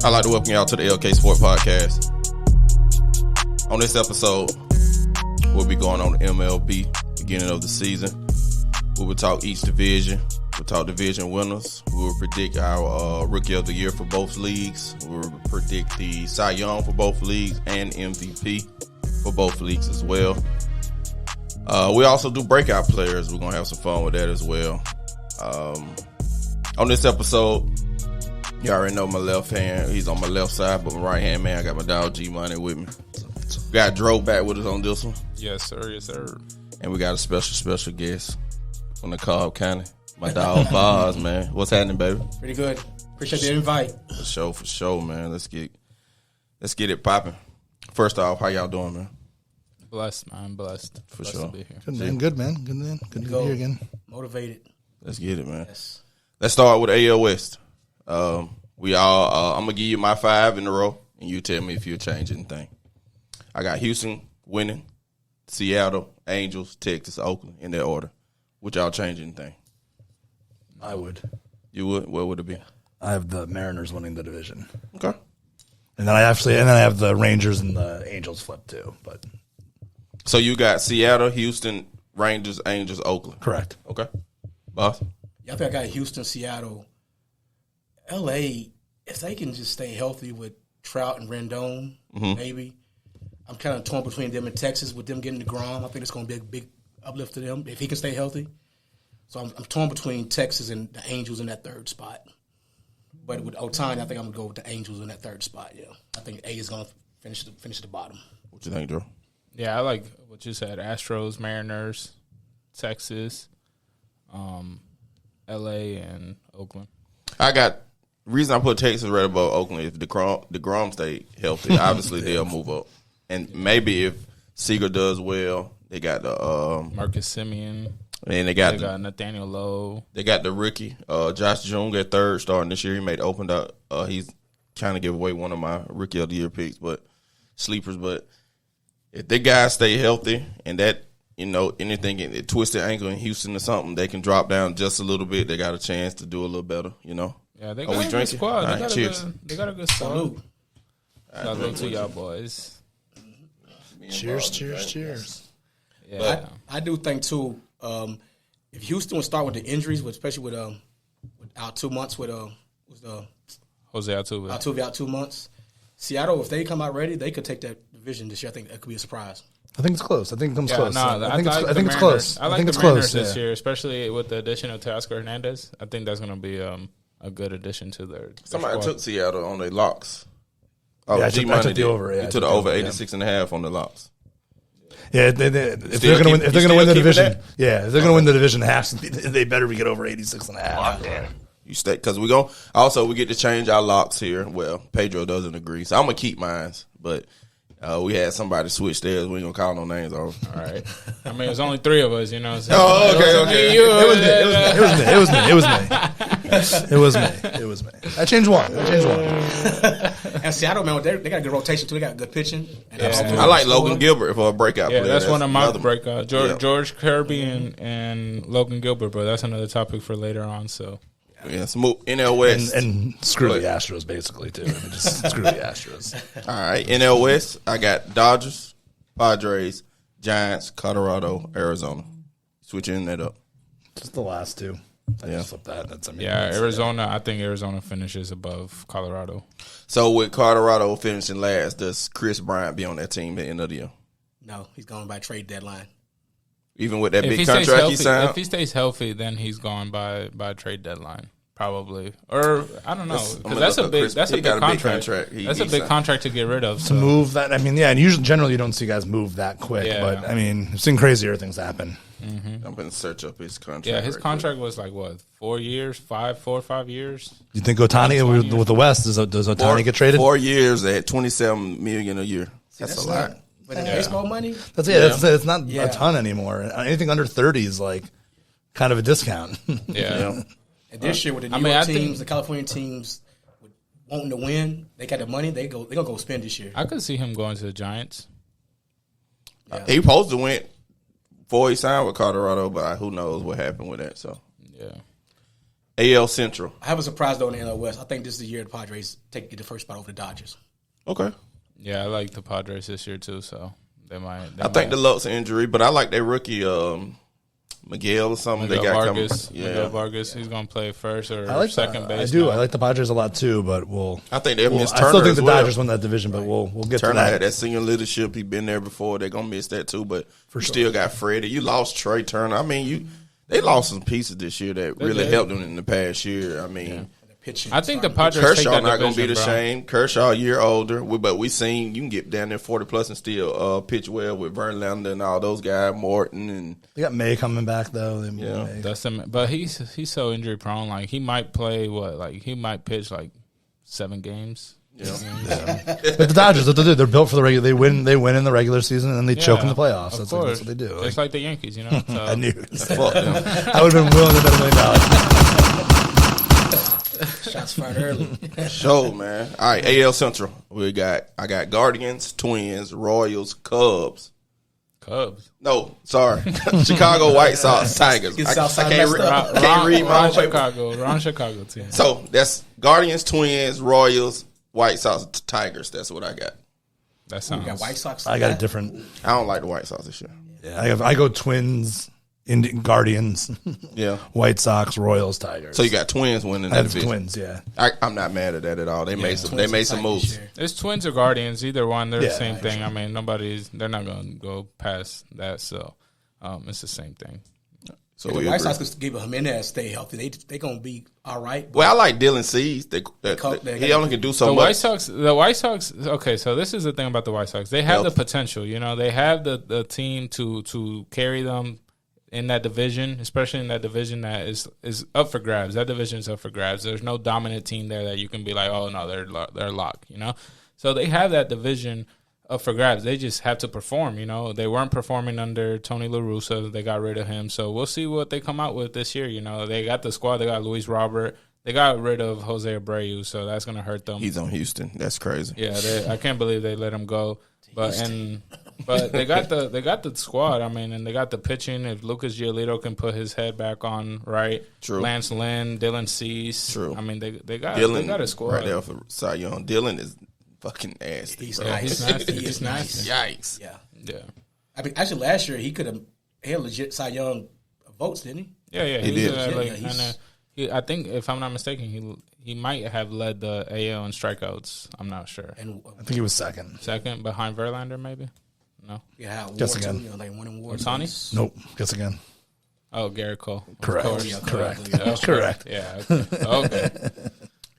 I'd like to welcome y'all to the LK Sport Podcast. On this episode, we'll be going on MLB, beginning of the season. We will talk each division. We'll talk division winners. We will predict our Rookie of the Year for both leagues. We will predict the Cy Young for both leagues and MVP for both leagues as well. We also do breakout players. We're going to have some fun with that as well. On this episode, you already know my left hand. He's on my left side, but my right hand man, I got my dog G Money with me. We got Dro back with us on this one. Yes, sir. Yes, sir. And we got a special guest from the Cobb County. My dog Boz, man. What's happening, baby? Pretty good. Appreciate the invite. For sure, man. Let's get it popping. First off, how y'all doing, man? Blessed, man. Blessed. For blessed sure. To be here. Good man. Good man. Good man. Good to be here again. Motivated. Let's get it, man. Yes. Let's start with AL West. I'm gonna give you my 5 in a row, and you tell me if you'll change anything. I got Houston winning, Seattle, Angels, Texas, Oakland in that order. Would y'all change anything? I would. You would? What would it be? I have the Mariners winning the division. Okay. And then I have the Rangers and the Angels flip too. But So you got Seattle, Houston, Rangers, Angels, Oakland. correct. Okay. Boss? Yeah, I think I got Houston, Seattle, LA. If they can just stay healthy with Trout and Rendon, maybe. I'm kind of torn between them and Texas with them getting the Grom. I think it's going to be a big uplift to them if he can stay healthy. So I'm torn between Texas and the Angels in that third spot. But with Otani, I think I'm going to go with the Angels in that third spot. Yeah, I think A is going to finish at the bottom. What you think, Drew? Yeah, I like what you said. Astros, Mariners, Texas, LA, and Oakland. I got reason I put Texas right above Oakland is the Grom stay healthy. Obviously, they'll move up, and maybe if Seager does well, they got the Marcus Semien. and they got Nathaniel Lowe. They got the rookie Josh Jung at third starting this year. He made opened up. He's trying to give away one of my Rookie of the Year picks, but sleepers. But if the guys stay healthy and that anything in a twisted ankle in Houston or something, they can drop down just a little bit. They got a chance to do a little better. Yeah, they got a good squad. They got a good squad. Salute to y'all boys. Cheers. Yeah, I do think too. If Houston would start with the injuries, especially with out 2 months with Jose Altuve. Altuve out 2 months. Seattle, if they come out ready, they could take that division this year. I think that could be a surprise. I think it's close. I think it comes close. No, I think it's close. I like the Mariners this year, especially with the addition of Teoscar Hernandez. I think that's going to be a good addition to their Somebody squad. took Seattle on their locks. Oh, Yeah, I G took Money the did. over, yeah, He I took took the the over over, 86.5 on the locks. Yeah, if they're going to win the division, if they're going to win the division, they better get over 86.5. Locked in. You stay because we get to change our locks here. Well, Pedro doesn't agree, so I'm gonna keep mine. But we had somebody switch theirs. We ain't gonna call no names over. All right. I mean, it was only 3 of us, So Oh, okay. It was me. I changed one. And Seattle, man, they got a good rotation too. They got good pitching. And I like Logan Gilbert for a breakout Yeah, player. that's one of my breakout. Yeah. George Kirby and Logan Gilbert, but that's another topic for later on. So Yeah, smooth NL West And screw the Astros, basically, too. I mean, just screw the Astros. All right, NL West. I got Dodgers, Padres, Giants, Colorado, Arizona. Switching that up. Just the last two. I just flipped that. Arizona. I think Arizona finishes above Colorado. So with Colorado finishing last, does Chris Bryant be on that team at the end of the year? No, he's going by trade deadline. Even with that big contract he signed? If he stays healthy, then he's gone by trade deadline. Probably, or I don't know, because that's a big contract. That's a big contract to get rid of. To move that, I mean, and usually, generally, you don't see guys move that quick. Yeah. But I mean, I've seen crazier things happen. Mm-hmm. I'm going to search up his contract. Yeah, his contract was like what, 4 years, 4 or 5 years. You think Otani with the West does Otani get traded? 4 years at $27 million a year. That's a lot. But in baseball money, it's not a ton anymore. Anything under 30 is like kind of a discount. Yeah. And this year with the New York teams, the California teams wanting to win, they got the money. They're gonna go spend this year. I could see him going to the Giants. Yeah. He supposed to win before he signed with Colorado, but who knows what happened with that. So yeah. AL Central. I have a surprise though in the NL West. I think this is the year the Padres get the first spot over the Dodgers. Okay. Yeah, I like the Padres this year too, so they might. I think the Lux injury, but I like their rookie Miguel or something. Miguel they got Vargas. coming. Yeah, Miguel Vargas. He's going to play first or second base. I do. Now. I like the Padres a lot too, but I think they miss Turner. I still think the well. Dodgers win that division, but we'll get Turner to that. had that senior leadership. He been there before. They're gonna miss that too. But you still got Freddie. You lost Trey Turner. I mean, they lost some pieces this year that really helped them in the past year. I mean. Pitching. I think the Padres Kershaw take that not going to be the bro. same. Kershaw a year older, but we seen you can get down there 40+ and still pitch well with Verlander and all those guys, Morton and they got May coming back though. That's him. But he's so injury prone. Like he might play he might pitch like 7 games. Yeah. But the Dodgers, what they do, they're built for the regular. They win in the regular season, and then they choke in the playoffs. That's what they do. Just like the Yankees, you know. So. I knew. I would have been willing to bet $1 million. Shots fired early. Show, man. All right, AL Central. I got Guardians, Twins, Royals, Cubs. No, sorry. Chicago White Sox, Tigers. I can't read my own paper. Wrong Chicago team. So that's Guardians, Twins, Royals, White Sox, Tigers. That's what I got. That sounds. You got White Sox. I got a different. I don't like the White Sox this year. Yeah, I go Twins, Guardians, yeah, White Sox, Royals, Tigers. So you got Twins winning that division. Twins, yeah. I'm not mad at that at all. They made some moves. It's Twins or Guardians, either one. They're the same thing. I mean, they're not going to go past that. So it's the same thing. So the White Sox could give Jimenez stay healthy. They're going to be all right. Well, I like Dylan Cease. He only can do so much. The White Sox. Okay, so this is the thing about the White Sox. They have the potential. You know, they have the team to carry them in that division, especially in that division that is up for grabs. That division is up for grabs. There's no dominant team there that you can be like, oh no, they're locked. You know, so they have that division up for grabs. They just have to perform. You know, they weren't performing under Tony La Russa. They got rid of him, so we'll see what they come out with this year. You know, they got the squad. They got Luis Robert. They got rid of Jose Abreu, so that's going to hurt them. He's on Houston. That's crazy. Yeah, I can't believe they let him go. But they got the squad. I mean, and they got the pitching. If Lucas Giolito can put his head back on right, true. Lance Lynn, Dylan Cease. True. I mean, they got a squad right there for Cy Young. Dylan is fucking nasty. He's nasty. He's nasty. Yikes. Yeah. I mean, actually, last year he had legit Cy Young votes, didn't he? Yeah. He did. I think, if I'm not mistaken, he might have led the AL in strikeouts. I'm not sure. And I think he was second. Second behind Verlander, maybe. No. Yeah. Guess again. Like one award. Ohtani? Nope. Guess again. Oh, Garrett Cole. Correct. Yeah, correct. Correct. Yeah. Okay.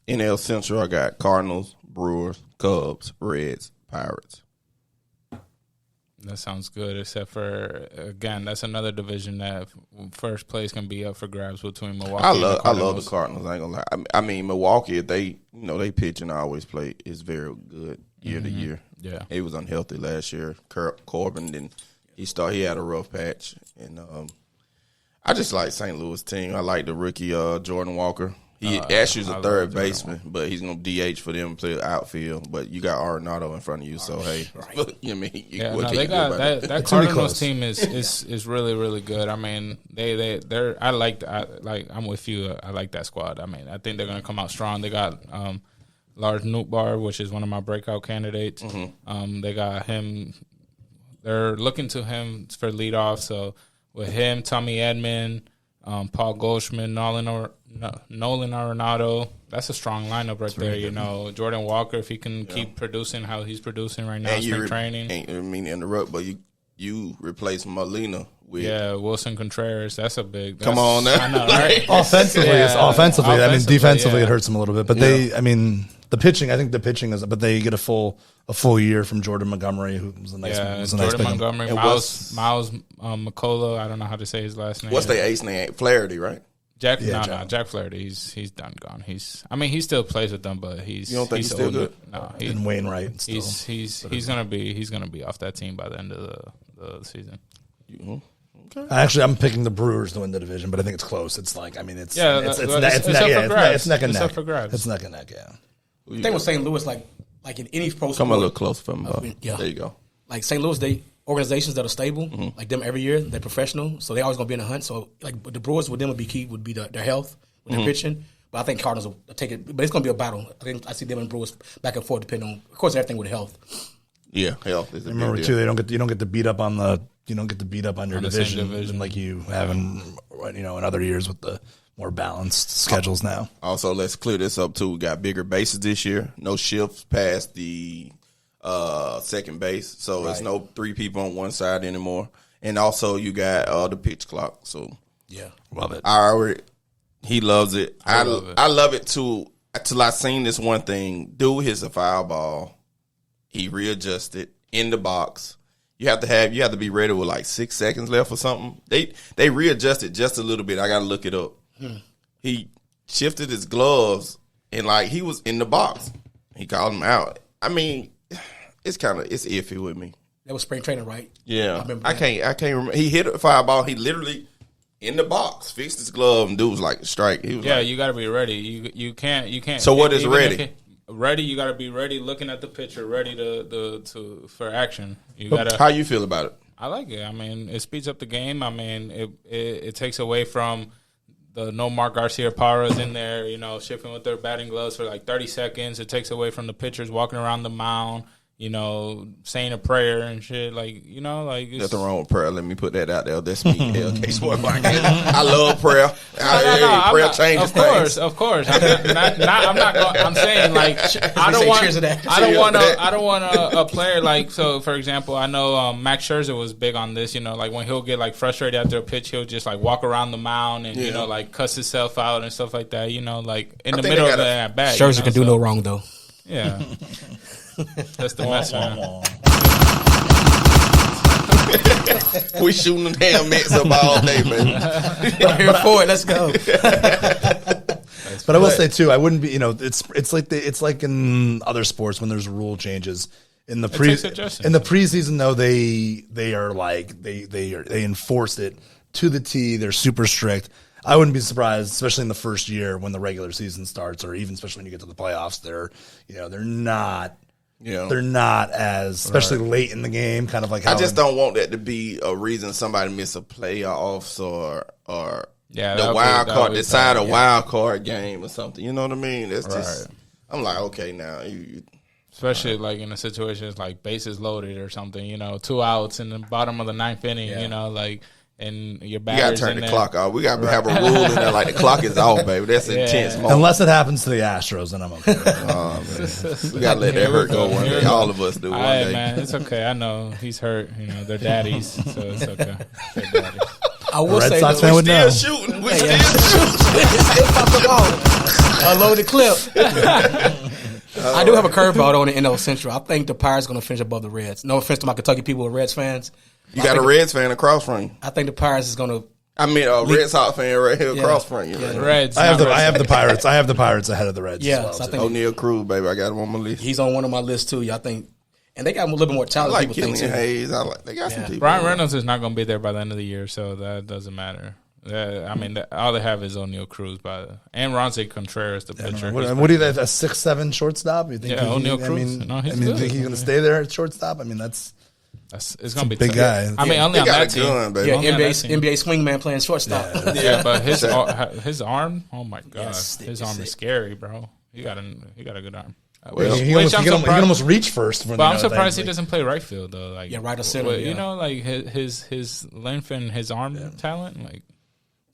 NL Central, I got Cardinals, Brewers, Cubs, Reds, Pirates. That sounds good, except for, again, that's another division that first place can be up for grabs between Milwaukee and the Cardinals. I love the Cardinals. I ain't gonna lie. I mean, Milwaukee, they pitch and always play is very good year to year. Yeah, he was unhealthy last year. Corbin, then he had a rough patch, and I just like St. Louis team. I like the rookie Jordan Walker. He actually is a third baseman, but he's going to DH for them, play the outfield. But you got Arenado in front of you, so hey, you mean they got that Cardinals team is really, really good. I mean, they're I'm with you. I like that squad. I mean, I think they're going to come out strong. They got Lars Nootbaar, which is one of my breakout candidates. Mm-hmm. They got him. They're looking to him for leadoff. So with him, Tommy Edman, Paul Goldschmidt, Nolan Arenado, that's a strong lineup right there. You know, Jordan Walker, if he can keep producing how he's producing right now in spring training. I mean to interrupt, but you replace Molina with Wilson Contreras. That's a big. Come on now. I know, right? Offensively. I mean, defensively it hurts them a little bit, but the pitching. I think the pitching is, but they get a full year from Jordan Montgomery, who was a nice. Jordan Montgomery, Miles McCullough. I don't know how to say his last name. What's their ace name? Flaherty, right? Jack Flaherty. He's done gone. He still plays with them, but he's. You don't think he's still good? No, and Wainwright. Still. He's gonna be off that team by the end of the season. Okay. Actually, I'm picking the Brewers to win the division, but I think it's close. It's like it's neck and neck. Up for grabs. It's neck and neck. Yeah. The thing with St. Louis, like in any pro sport, come a little closer from. There you go. Like St. Louis, organizations that are stable, like them every year, they're professional, so they're always going to be in the hunt. So, like the Brewers with them would be key, would be their health. with their pitching. But I think Cardinals will take it. But it's going to be a battle. I see them and Brewers back and forth, depending on, of course, everything with health. Yeah, health is a Remember big too, deal. you don't get to beat up on your division like you have in other years with the more balanced schedules now. Also, let's clear this up too. We got bigger bases this year. No shifts past the second base, so it's no 3 people on one side anymore. And also, you got the pitch clock. So Yeah. Love it. He loves it. I love it. I love it too. Till I seen this one thing. Dude hits a foul ball. He readjusted in the box. You have to be ready with like 6 seconds left or something. They readjusted just a little bit. I gotta look it up. He shifted his gloves and like he was in the box. He called him out. I mean, it's iffy with me. That was spring training, right? Yeah, I can't remember. He hit a foul ball. He literally in the box fixed his glove and dude was like strike. He was you got to be ready. You can't. So what is ready? Ready, you got to be ready, looking at the pitcher, ready for action. You gotta. How you feel about it? I like it. I mean, it speeds up the game. I mean, it takes away from the no Mark Garcia Parras in there, shifting with their batting gloves for like 30 seconds. It takes away from the pitchers walking around the mound, saying a prayer and shit. Like, it's, Nothing wrong with prayer. Let me put that out there. That's me. LK Sport Podcast. I love prayer. Prayer changes things. Of course. I'm saying like I don't want a player like, so for example, I know Max Scherzer was big on this. Like when he'll get like frustrated after a pitch, he'll just like walk around the mound and like cuss himself out and stuff like that. Like in the middle of that bat. Scherzer can do no wrong though. Yeah. That's the mess, man. We shooting the damn Mets up all day, man. I'm here for it. Let's go. But I will say too, I wouldn't be. It's like in other sports when there's rule changes in the preseason. Though they enforce it to the T. They're super strict. I wouldn't be surprised, especially in the first year when the regular season starts, or even especially when you get to the playoffs. They're not. They're not as, especially late in the game, kind of like how I just don't want that to be a reason somebody miss a playoffs or the wild card, decide a wild card game or something. You know what I mean? That's just, I'm like, okay, now. Especially like in a situation like bases loaded or something, 2 outs in the bottom of the 9th inning, and your batter's you gotta turn the there. clock off. We gotta have a rule in there like the clock is off, baby. That's intense. Moment. Unless it happens to the Astros, then I'm okay. We gotta let that hurt go one day. All of us do one day. Man, it's okay. I know he's hurt. They're daddies, so it's okay. They're daddies. I will Red say Sox fan would know. We still shooting. We still shooting. A loaded clip. I do have a curveball on the NL Central. I think the Pirates are going to finish above the Reds. No offense to my Kentucky people, Reds fans. You got a Reds fan across from you. I think the Pirates is going to. I mean, a Red Sox fan right here across from you. The Reds. I have the Pirates. I have the Pirates ahead of the Reds. Yeah, as well, so I too. think O'Neal Cruz, baby. I got him on my list. he's on one of my lists too. I think, and they got a little bit more I talent. like people think Killian too. Hayes. They got some people. Brian Reynolds is not going to be there by the end of the year, so that doesn't matter. I mean, all they have is O'Neal Cruz and Ronce Contreras, the pitcher. What do you think? A 6'7" shortstop? You think? O'Neal Cruz. He's good. Think he's going to stay there at shortstop? I mean, it's going to be big tough. guy. I mean, only on got that a team. gun, baby. Yeah, Only on that team. NBA swingman playing shortstop. Yeah, but his arm, oh my god, his arm is scary, bro. He got a good arm. Well, he can almost reach first. But I'm surprised he doesn't play right field though. Like right or center. Like his length and his arm talent, like.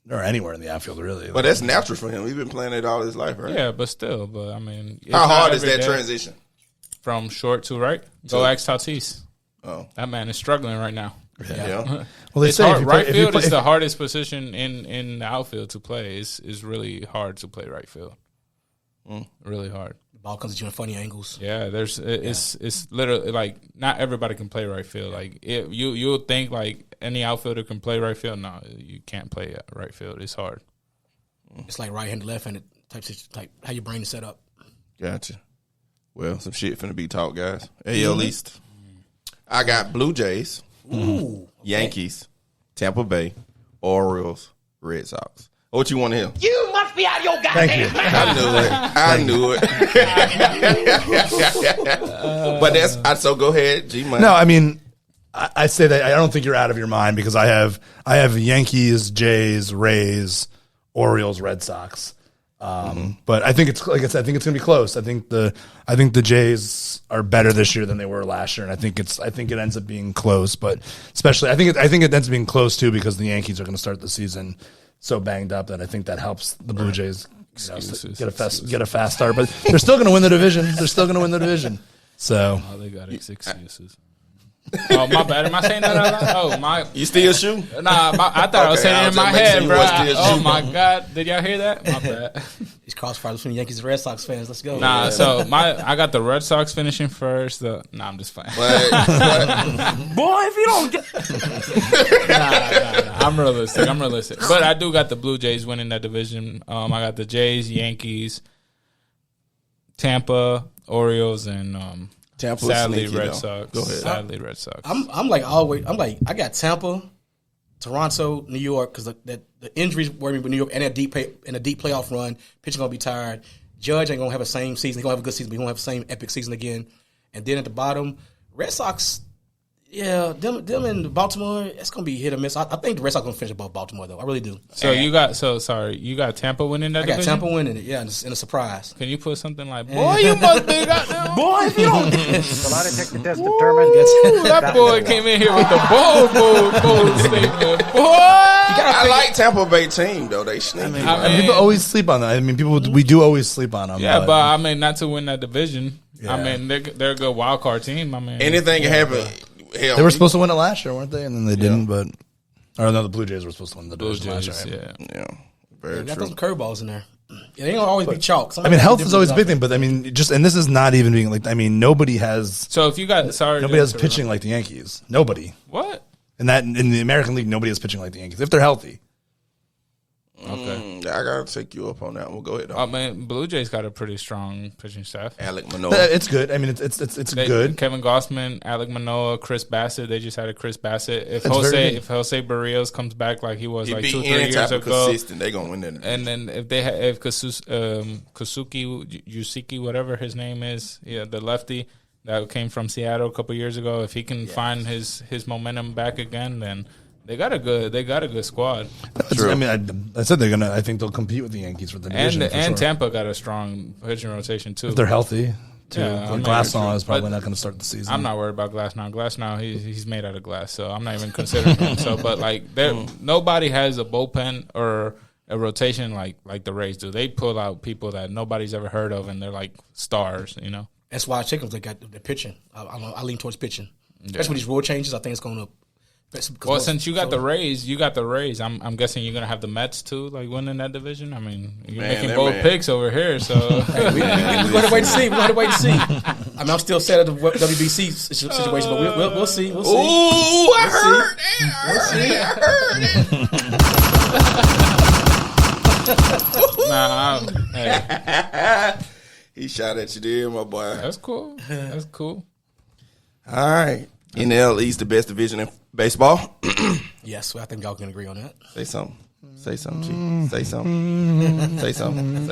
Or anywhere in the outfield, really. But that's natural for him. He's been playing it all his life, right? Yeah, but still. But, I mean. How hard is that transition? From short to right? Go ask Tatis. Oh. That man is struggling right now. Yeah. Well, they say right field is the hardest position in the outfield to play. It's really hard to play right field. Really hard. The ball comes at you in funny angles. Yeah, it's literally like not everybody can play right field. Like you'll think like any outfielder can play right field. No, you can't play right field. It's hard. It's like right-handed, left-handed type how your brain is set up. Gotcha. Well, some shit finna be talked, guys. AL East. I got Blue Jays, Yankees, Tampa Bay, Orioles, Red Sox. What you want to hear? You must be out of your goddamn mind. I knew it. But so go ahead, G Money. No, I mean, I say that I don't think you're out of your mind because I have Yankees, Jays, Rays, Orioles, Red Sox. But I think it's like I said, I think it's going to be close. I think the Jays are better this year than they were last year, and I think it ends up being close. But especially, I think it ends up being close too because the Yankees are going to start the season so banged up that I think that helps the Blue Jays get a fast start. But they're still going to win the division. So they got excuses. Oh, my bad. Am I saying that out loud? Oh, my. You still shoot? Nah, I thought I was saying it in my head, bro. Oh, my God. Did y'all hear that? My bad. These crossfires between Yankees and Red Sox fans. Let's go. Nah, so I got the Red Sox finishing first. I'm just playing. Boy, if you don't get... Nah. I'm realistic. But I do got the Blue Jays winning that division. I got the Jays, Yankees, Tampa, Orioles, and... Tampa, sadly, sneaky, Red though. Sox. Go ahead. Sadly, Red Sox. I got Tampa, Toronto, New York because the injuries worry me with New York and a deep playoff run. Pitching gonna be tired. Judge ain't gonna have the same season. He's gonna have a good season, but he won't have the same epic season again. And then at the bottom, Red Sox. Yeah, them in Baltimore, it's gonna be hit or miss. I think the Red Sox gonna finish above Baltimore though. I really do. So you got Tampa winning that division? I got Tampa winning it, yeah, in a surprise. Can you put something like, boy, you must be goddamn. Boy, if you don't. The lie detector test determined... That boy came in here with the bold statement. Boy! I like Tampa Bay team, though. They sneaky. people always sleep on that. I mean, we do always sleep on them. Yeah, but I mean, not to win that division. Yeah. I mean, they're a good wild card team. I mean, anything can happen. Hell, they were supposed to win it last year, weren't they? And then they didn't. But the Blue Jays were supposed to win the division last year. Yeah, very got true. some curveballs in there. It ain't gonna always be chalk. Health is always a big thing, but I mean, and this is not even being like. I mean, nobody has. So if you got nobody has pitching like the Yankees. Nobody. What? In the American League, nobody has pitching like the Yankees if they're healthy. Okay, I gotta take you up on that. We'll go ahead. Oh man, Blue Jays got a pretty strong pitching staff. Alek Manoah, it's good. I mean, it's good. Kevin Gausman, Alek Manoah, Chris Bassett. They just had a Chris Bassett. If Jose Barrios comes back like he was like 2-3 years ago, consistent, they gonna win that. And then if Kasuki Yusiki, whatever his name is, the lefty that came from Seattle a couple years ago, if he can find his momentum back again, then. They got a good squad. I mean, I said they're gonna. I think they'll compete with the Yankees for the division. And Tampa got a strong pitching rotation too. If they're healthy, too. Yeah, Glasnow is probably not going to start the season. I'm not worried about Glasnow. Glasnow, he's made out of glass, so I'm not even considering him. So, but like, nobody has a bullpen or a rotation like the Rays do. They pull out people that nobody's ever heard of, and they're like stars. You know. That's why I check them. They got the pitching. I lean towards pitching. Especially with these rule changes, I think it's going to. Well, since you got the Rays, I'm guessing you're gonna have the Mets too, like winning that division. I mean, you're making bold picks over here, so we got to wait to see. I mean, I'm still sad at the WBC situation, but we'll see. We'll see. Ooh, I heard. He shot at you there, my boy. That's cool. All right. NL East, the best division in baseball. Yes, I think y'all can agree on that. Say something, Chief. Say something. Say,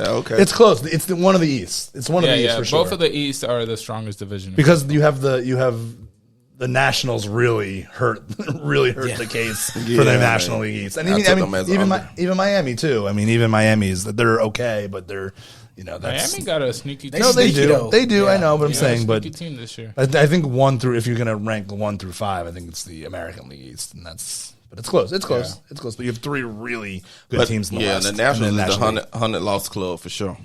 okay. It's close. It's one of the East. It's one of the East for sure. Both of the East are the strongest division because you have the Nationals really hurt the case for the National League East. And even Miami too. I mean, even Miami's they're okay, but they're. Miami got a sneaky team. No, they do. Though. They do. Yeah. I know, but I'm saying, sneaky team this year. I think if you're going to rank 1 through 5, I think it's the American League East, but it's close. It's close. Yeah. It's close. But you have 3 really good teams in the West. Yeah, the Nationals is the 100 loss club for sure.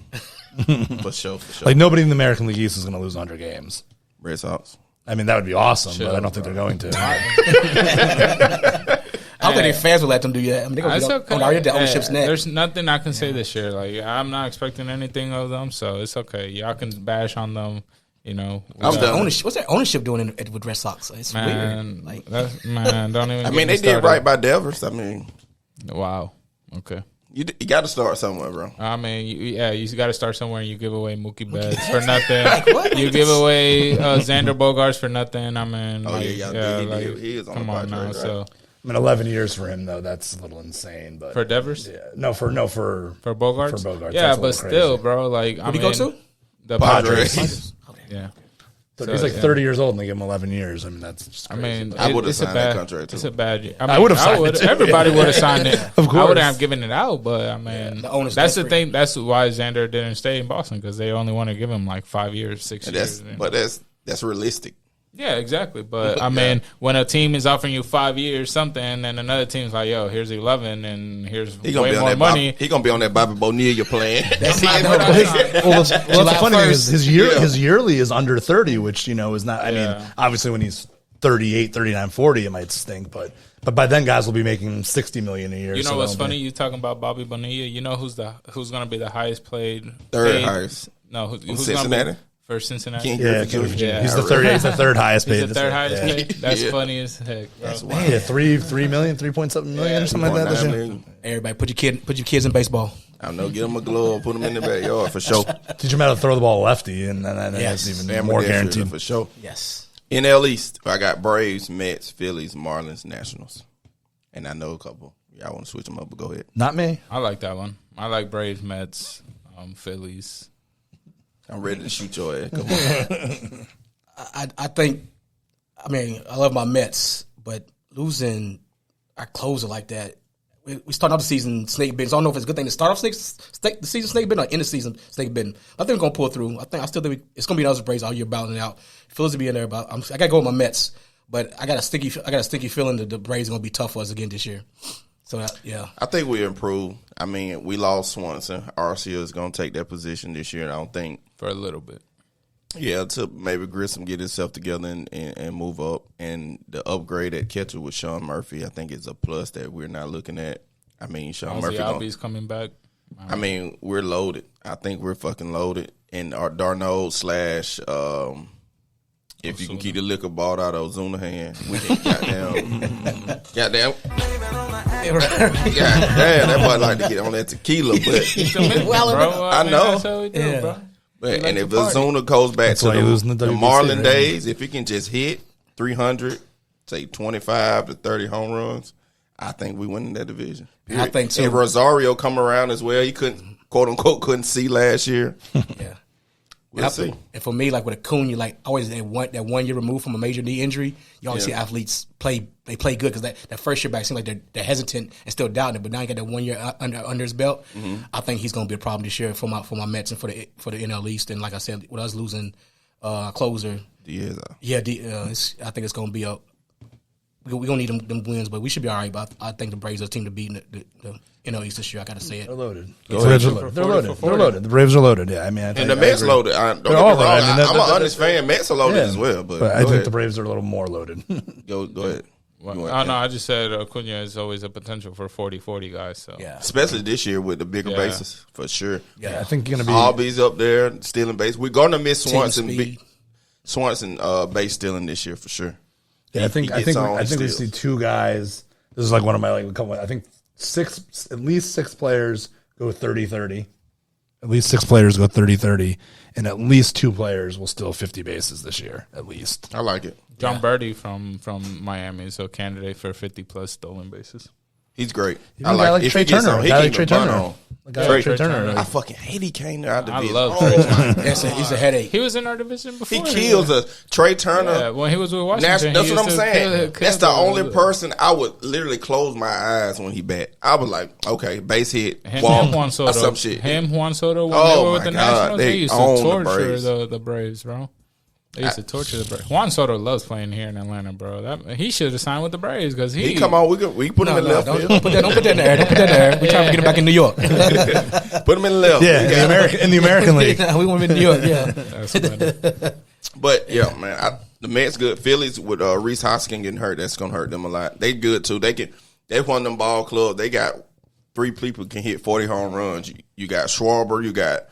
for sure. Like nobody in the American League East is going to lose 100 games. Red Sox. I mean, that would be awesome, but I don't think they're going to. I don't think their fans will let them do that. I mean, they're going to be on the ownership's neck. There's nothing I can say this year. Like, I'm not expecting anything of them, so it's okay. Y'all can bash on them. What's that ownership doing with Red Sox? It's weird. Like, don't even. I mean, they did right by Devers. I mean, wow. Okay. You got to start somewhere, bro. I mean, you got to start somewhere. And you give away Mookie Betts for nothing. You give away Xander Bogaerts for nothing. I mean, he is on come the on now. Right? So, I mean, 11 years for him though. That's a little insane. But for Devers, for Bogaerts. For Bogaerts, yeah, but still, bro. Like, who did he go to? The Padres. Yeah. So he's like 30 years old and they give him 11 years. I mean, that's just crazy. I would have signed that contract too. It's a bad. I would have signed it too. Everybody would have signed it. Of course. I wouldn't have given it out, but I mean, that's the thing. That's why Xander didn't stay in Boston, because they only want to give him like 5 years, 6 years. But that's realistic. Yeah, exactly. But I mean, when a team is offering you 5 years something, and another team's like, "Yo, here's 11, and here's way more money," He gonna be on that Bobby Bonilla plan. That's Well, the funny thing is his yearly is under 30, which is not. I mean, obviously when he's 38, 39, 40, it might stink, but by then guys will be making $60 million a year. You know what's funny? You talking about Bobby Bonilla? You know who's going to be the highest paid? Third highest. No, who's Cincinnati? For Cincinnati? He's the third highest paid. He's the third highest paid. That's funny as heck. That's wild. Yeah, 3 million, 3.7 million or something like that. Million. Everybody, put your kids in baseball. I know, get them a glove, put them in the backyard for sure. Teach them how to throw the ball lefty, and that's even more guaranteed for sure. Yes. NL East, I got Braves, Mets, Phillies, Marlins, Nationals, and I know a couple. Y'all want to switch them up, but go ahead. Not me. I like that one. I like Braves, Mets, Phillies. I'm ready to shoot your ass. Come on. I think, I love my Mets, but losing our closer like that, we start off the season snake bitten. So I don't know if it's a good thing to start off the season snake bitten or end the season snake bitten. I think we're going to pull through. I still think it's going to be another Braves all year battling out. Phillies will be in there, but I got to go with my Mets. But I got a sticky feeling that the Braves are going to be tough for us again this year. So, yeah. I think we improved. I mean, we lost Swanson. Arcia is going to take that position this year, and I don't think. For a little bit. Yeah, to maybe Grissom get himself together and move up. And the upgrade at catcher with Sean Murphy, I think is a plus that we're not looking at. I mean, Sean Murphy. Albies coming back. I mean, we're loaded. I think we're fucking loaded. And our Darno / if you can keep the liquor bought out of Ozuna hand, we can goddamn. That boy like to get on that tequila, but I know. But, and if Ozuna goes back to the Marlin days, if he can just hit 300, say 25 to 30 home runs, I think we win that division. I think so. And Rosario come around as well. He couldn't see last year. Yeah. We'll see. And for me, like with Acuna, like always that 1 year removed from a major knee injury, you always see athletes play good because that first year back seems like they're hesitant and still doubting it. But now you got that 1 year under his belt. Mm-hmm. I think he's going to be a problem this year for my Mets and for the NL East. And like I said, with us losing closer, I think it's going to be we're going to need them wins, but we should be all right. But I think the Braves are the team to beat the NL East this year. I got to say it. They're loaded. They're loaded. The Braves are loaded. Yeah, I mean, and the Mets loaded. Don't get me wrong. I'm an honest fan. Mets are loaded as well, but I think the Braves are a little more loaded. Go ahead. No, I just said Acuna is always a potential for 40-40 guys. So especially this year with the bigger bases for sure. Yeah, I think you're gonna be Albies up there stealing base. We're gonna miss Swanson base stealing this year for sure. Yeah, I think we see two guys. This is like one of my I think at least six players go 30-30. At least six players go 30-30, and at least two players will steal 50 bases this year. At least I like it. John Birdie from Miami is a candidate for 50+ stolen bases. He's great. I like Trey Turner. Trey Turner. I fucking hate he came to our division. I love Trey Turner. He's a headache. He was in our division before. He kills us. Trey Turner. Yeah, when he was with Washington. That's what I'm saying. That's the only person I would literally close my eyes when he bat. I was like, okay, base hit, walk, Juan Soto. some shit. Juan Soto, when they were with the Nationals, they used to torture the Braves, bro. They used to torture the Braves. Juan Soto loves playing here in Atlanta, bro. He should have signed with the Braves because he come on. We put him in left field. Don't put that in there. Don't put that in there. We're trying to get him back in New York. Put him in left. Yeah, in the American League. We want him in New York. Yeah. That's funny. But yeah, man, the Mets good. Phillies with Reese Hoskins getting hurt, that's gonna hurt them a lot. They good too. They won them ball club. They got 3 people can hit 40 home runs. You got Schwarber. You got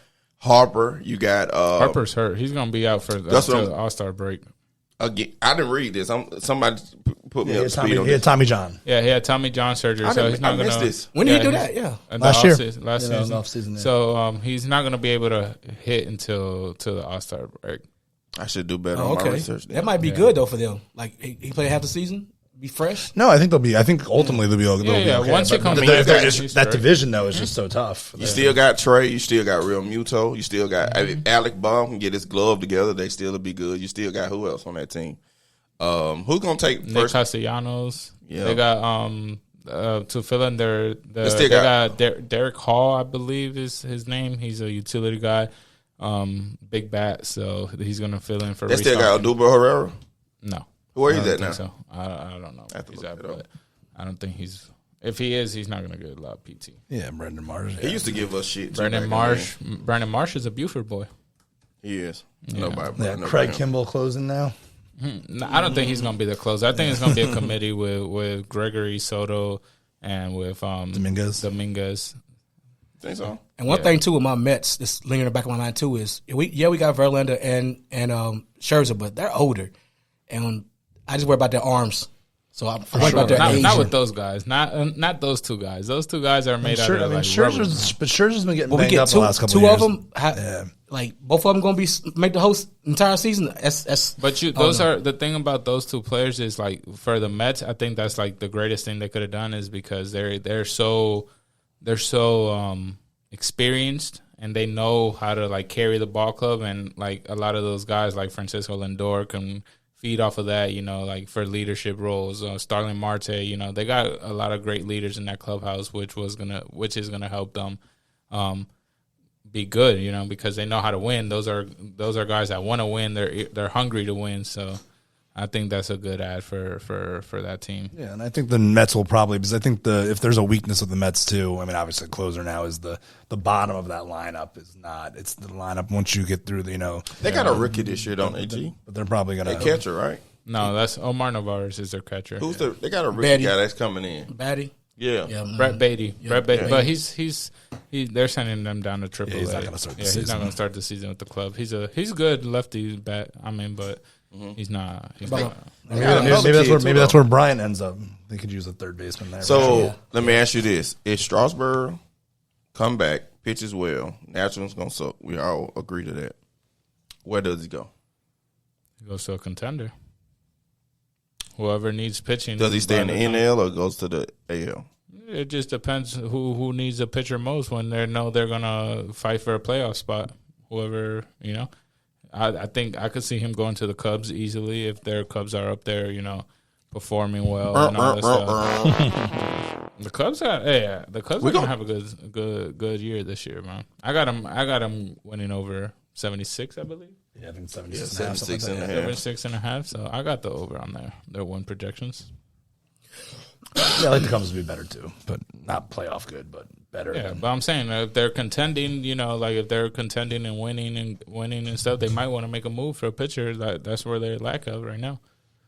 Harper, you got Harper's hurt. He's gonna be out for the All-Star break. Again, I didn't read this. Somebody put me up to speed on this. He had Tommy John. Yeah, he had Tommy John surgery, so he's not gonna. This. When did he do that? Yeah, last year. Last season. Off season. Yeah. So he's not gonna be able to hit until the All-Star break. I should do better on my research. That might be good though for them. Like he played half the season. be fresh? No, I think they'll be. I think ultimately they'll be. Okay. Once it comes But back, that division though is just so tough. You still got Trey. You still got Real Muto. You still got Alec Baum can get his glove together. They still be good. You still got who else on that team? Who's gonna take Nick first? Castellanos. Yeah. They got to fill in they got Derek Hall, I believe is his name. He's a utility guy, big bat, so he's gonna fill in for. They still got Odubel Herrera. No, where he's at now? So I don't know. I have to He's look at, it up. but I don't think he's. If he is, he's not gonna get a lot of PT. Yeah, Brendan Marsh. He used to give us shit. Brandon Marsh. Brandon Marsh is a Buford boy. He is. Yeah. Nobody. Yeah, Craig Kimball closing now. No, I don't think he's gonna be the closer. I think it's gonna be a committee with Gregory Soto and with Dominguez. Think so. And one thing too with my Mets, this lingering in the back of my mind too, is we got Verlander and Scherzer, but they're older, and I just worry about their arms. So I'm worried about their age. Not with those guys. Not those two guys. Those two guys are made out of like Scherzer's been getting banged we up get the last couple of years. Of them. Like both of them going to make the host entire season. But those are the thing about those two players is like for the Mets, I think that's like the greatest thing they could have done is because they're so experienced and they know how to like carry the ball club, and like a lot of those guys like Francisco Lindor can feed off of that, like for leadership roles. Starling Marte, they got a lot of great leaders in that clubhouse, which is gonna help them be good, because they know how to win. Those are guys that want to win. They're hungry to win. So I think that's a good ad for that team. Yeah, and I think the Mets will probably, because I think if there's a weakness with the Mets too, I mean, obviously closer now is the bottom of that lineup is not. It's the lineup once you get through the, They got a rookie this year, don't they, G? But they're probably going to. They catcher, right? No, that's Omar Narvaez is their catcher. They got a rookie guy that's coming in. Batty. Yeah. Brett Beatty. Brett Beatty. But they're sending them down to AAA. He's not going to start the season. He's not going to start the season with the club. He's good lefty bat. I mean, but he's not. Maybe that's where Bryant ends up. They could use a third baseman there. So let me ask you this: if Strasburg come back, pitches well, Nationals gonna suck. We all agree to that. Where does he go? He goes to a contender. Whoever needs pitching. Does he stay in the NL or goes to the AL? It just depends who needs a pitcher most when they know they're gonna fight for a playoff spot. Whoever, I think I could see him going to the Cubs easily if their Cubs are up there, performing well and all that stuff. The Cubs are gonna have a good year this year, man. I got him winning over 76, I believe. Yeah, I think 76 and a half. 76 and a half. So I got the over on their win projections. Yeah, I like the Cubs to be better too, but not playoff good, but better. Yeah, but I'm saying if they're contending, like if they're contending and winning and stuff, they might want to make a move for a pitcher. That's where they're lack of right now.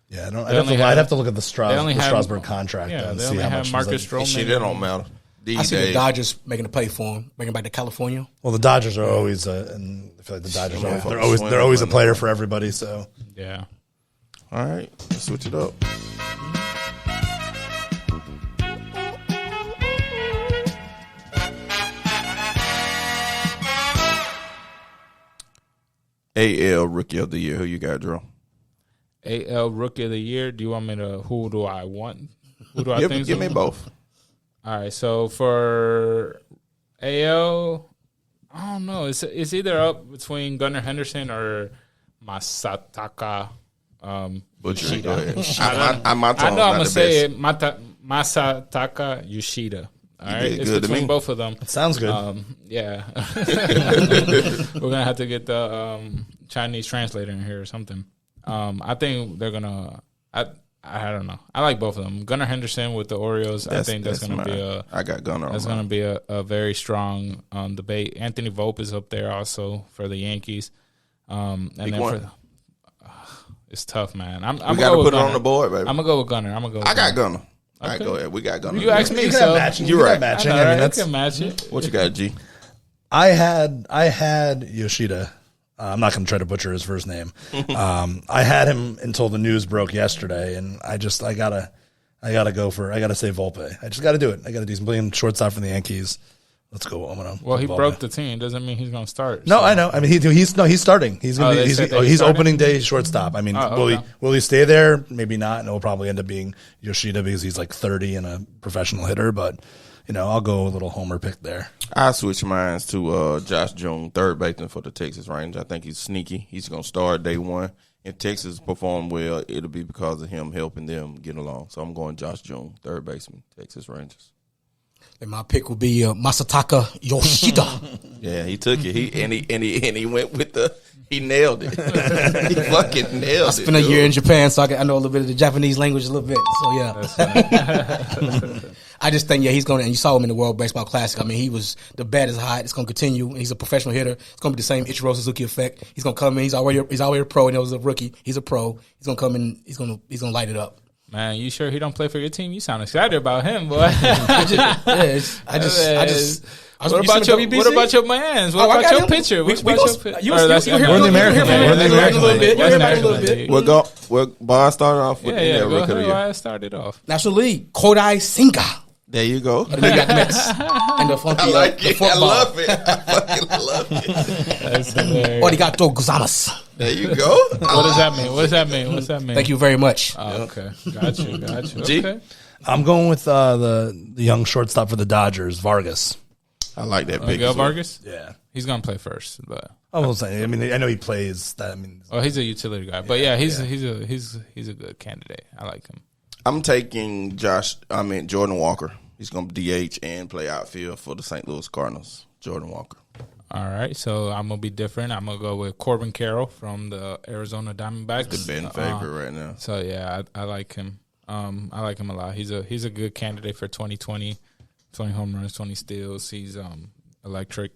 Yeah, I'd have to look at the Strasburg contract. Yeah, and they see only how have much Marcus Stroman. Shit, that don't matter. I see the Dodgers making a play for him, bringing him back to California. Well, the Dodgers are always, and I feel like the Dodgers they're always a player for everybody. So yeah. All right, let's switch it up. AL Rookie of the Year. Who you got, Drew? AL Rookie of the Year. Do you want me to? Who do I want? Who do I think? Give me both. All right. So for AL, I don't know. It's either up between Gunnar Henderson or Masataka Yoshida. I know I'm gonna say it. Masataka Yoshida. All right, it's between both of them. It sounds good. Yeah, we're gonna have to get the Chinese translator in here or something. I think they're gonna. I don't know. I like both of them. Gunnar Henderson with the Orioles. I think that's gonna be I got Gunnar. That's gonna be a very strong debate. Anthony Volpe is up there also for the Yankees. And then for it's tough, man. We gotta put it on the board, baby. I'm gonna go with Gunnar. I got Gunnar. All right, go ahead. We got Gunnar. You asked me, so you're right. Matching. I mean, that's can match it. What you got, G? I had Yoshida. I'm not going to try to butcher his first name. I had him until the news broke yesterday, and I gotta say Volpe. I just got to do it. I got to do some playing shortstop for the Yankees. Let's go. Well, he broke the team. Doesn't mean he's going to start. No, so. I know. I mean, he's starting. He's going he's opening day shortstop. I mean, will he stay there? Maybe not. And it'll probably end up being Yoshida because he's like 30 and a professional hitter. But I'll go a little homer pick there. I switch mines to Josh Jung, third baseman for the Texas Rangers. I think he's sneaky. He's going to start day one. If Texas perform well, it'll be because of him helping them get along. So I'm going Josh Jung, third baseman, Texas Rangers. And my pick will be Masataka Yoshida. Yeah, he took it. He went with he nailed it. He fucking nailed it. I spent a year in Japan, so I know a little bit of the Japanese language a little bit. So yeah, I just think he's going to. And you saw him in the World Baseball Classic. I mean, he was the bat is hot. It's going to continue. He's a professional hitter. It's going to be the same Ichiro Suzuki effect. He's going to come in. He's already a pro. And he was a rookie. He's a pro. He's going to come in. He's going to light it up. Man, you sure he don't play for your team? You sound excited about him, boy. What about your mans? What about your pitcher? We're in the American League. Well, Bob started off with go ahead. I started off. National League, Kodai Senga. There you go. The New York Mets. And the funky, I like it. I love it. I fucking love it. That's hilarious. Arigato gozaimasu. There you go. What does that mean? What's that mean? Thank you very much. Oh, okay. Got you. G? Okay. I'm going with the young shortstop for the Dodgers, Vargas. I like that pick. Miguel Vargas? Yeah. He's going to play first, but I will say. I mean, I know he plays that. I mean, he's a utility guy, but he's a good candidate. I like him. I'm taking Jordan Walker. He's going to DH and play outfield for the St. Louis Cardinals. Jordan Walker. All right, so I'm going to be different. I'm going to go with Corbin Carroll from the Arizona Diamondbacks. The Ben favorite right now. So, yeah, I like him. I like him a lot. He's a good candidate for 2020, 20 home runs, 20 steals. He's electric.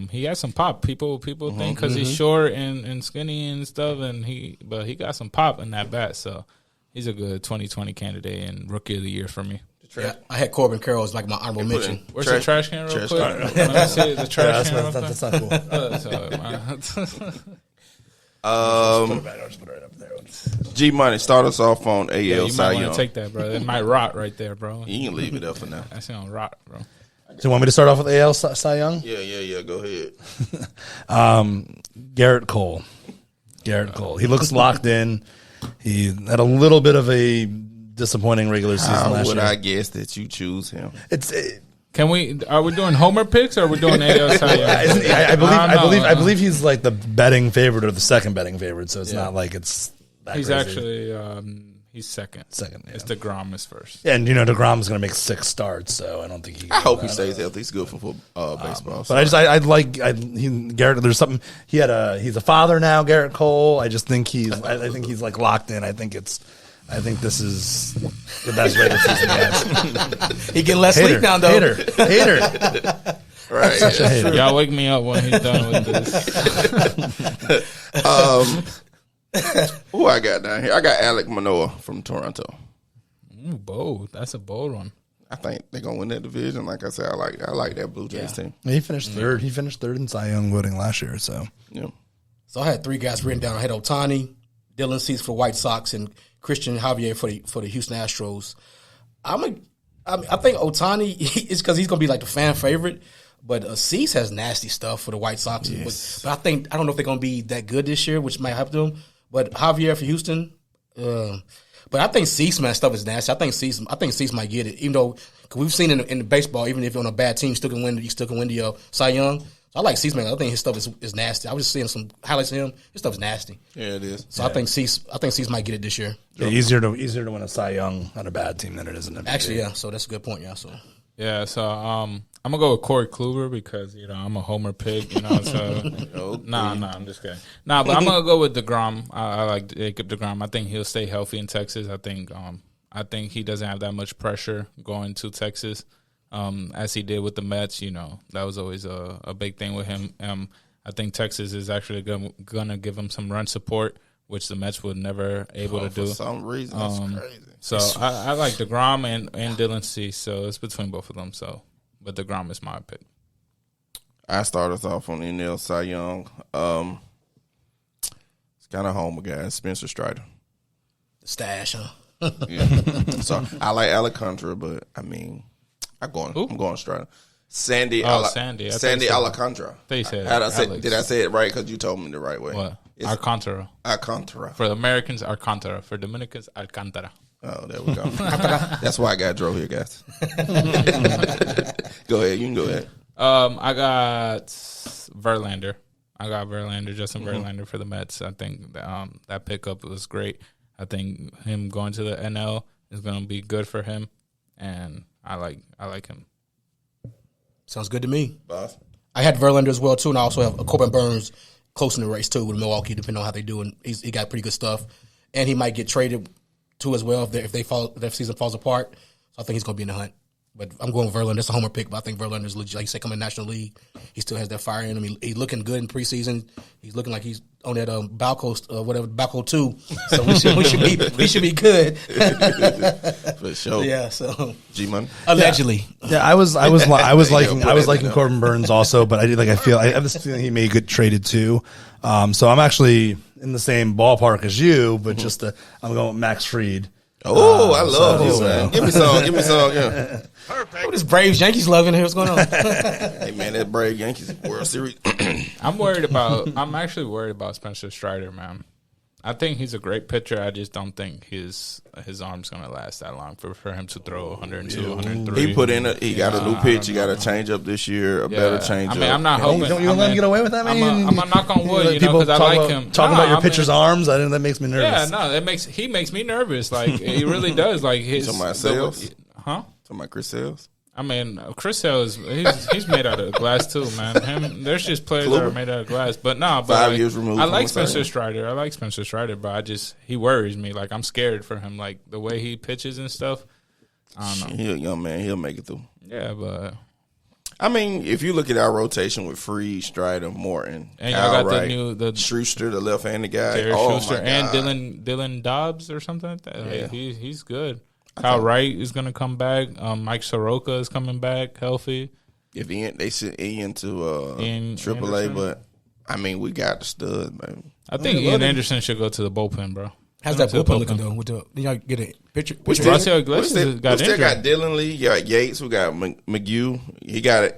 He has some pop. People think because he's short and skinny and stuff, but he got some pop in that bat. So he's a good 2020 candidate and rookie of the year for me. Yeah, I had Corbin Carroll as like my honorable mention. Where's the trash can real quick? Let me see the trash can real quick. That's not cool. Just put it right up there. G Money, start us off on AL You Cy might Young. want to take that, bro. It might rot right there, bro. You can leave it up for now. That's gonna rot, bro. So you want me to start off with AL Cy Young? Yeah. Go ahead. Garrett Cole. He looks locked in. He had a little bit of a disappointing regular season How last would year. I guess that you choose him? Are we doing homer picks or are we doing AL Cy Young? I believe he's like the betting favorite or the second betting favorite, so it's not like it's that He's crazy. actually he's second. Second, yeah. It's DeGrom is first. And DeGrom's going to make 6 starts, so I don't think he. I hope he stays healthy. He's good for baseball. But Garrett. There's something he's a father now, Garrett Cole. I just think I think he's like locked in. I think this is the best regular season he has. He getting less sleep now, though. Hater. Right. Such a hater. Y'all wake me up when he's done with this. Who I got down here? I got Alek Manoah from Toronto. Bold. That's a bold one. I think they're gonna win that division. Like I said, I like that Blue Jays team. He finished third. He finished third in Cy Young voting last year. So I had 3 guys written down. I had Ohtani, Dylan Cease for White Sox, and Christian Javier for the Houston Astros. I think Ohtani is because he's going to be like the fan favorite, but Cease has nasty stuff for the White Sox. Yes. But I don't know if they're going to be that good this year, which might help them. But Javier for Houston, but I think Cease, man, stuff is nasty. I think Cease might get it, even though cause we've seen in the baseball, even if you're on a bad team, you still can win the Cy Young. So I like Cease, man. I think his stuff is nasty. I was just seeing some highlights of him. His stuff is nasty. Yeah, it is. So I think Cease might get it this year. yeah, easier to win a Cy Young on a bad team than it is in a Actually, yeah. So that's a good point. Yeah. So I'm gonna go with Corey Kluber because I'm a homer pig. So nah, I'm just kidding. Nah, but I'm gonna go with DeGrom. I like Jacob DeGrom. I think he'll stay healthy in Texas. I think he doesn't have that much pressure going to Texas. As he did with the Mets, that was always a big thing with him. I think Texas is actually gonna give him some run support, which the Mets would never able to do. For some reason, that's crazy. So I like DeGrom and Dylan Cease. So it's between both of them. So, but DeGrom is my pick. I start us off on the NL Cy Young. It's kind of homer guys. Spencer Strider. stash, huh? Yeah. So I like Alcantara, but I mean, I'm going Strider. Sandy. Sandy. Sandy Alcantara. They said. Did I say it right? Because you told me the right way. What? Alcantara. Alcantara. For Americans, Alcantara. For Dominicans, Alcantara. Oh, there we go. That's why I got drove here, guys. Go ahead. You can go ahead. I got Verlander. Justin Verlander for the Mets. I think that pickup was great. I think him going to the NL is going to be good for him, and I like him. Sounds good to me. Boss. I had Verlander as well, too, and I also have Corbin Burns close in the race, too, with Milwaukee, depending on how they do. And he got pretty good stuff. And he might get traded, too, as well if their season falls apart. So I think he's going to be in the hunt. But I'm going with Verlander. That's a homer pick, but I think Verlander's legit. Like you said, coming to the National League, he still has that fire in him. He's looking good in preseason. He's looking like he's on that Balco 2. So we should be good. For sure. Yeah. So G-Money. Allegedly. Yeah, I was liking Corbin Burns also, but I have this feeling he may get traded too. So I'm actually in the same ballpark as you, but I'm going with Max Fried. Oh, I love you, man. Give me some. Yeah. Perfect. What is Braves Yankees loving here? What's going on? Hey, man, that Braves Yankees World Series. I'm actually worried about Spencer Strider, man. I think he's a great pitcher. I just don't think his arm's going to last that long for him to throw 102, 103. He got a new pitch. He got a change up this year, better change up. I mean, I'm not hoping. Don't you let him get away with that, man? I'm a knock on wood, because I like him. Talking about your pitcher's arms, that makes me nervous. Yeah, no, he makes me nervous. Like, he really does. Like, talking about Sales? Huh? Talking about Chris Sales? I mean, Chris Sale he's made out of glass too, man. There's just players that are made out of glass, but 5 years removed. I like Spencer Strider. But he worries me. Like, I'm scared for him. Like, the way he pitches and stuff. I don't know. He's a young man. He'll make it through. Yeah, but I mean, if you look at our rotation with Fried, Strider, Morton, and y'all got the Schuster, the left-handed guy, Schuster, and Dylan Dobbs or something like that. Yeah. Like, he's good. Kyle Wright is going to come back. Mike Soroka is coming back healthy. If they sent Ian to AAA, Anderson. but I mean, we got the stud, man. I think Ian Anderson should go to the bullpen, bro. How's that bullpen looking though? Did y'all get a picture? Rafael Iglesias got injured. We still got Dylan Lee, you got Yates, we got McGew.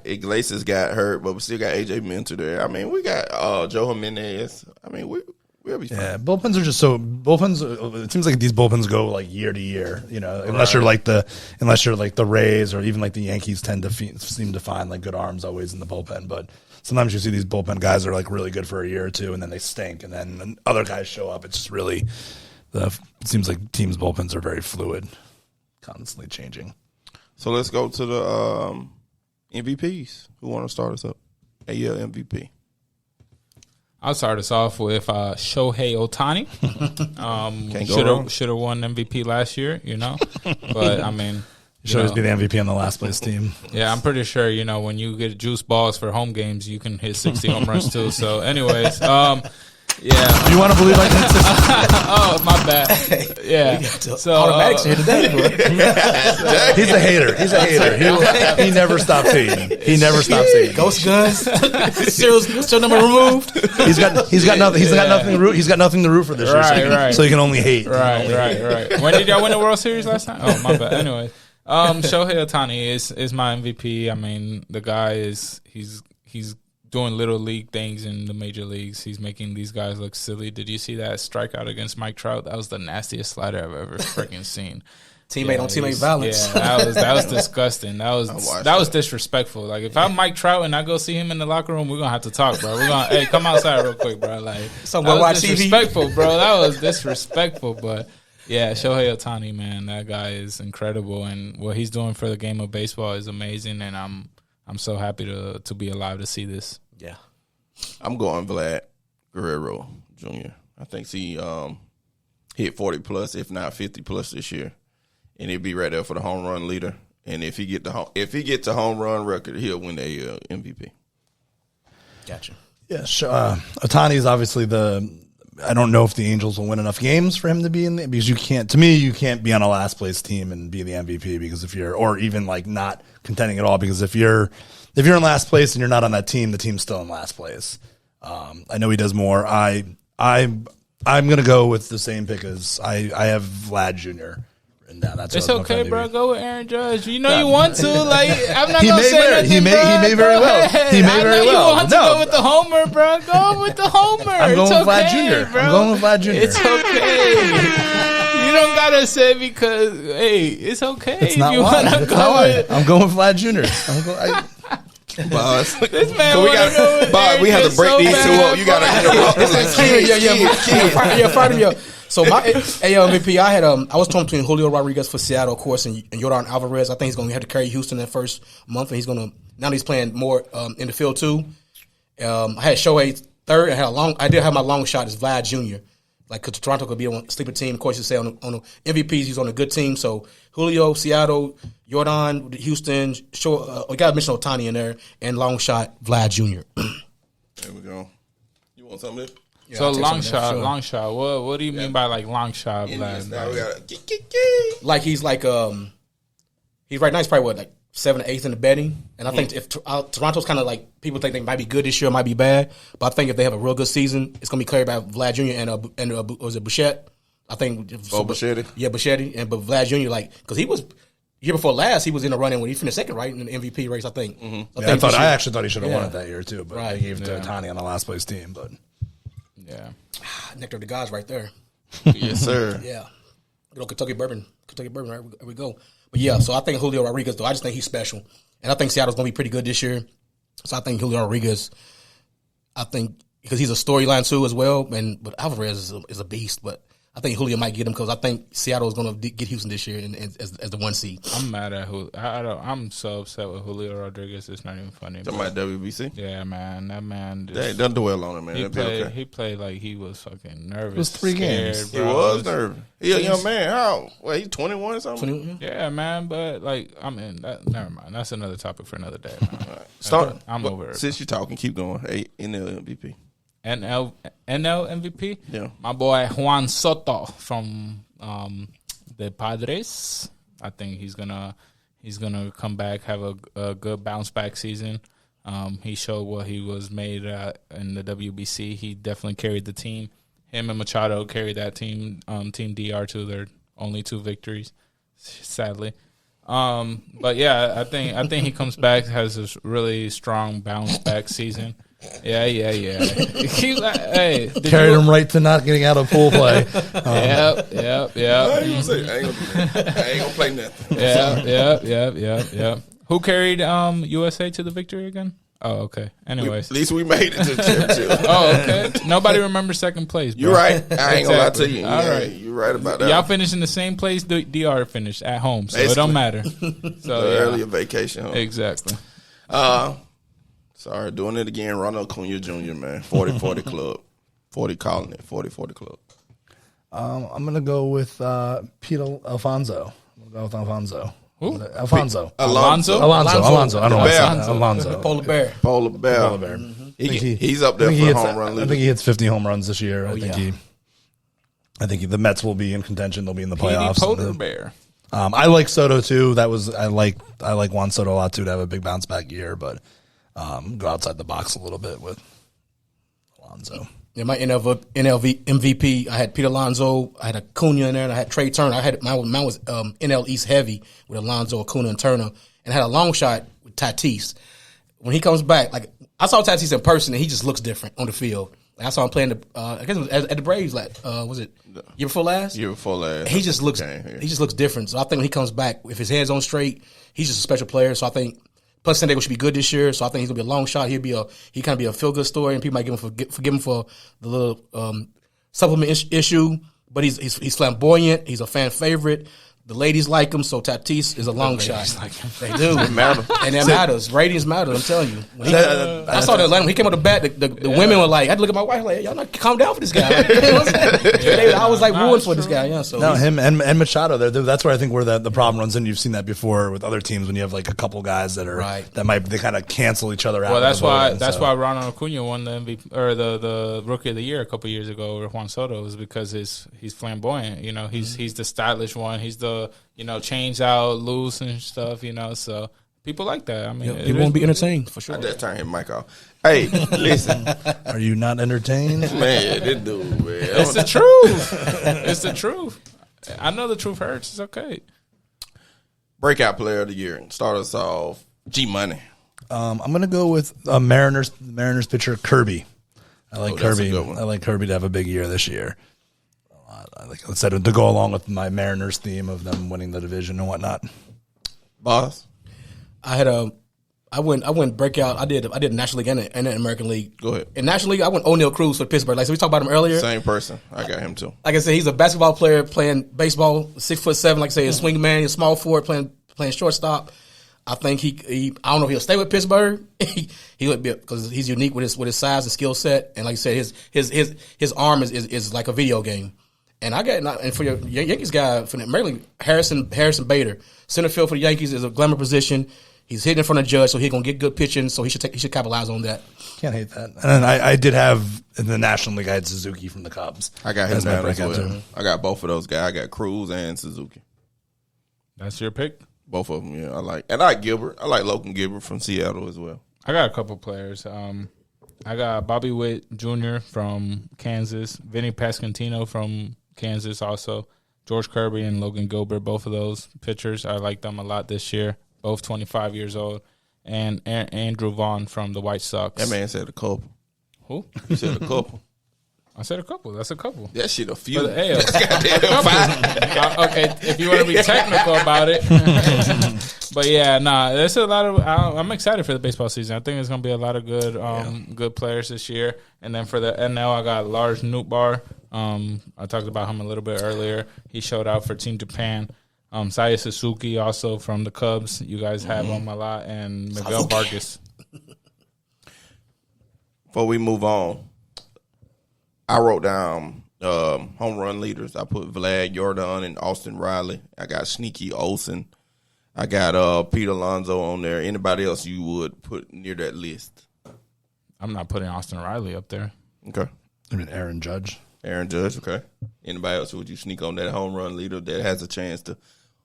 Iglesias got hurt, but we still got AJ Minter there. I mean, we got Joe Jimenez. I mean, we'll be fine. Yeah, bullpens are just so it seems like these bullpens go like year to year, unless you're like the Rays or even like the Yankees tend to seem to find like good arms always in the bullpen. But sometimes you see these bullpen guys are like really good for a year or two and then they stink and then other guys show up. It's just really it seems like teams' bullpens are very fluid, constantly changing. So let's go to the MVPs. Who want to start us up? AL MVP. I'll start us off with Shohei Ohtani. Should have won MVP last year, But I mean, should always be the MVP on the last place team. Yeah, I'm pretty sure. When you get juice balls for home games, you can hit 60 home runs too. So, anyways, yeah. Do you want to believe I can? Oh, my bad. Yeah. So automatics here today, bro. He's a hater. He never stops hating. Ghost guns. Serial number removed. He's got nothing to root for this year. So he can only hate. Right. When did y'all win the World Series last time? Oh, my bad. Anyway, Shohei Ohtani is my MVP. I mean, the guy he's doing little league things in the major leagues. He's making these guys look silly. Did you see that strikeout against Mike Trout? That was the nastiest slider I've ever freaking seen. Teammate on teammate violence. Yeah, that was disgusting. That was disrespectful. Like, if I'm Mike Trout and I go see him in the locker room, we're gonna have to talk, bro. Hey, come outside real quick, bro. Like, that was disrespectful, bro. That was disrespectful. But yeah, Shohei Ohtani, man, that guy is incredible, and what he's doing for the game of baseball is amazing. And I'm so happy to be alive to see this. Yeah, I'm going Vlad Guerrero Jr. I think he hit 40 plus, if not 50 plus this year, and he'll be right there for the home run leader. And if he gets the home run record, he'll win the MVP. Gotcha. Yeah, Ohtani is obviously I don't know if the Angels will win enough games for him to be in the, because you can't be on a last place team and be the MVP because or even like not contending at all, because if you're in last place and you're not on that team, the team's still in last place. I know he does more. I'm going to go with the same pick as I have Vlad Jr. written down. That's It's what I was okay, trying to bro. do. Go with Aaron Judge. You know you want to. Like, I'm not He gonna may say very- nothing. he may- bro. he may very Go well. ahead. He may very I know well. You want to No. go with the homer, bro. Go with the homer. I'm going It's with Vlad okay, Jr. Bro. I'm going with Vlad Jr. It's okay. You don't gotta say because hey, it's okay It's if not you why. want to It's not go why. with. I'm going with Vlad Jr. Boss. This man we wanna got, go with Bob, we have to Aaron break so these two bad, up. You got to bro. interrupt. It's like, Pardon me. So my AL MVP, I was torn between Julio Rodriguez for Seattle, of course, and Yordan Alvarez. I think he's going to have to carry Houston that first month, and now he's playing more in the field too. I had Shohei third. I did have my long shot as Vlad Jr. Like, because Toronto could be on a sleeper team. Of course, you say on the MVPs, he's on a good team. So Julio, Seattle, Yordan, Houston. We got to mention Ohtani in there, and long shot Vlad Jr. There we go. You want some of this? Yeah, So I'll take long some of that, shot, sure. long shot. What do you mean by like long shot, Vlad? Now we got Like he's like he's right now. He's probably like 7th or 8th in the betting, and I think if Toronto's kind of like people think they might be good this year, might be bad, but I think if they have a real good season, it's gonna be cleared by Vlad Jr. and was it Bichette? I think Bichetti? Yeah, Bichetti, but Vlad Jr. like because he was year before last, he was in the running when he finished second, right, in the MVP race. I think. I actually thought he should have won Yeah. it that year too, but Right. they gave it to Ohtani on the last place team. But Yeah. nectar of the gods right there. Yes, sir. Yeah. Kentucky bourbon, right? There we go. But yeah, so I think Julio Rodriguez, though, I just think he's special. And I think Seattle's going to be pretty good this year. So I think Julio Rodriguez, because he's a storyline too as well. But Alvarez is a beast. But I think Julio might get him because I think Seattle is going to get Houston this year as the 1 seed. I'm mad at Julio. I'm so upset with Julio Rodriguez. It's not even funny. Talking about WBC? Yeah, man. That man. Hey, don't dwell on it, man. He That'd be played. okay. He played like he was fucking nervous. It was 3 scared, games. He bro. was nervous. He a young man. How? Well, he's 21 or something? Yeah, man. But like, I mean, never mind. That's another topic for another day. Man. Start. I'm over it. Since you're talking, keep going. Hey, NL MVP. NL MVP. Yeah. My boy Juan Soto from the Padres. I think he's gonna come back, have a good bounce back season. He showed what he was made in the WBC. He definitely carried the team. Him and Machado carried that team. Team DR to their only 2 victories, sadly. But yeah, I think he comes back, has this really strong bounce back season. Yeah. Hey, carried him right to not getting out of pool play. Yep. I ain't gonna play nothing. Yeah. Who carried USA to the victory again? Oh, okay. Anyways. At least we made it to the championship. Oh, okay. Nobody remembers second place, bro. You're right. I ain't gonna lie to Exactly. you. All Yeah, right. You're right about that. Y'all finished in the same place DR finished at home, so it Basically. don't matter. So yeah. Earlier vacation. Huh? Exactly. Sorry, doing it again. Ronald Acuna Jr., man. 40-40 club. 40 calling it. 40-40 club. I'm gonna go with Peter Alfonso. I'm gonna go with Alfonso. Who? Alfonso. Alonso? Alonso. I don't know why I said Alonso. Alonso. Polar Bear. Polar Bear. Polar Bear. He's up there for the home run I leader. think he hits 50 home runs this year. yeah. I think the Mets will be in contention. They'll be in the Petey playoffs. Polar Bear. I like Soto too. I like Juan Soto a lot too to have a big bounce back year, but go outside the box a little bit with Alonso. Yeah, my NL MVP, I had Pete Alonso, I had Acuna in there, and I had Trey Turner. Mine was NL East heavy with Alonso, Acuna, and Turner, and I had a long shot with Tatis. When he comes back, like I saw Tatis in person, and he just looks different on the field. Like, I saw him playing I guess it was at the Braves. Was it year before last? Year before last. He just looks different. So I think when he comes back, if his head's on straight, he's just a special player. So I think. Plus, San Diego should be good this year, so I think he's gonna be a long shot. He kind of be a feel good story, and people might forgive him for the little supplement issue. But he's flamboyant. He's a fan favorite. The ladies like him, so Tatis is a long shot. They do, and that matters. Ratings matter. I'm telling you. I saw that when he came on the bat. The women were like, I had to look at my wife like, y'all not calm down for this guy. Like, you know what I'm saying? I was like wooing for this guy. Yeah, so No, him and Machado. That's where I think where the problem runs in. You've seen that before with other teams when you have like a couple guys that are they kind of cancel each other out. Well, that's why Ronald Acuna won the MVP or the Rookie of the Year a couple years ago over Juan Soto, is because he's flamboyant. You know, he's the stylish one. He's the change out loose and stuff. So people like that. I mean, he won't be entertained for sure. I just turned his mic off. Hey, listen, Are you not entertained? man, this dude, man. It's the truth. It's the truth. I know the truth hurts. It's okay. Breakout player of the year. Start us off. G Money. I'm gonna go with Mariners pitcher Kirby. I like Kirby. I like Kirby to have a big year this year. Like I said, to go along with my Mariners theme of them winning the division and whatnot. Boss. I went breakout. I did National League and the American League. Go ahead. In National League, I went O'Neal Cruz for Pittsburgh. Like so we talked about him earlier. Same person. I got him too. Like I said, he's a basketball player playing baseball, 6'7". Like I say, a swing man, he's small forward playing shortstop. I think he I don't know if he'll stay with Pittsburgh. he would be because he's unique with his size and skill set, and like I said, his arm is like a video game. And for your Yankees guy for the American League, Harrison Bader, center field for the Yankees is a glamour position. He's hitting in front of Judge, so he's gonna get good pitching. So he should capitalize on that. Can't hate that. And I did have in the National League. I had Suzuki from the Cubs. I got him down as well. I got both of those guys. I got Cruz and Suzuki. That's your pick. Both of them, yeah. I like Gilbert. I like Logan Gilbert from Seattle as well. I got a couple players. I got Bobby Witt Jr. from Kansas, Vinny Pasquantino from Kansas also, George Kirby and Logan Gilbert, both of those pitchers. I like them a lot this year, both 25 years old, and Andrew Vaughn from the White Sox. That man said a couple. Who? You said a couple. I said a couple. That's a couple. That shit a few. Okay, if you want to be technical about it. But yeah, there's a lot of. I'm excited for the baseball season. I think there's going to be a lot of good players this year. And then for the NL, I got Lars Nootbaar. I talked about him a little bit earlier. He showed out for Team Japan. Saya Suzuki also from the Cubs. You guys have him a lot. And Miguel Vargas. Before we move on, I wrote down home run leaders. I put Vlad Jordan and Austin Riley. I got Sneaky Olsen. I got Pete Alonso on there. Anybody else you would put near that list? I'm not putting Austin Riley up there. Okay. I mean Aaron Judge. Okay. Anybody else would you sneak on that home run leader that has a chance to?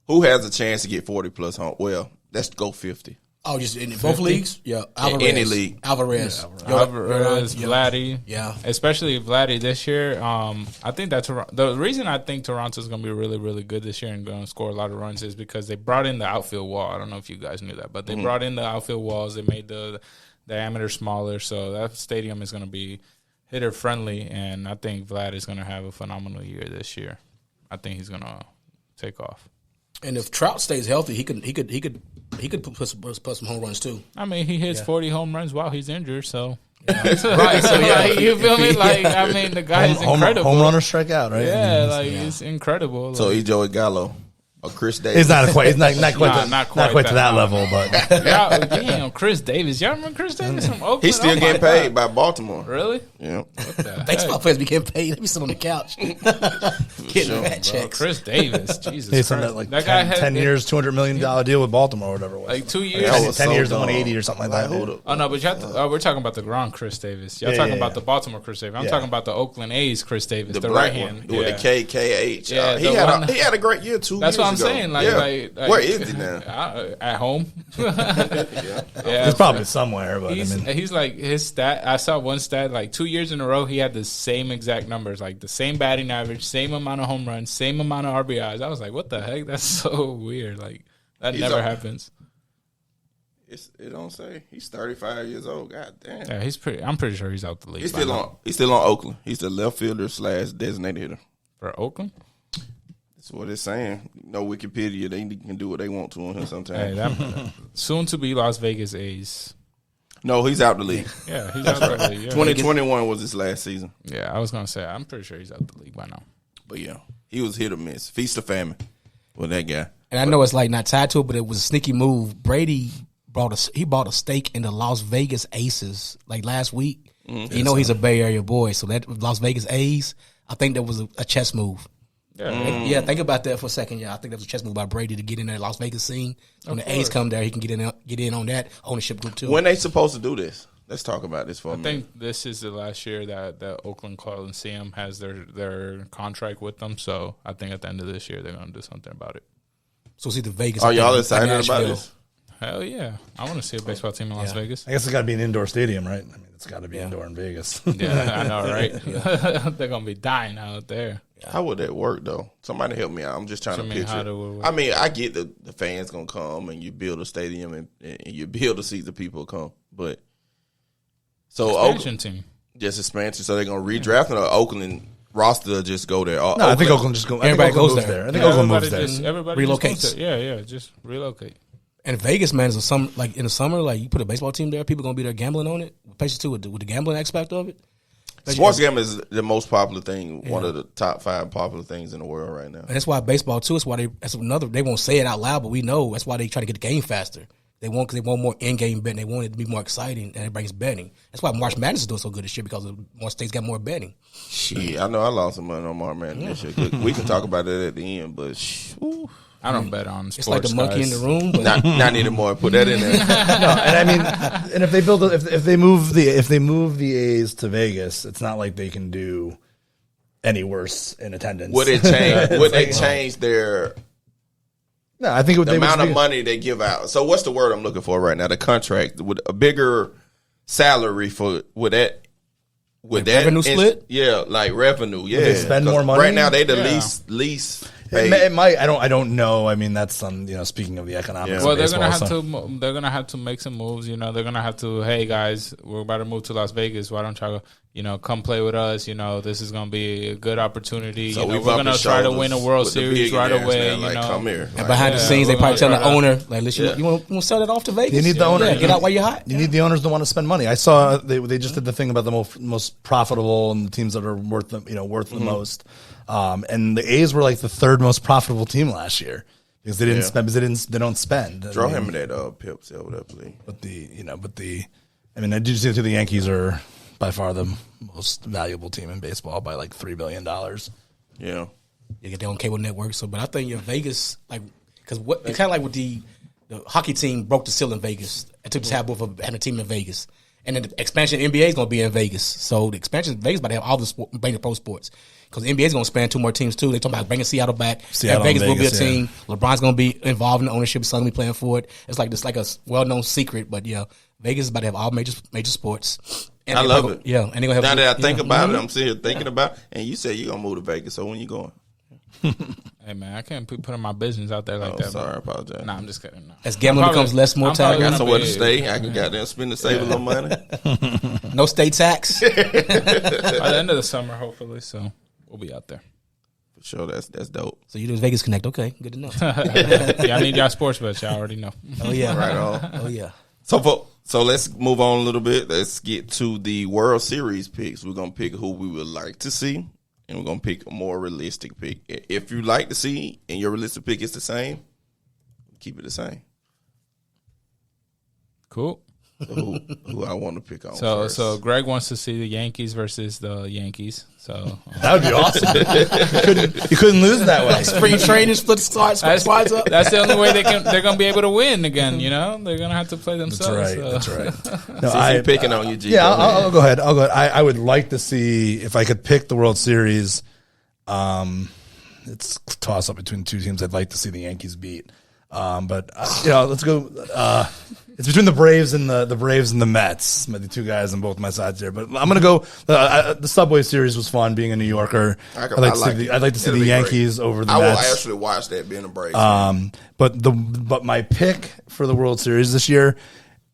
Who has a chance to get 40 plus home? Well, let's go 50. Oh, just in both leagues? Yeah. Alvarez. In any league. Alvarez. Alvarez, Vladdy. Yeah. Especially Vladdy this year. I think that's the reason I think Toronto's going to be really, really good this year and going to score a lot of runs is because they brought in the outfield wall. I don't know if you guys knew that, but they brought in the outfield walls. They made the diameter smaller, so that stadium is going to be hitter friendly, and I think Vlad is going to have a phenomenal year this year. I think he's going to take off. And if Trout stays healthy, he could put some home runs too. I mean, he hits 40 home runs while he's injured, so right. So yeah, you feel me? Like, I mean, the guy is incredible. Home runner strike out, right? Yeah, it's incredible. So he's Joey Gallo. Or Chris Davis. He's not quite to that level, but damn, Chris Davis. Y'all remember Chris Davis from Oakland? He's still getting paid by Baltimore. Really? Yeah. Baseball players be getting paid. They be sitting on the couch getting fat checks. Chris Davis, Jesus Christ. That guy had 10 years, $200 million deal with Baltimore or whatever it was. Like 2 years. 10 years, 180 or something like that. Oh, no, but we're talking about the Grand Chris Davis. Y'all talking about the Baltimore Chris Davis. I'm talking about the Oakland A's Chris Davis, the right hand. With the KKH. Yeah, he had a great year 2 years ago. That's what I'm saying. Like, where is he now? At home. He's probably somewhere, but he's like his stat. I saw one stat like 2 years in a row. He had the same exact numbers, like the same batting average, same amount of home runs, same amount of RBIs. I was like, what the heck? That's so weird. Like that never happens. It don't say he's 35 years old. God damn. Yeah, I'm pretty sure he's out the league. He's still on Oakland. He's the left fielder / designated hitter for Oakland. That's what it's saying. No Wikipedia. They can do what they want to on him sometimes. Hey, soon to be Las Vegas A's. No, he's out the league. Yeah, he's out the league. Yeah. 2021 was his last season. Yeah, I was going to say, I'm pretty sure he's out the league by now. But yeah, he was hit or miss. Feast or famine with that guy. And I know it's like not tied to it, but it was a sneaky move. Brady bought a stake in the Las Vegas Aces like last week. You know he's a Bay Area boy, so that Las Vegas A's, I think that was a chess move. Yeah, think about that for a second. Yeah, I think that was a chess move by Brady to get in that Las Vegas scene. When the A's come there, he can get in on that ownership group too. When they supposed to do this? Let's talk about this for a minute. I think this is the last year that the Oakland Coliseum has their contract with them. So I think at the end of this year they're going to do something about it. So see the Vegas. Are y'all excited about this? Hell yeah. I want to see a baseball team in Las Vegas. I guess it's got to be an indoor stadium, right? I mean, it's got to be indoor in Vegas. Yeah, I know, right? They're going to be dying out there. How would that work, though? Somebody help me out. I'm just trying to picture. I mean, I get the fans going to come and you build a stadium and you build a seat the people come. But so expansion team. Just expansion. So they're going to redraft or Oakland roster just go there? No, I think Oakland just go. Everybody goes there. I think Oakland moves there. Everybody relocates. Yeah, just relocate. And Vegas, man, is in the summer, like you put a baseball team there, people gonna be there gambling on it. Patients too with the gambling aspect of it. Sports gambling is the most popular thing, one of the top 5 popular things in the world right now. And that's why baseball too. They won't say it out loud, but we know that's why they try to get the game faster. They want because they want more in-game betting. They want it to be more exciting, and everybody's betting. That's why March Madness is doing so good this year because more states got more betting. Shit, I know I lost some money on March Madness this year. We can talk about it at the end, but I don't bet on sports. It's like the monkey in the room, but not anymore. Put that in there. No, and I mean, and if they if they move the A's to Vegas, it's not like they can do any worse in attendance. Would it change? Would they change their? No, I think the amount of money they give out. So what's the word I'm looking for right now? The contract with a bigger salary for revenue split? Yeah, like revenue. Yeah, they spend more money right now. They the least. It might. I don't know. I mean, that's speaking of the economics. Well, of baseball, they're gonna have to make some moves. They're gonna have to. Hey guys, we're about to move to Las Vegas. Why don't y'all come play with us? This is gonna be a good opportunity. So we're gonna try to win a World Series right away. Come here. And behind the scenes, they probably tell the owner, like, listen, you want to sell it off to Vegas? You need the owner. Get out while you're hot. You need the owners to want to spend money. I saw they just did the thing about the most profitable and the teams that are worth the most. And the A's were like the 3rd most profitable team last year because they didn't spend. Because they don't spend. Draw him in that Pip sale that please. I do see the Yankees are by far the most valuable team in baseball by like $3 billion. Yeah, you get their own cable network. But I think Vegas, because it's kind of like with the hockey team broke the seal in Vegas. It took the tab of having a team in Vegas. And then the expansion of the NBA is going to be in Vegas. So the expansion of Vegas is about to have all the major pro sports. Because the NBA is going to span 2 more teams, too. They're talking about bringing Seattle back. Vegas will be a team. LeBron's going to be involved in the ownership. His son will be playing for it. It's like a well-known secret. But, Vegas is about to have all major sports. And I love it. Yeah. And they're gonna have now that I think about it, I'm sitting here thinking about it. And you said you're going to move to Vegas. So when you going? Hey, man, I can't put my business out there like that. Sorry, I apologize. Nah, I'm just kidding. No. As gambling becomes more I time. got somewhere to stay. I can goddamn spend to save a little money. No state tax. By the end of the summer, hopefully. So we'll be out there. For sure, that's dope. So you do Vegas Connect. Okay, good to know. Yeah, I need y'all sports bets. Y'all already know. Oh, yeah. Right on. Oh, yeah. So let's move on a little bit. Let's get to the World Series picks. We're going to pick who we would like to see, and we're going to pick a more realistic pick. If you like to see and your realistic pick is the same, keep it the same. Cool. So who I want to pick on so first. So Greg wants to see the Yankees versus the Yankees. So that would be awesome. You couldn't lose that way. Spring training, split squads up. That's the only way they're going to be able to win again. They're going to have to play themselves. That's right. No, I'm picking on you, G. Yeah, I'll go ahead. I would like to see if I could pick the World Series. It's a toss up between 2 teams. I'd like to see the Yankees beat. But let's go. It's between the Braves and the Mets. The 2 guys on both my sides here. But I'm gonna go. The Subway Series was fun. Being a New Yorker, I'd like to see the Yankees over the Mets. I will actually watch that being a Braves. But my pick for the World Series this year,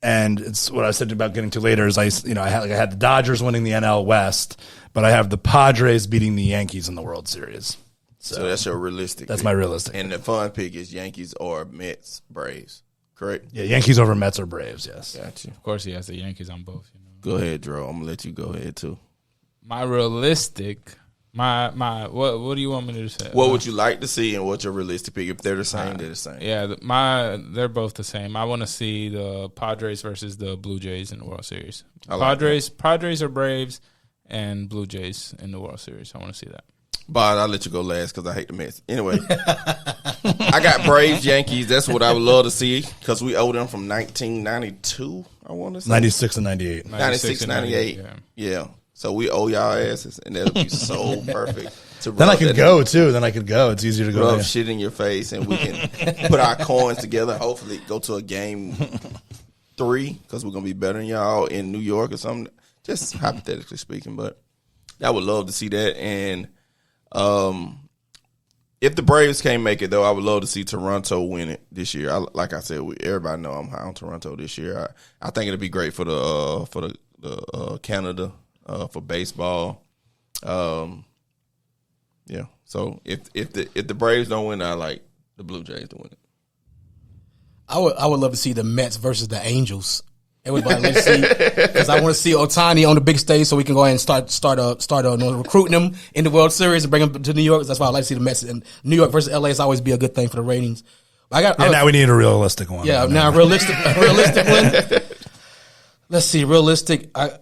and it's what I said about getting to later, is I had the Dodgers winning the NL West, but I have the Padres beating the Yankees in the World Series. So that's your realistic. That's pick. my realistic. And the fun pick is Yankees or Mets, Braves. Correct? Yeah, Yankees over Mets or Braves, yes. Gotcha. Of course, he has the Yankees on both. Go ahead, Dro. I'm going to let you go ahead, too. My realistic, what do you want me to say? What would you like to see and what's your realistic pick? If they're the same, they're the same. Yeah, they're both the same. I want to see the Padres versus the Blue Jays in the World Series. Padres or Braves and Blue Jays in the World Series. I want to see that. But I'll let you go last because I hate the Mets. Anyway, I got Braves, Yankees. That's what I would love to see because we owe them from 1992, I want to say. 96 and 98. 96, 98. Yeah. So we owe y'all asses, and that'll be so perfect. Then I could go too. Then I could go. It's easier to go. Rub shit in your face, and we can put our coins together. Hopefully, go to a game 3 because we're gonna be better than y'all in New York or something. Just hypothetically speaking, but I would love to see that. And if the Braves can't make it, though, I would love to see Toronto win it this year. Like I said, everybody know I'm high on Toronto this year. I think it'll be great for the Canada for baseball. Yeah. So if the Braves don't win, I like the Blue Jays to win it. I would love to see the Mets versus the Angels. Everybody like to see, because I want to see Ohtani on the big stage so we can go ahead and start recruiting them in the World Series and bring them to New York. That's why I like to see the Mets and New York versus LA. It's always be a good thing for the ratings. Now we need a realistic one. Yeah, now a realistic one. Let's see, realistic. I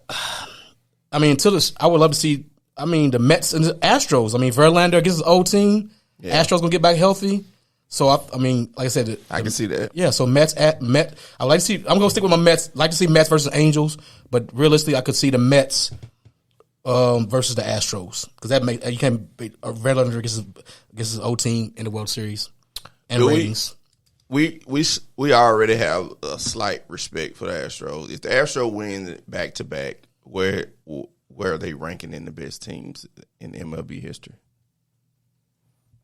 mean, I would love to see. I mean, the Mets and the Astros. I mean, Verlander against his old team. Yeah. Astros gonna get back healthy. So I mean, like I said, I can see that. Yeah. So Mets. I like to see. I'm gonna stick with my Mets. Like to see Mets versus Angels, but realistically, I could see the Mets versus the Astros because you can't beat Verlander against his old team in the World Series and ratings. We already have a slight respect for the Astros. If the Astros win back to back, where are they ranking in the best teams in MLB history?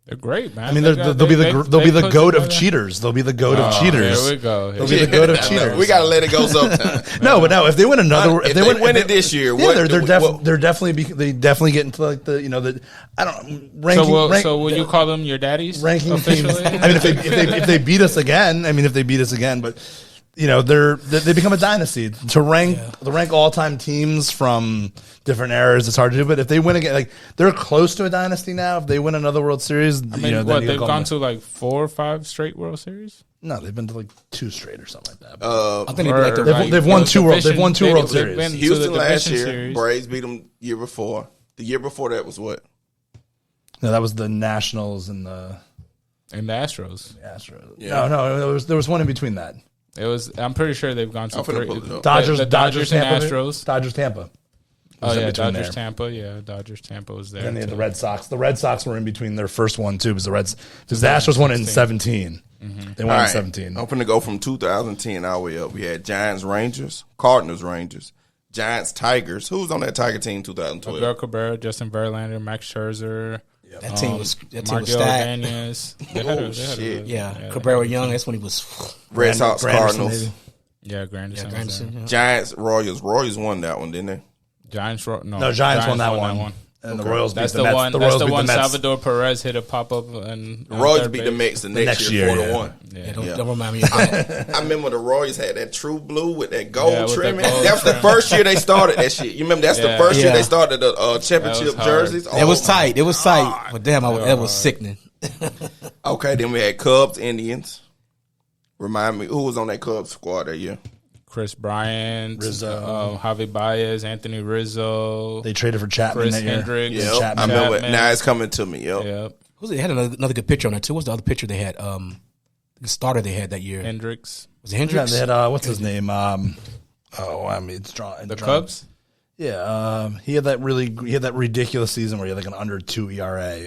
They're great, man. I mean, they'll be the goat of cheaters. They'll be the goat of cheaters. There we go. They'll be the goat of cheaters. We got to let it go sometime. No, if they win another, if they win it this year, they're definitely getting to like the I don't ranking. So will you call them your daddies? Ranking officially? teams. I mean, if they beat us again, but they become a dynasty. To rank all time teams from different eras, it's hard to do. But if they win again, like they're close to a dynasty now. If they win another World Series, I mean, they've gone to like 4 or 5 straight World Series. No, they've been to like 2 straight or something like that. I think they've won 2 World Series. Houston last year, Braves beat them year before. The year before that was what? No, that was the Nationals and the Astros. Yeah. No, there was one in between that. It was. I'm pretty sure they've gone to 3. Dodgers and Astros. Dodgers, Tampa. Oh yeah, Dodgers, Tampa. Yeah, Dodgers, Tampa was there. And then they had the Red Sox. The Red Sox were in between their first one too, because the Astros won it in 17. Mm-hmm. They won in 17. I'm going to go from 2010 all the way up. We had Giants, Rangers, Cardinals, Rangers, Giants, Tigers. Who was on that Tiger team 2012? Miguel Cabrera, Justin Verlander, Max Scherzer. Yep. That team was stacked. Cabrera Young. That's when he was. Red Sox, Cardinals. Yeah, Granderson. Giants, Royals. Royals won that one, didn't they? Giants won that one. And the Royals beat the Mets. That's the one Salvador Perez hit a pop up and the Royals beat the Mets the next year 4-1. Don't remind me of that. I remember the Royals had that true blue with that gold trimming. That was the first year they started that shit. You remember that's the first year they started the championship jerseys. It was tight. But damn, that was sickening. Okay, then we had Cubs, Indians. Remind me who was on that Cubs squad that year. Chris Bryant, Rizzo, Javi Baez, Anthony Rizzo. They traded for Chapman Chris that year. Hendricks. Yep. I remember it. Now it's coming to me. Yep. They had another good pitcher on there too. What's the other pitcher they had? The starter they had that year. Hendricks. Was it Hendricks? Yeah, they had what's his name? It's drawn. The Cubs. Yeah, he had that ridiculous season where he had like an under 2 ERA.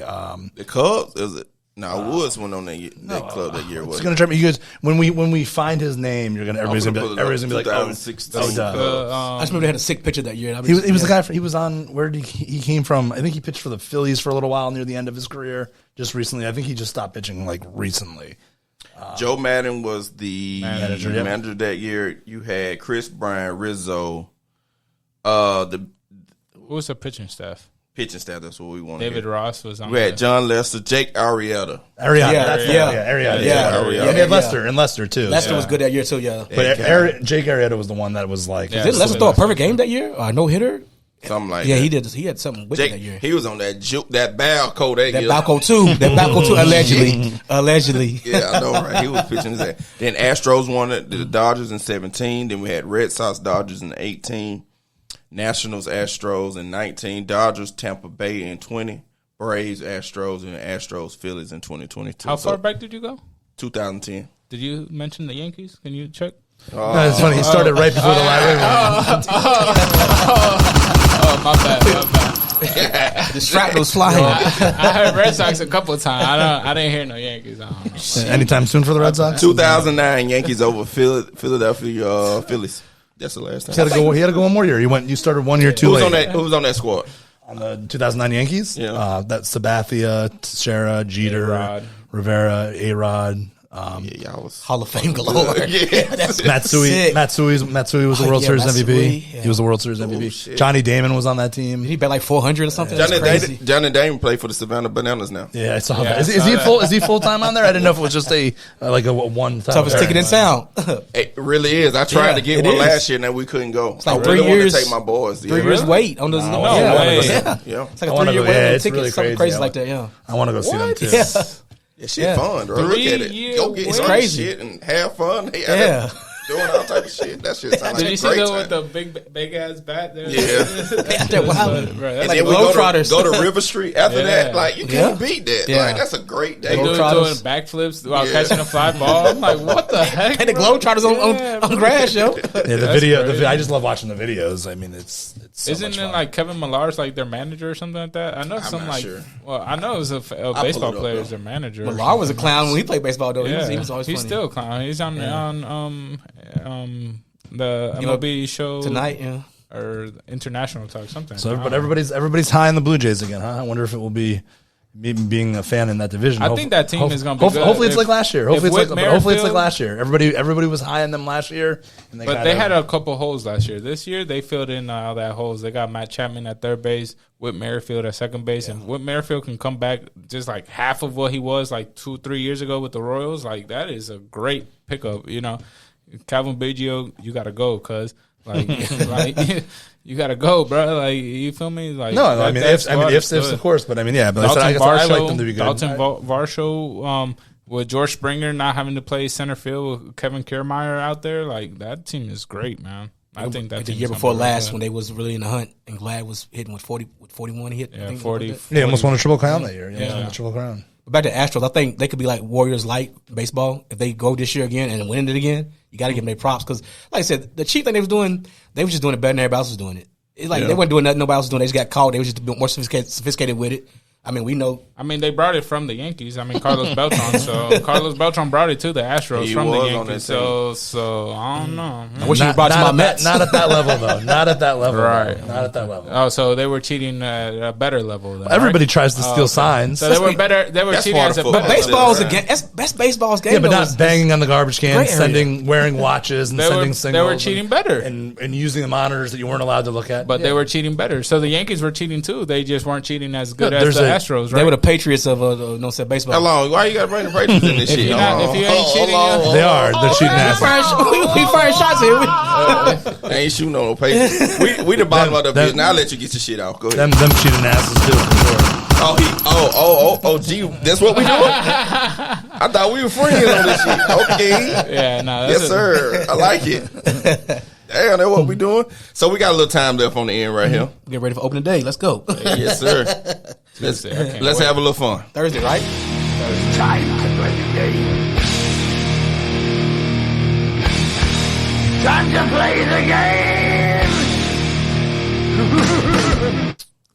The Cubs, is it? No, Woods went on that club that year. It's gonna drive me. You guys, when we find his name, everybody's gonna be like, oh, 2016. I just remember they had a sick pitcher that year. He was the guy. He was on. Where did he came from? I think he pitched for the Phillies for a little while near the end of his career. Just recently, I think he just stopped pitching like recently. Joe Madden was the manager that year. You had Chris Bryant, Rizzo. Who was the pitching staff? Pitching staff, that's what we wanted. David Ross was on. We had John Lester, Jake Arrieta. Arrieta. He had Lester too. Lester was good that year too. Yeah, but Jake Arrieta was the one that was like. Did Lester throw a perfect game that year? No hitter. Something like that. Yeah, he did. He had something wicked that year. He was on that Balco that year. Balco too, allegedly. Yeah, I know, right? He was pitching his ass. Then Astros won it, the Dodgers in 17. Then we had Red Sox, Dodgers in 18. Nationals, Astros in 19. Dodgers, Tampa Bay in 20. Braves, Astros, and Astros, Phillies in 2022. How far back did you go? 2010. Did you mention the Yankees? Can you check? No, it's funny. He started right before the library. My bad. The shrapnel's flying. I heard Red Sox a couple of times. I didn't hear no Yankees. I don't know. Anytime soon for the Red Sox? 2009 Yankees over Philadelphia Phillies. That's the last time. He had to go one more year. You started 1 year too Who was late. Who was on that squad? On the 2009 Yankees? Yeah. That's Sabathia, Teixeira, Jeter, A-Rod. Rivera, A-Rod. Y'all was Hall of Fame galore. That's Matsui. sick. Matsui was the World Series Matsui, MVP. yeah. He was the World Series MVP. shit. Johnny Damon was on that team. He bet like 400 or something. That's crazy. Johnny Damon played for the Savannah Bananas now. Yeah, I saw Yeah, that. I Is saw he that. full? Is he full time on there? I didn't know if it was just a one time. Toughest ticket in sound. It really is. I tried Yeah, to get it one is. last year, and then we couldn't go. like I 3 really wanted years- to take my boys. 3 years wait on those. No yeah. way. Yeah. It's like I a wanna 3 year go- wait yeah, on it's tickets. really Something crazy. crazy like that. Yeah. I want to go see them too. Yeah. Yeah, shit Yeah. fun, bro. Look at it. 3 Go get years. some crazy. shit and have fun. Hey, Yeah. Doing all type of shit. That shit sounds like Did a you see great that time. with the big ass bat there? Yeah. They're wild. Bro, that's And like then we Globetrotters. go to River Street after Yeah. that. Like, you can't Yeah. beat that. Yeah. Like, that's a great day. They doing Globetrotters. backflips while Yeah. catching a fly ball. I'm like, what the heck? And the bro? Globetrotters Yeah, on grass, yo. Yeah, the That's video. crazy. I just love watching the videos. I mean, it's so Isn't much it fun. like Kevin Millar's like their manager or something like that? I know some not like. sure. Well, I know it was a pull baseball it up, player though. is their manager. Millar was a clown when he played baseball, though. Yeah, He was always funny. he's still a clown. He's on the MLB show Tonight, yeah. or international talk something. So, but everybody's high on the Blue Jays again, huh? I wonder if it will be me being a fan in that division. I think that team is gonna be good. Hopefully, it's If- like last year. if Hopefully, Whit it's like Merrifield- last year. Everybody was high on them last year, and But they had a couple holes last year. This year, they filled in all that holes. They got Matt Chapman at third base, Whit Merrifield at second base, and Whit Merrifield can come back just like half of what he was like 2-3 years ago with the Royals. Like that is a great pickup. You know, Calvin Biggio, you got to go because like you got to go, bro. Like you feel me? Like no. I mean, ifs, good. of course, but I mean, yeah. But Dalton I guess I like them to be good. Dalton Varsho, with George Springer not having to play center field with Kevin Kiermaier out there, like that team is great, man. I think that The team year is before gonna be really last, good. when they was really in the hunt, and Glad was hitting with 41. He hit, I Yeah, think, 40. Yeah, almost won a triple crown that year. Yeah, Yeah. won a triple crown. But back to Astros, I think they could be like Warriors light baseball if they go this year again and win it again. You got to give them their props because, like I said, the cheap thing they was doing, they was just doing it better than everybody else was doing it. It's like they weren't doing nothing nobody else was doing. They just got caught. They was just more sophisticated with it. I mean, we know. I mean, they brought it from the Yankees. I mean, Carlos Beltran. So Carlos Beltran brought it to the Astros He from the was on Yankees. that So I don't know. I wish he brought to my Mets. Not at that level, though. Not at that level. Right. though. Not at that level. Oh, so they were cheating at a better level. Then, Everybody right? tries to steal signs. So they were better. They were That's cheating part as of a football. But better baseball is a Right. game. That's baseball's game. yeah, but though, not is- banging on the garbage can, Gray area. wearing watches, and They sending were, signals. they were cheating better. and using the monitors that you weren't allowed to look at. But they were cheating better. So the Yankees were cheating too. They just weren't cheating as good Yeah, as the there's Astros, They right? were the Patriots of baseball. How long? Why you got to bring the Patriots in this shit? you're not- if you ain't cheating, They are. They're cheating asses. We firing shots here. They ain't shooting on no Patriots. We the bottom of the Them- business. Now I'll let you get your shit out. Go ahead. Them cheating asses too. For sure. Gee, that's what we doing? I thought we were friends on this shit. Okay. Yeah, no. Yes, sir. I like it. Damn, that's what we doing. So we got a little time left on the end right here. Get ready for opening day. Let's go. Yes, sir. Let's have a little fun. Thursday, right? Time to play the game. Time to play the game.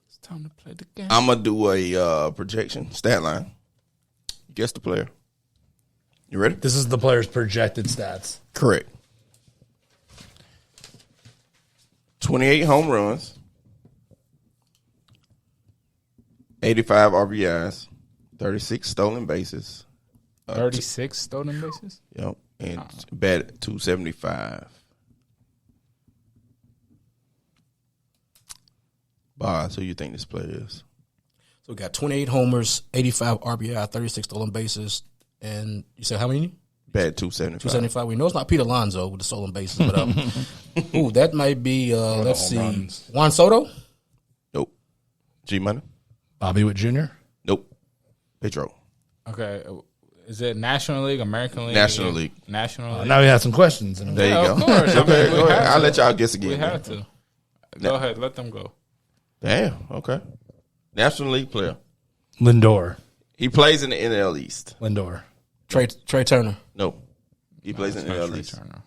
It's time to play the game. I'm gonna do a projection stat line. Guess the player. You ready? This is the player's projected stats. Correct. 28 home runs, 85 RBIs, 36 stolen bases. 36 stolen bases. Yep, and batted 275. Boz, who you think this player is? So we got 28 homers, 85 RBI, 36 stolen bases, and you said how many? Batted 275. 275. We know it's not Pete Alonso with the stolen bases, but ooh, that might be. Let's see, runs. Juan Soto. Nope. G Money. Bobby Witt Jr. Nope. Pedro. Okay. Is it National League, American League? National League. National League. Now we have some questions. There you Yeah, go. of course. I mean, Okay, we go ahead. have I'll to. let y'all guess again. We man. have to. Go ahead. Let them go. Damn. Okay. National League player. Lindor. He plays in the NL East. Lindor. Trey Turner. Nope. He plays in the NL Trey East. Turner.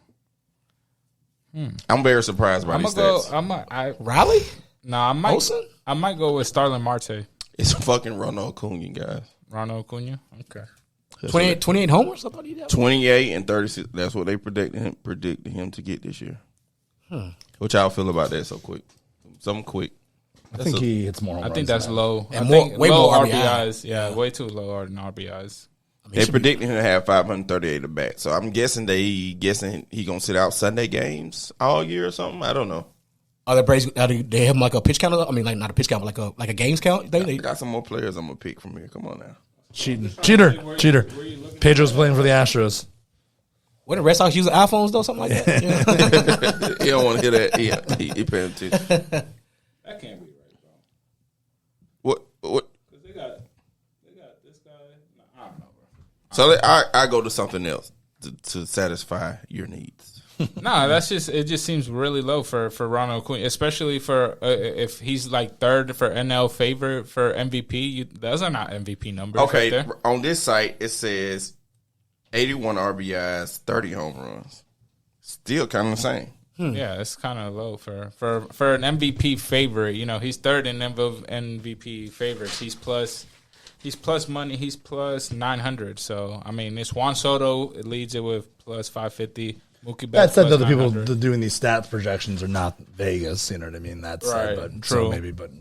I'm very surprised by I'm these gonna go. stats. Riley. No, I might. Olsen? I might go with Starlin Marte. It's fucking Ronald Acuna, guys. Ronald Acuna? Okay. 28 homers? I thought he'd have 28 and 36. That's what they predicted him to get this year. What y'all feel about that so quick? Something quick. I think he hits more home runs. I think that's low. And I think way low more RBIs. Yeah, way too low in RBIs. They predicted him to have 538 at bat. So I'm guessing he gonna sit out Sunday games all year or something. I don't know. Are the Braves? They have him like a pitch count? I mean, like not a pitch count, but like a games count. I got some more players I'm gonna pick from here. Come on now. Cheater. Pedro's playing for the Astros. When the Red Sox using iPhones though, something like that. Yeah. He don't want to hear that. He paying attention. That can't be right, bro. What? Because they got this guy. I don't know, bro. So I go to something else to satisfy your needs. Nah, it just seems really low for Ronald Acuna, especially for if he's like third for NL favorite for MVP. Those are not MVP numbers. Okay, right there. On this site it says 81 RBIs, 30 home runs. Still kind of the same. Yeah, it's kind of low for an MVP favorite. You know, he's third in MVP favorites. He's plus money. He's plus 900. So I mean, it's Juan Soto. It leads it with plus 550. Mookie Betts. That said, though, plus the people 900. doing these stats projections are not Vegas. You know what I mean? That's Right, but true. So maybe, but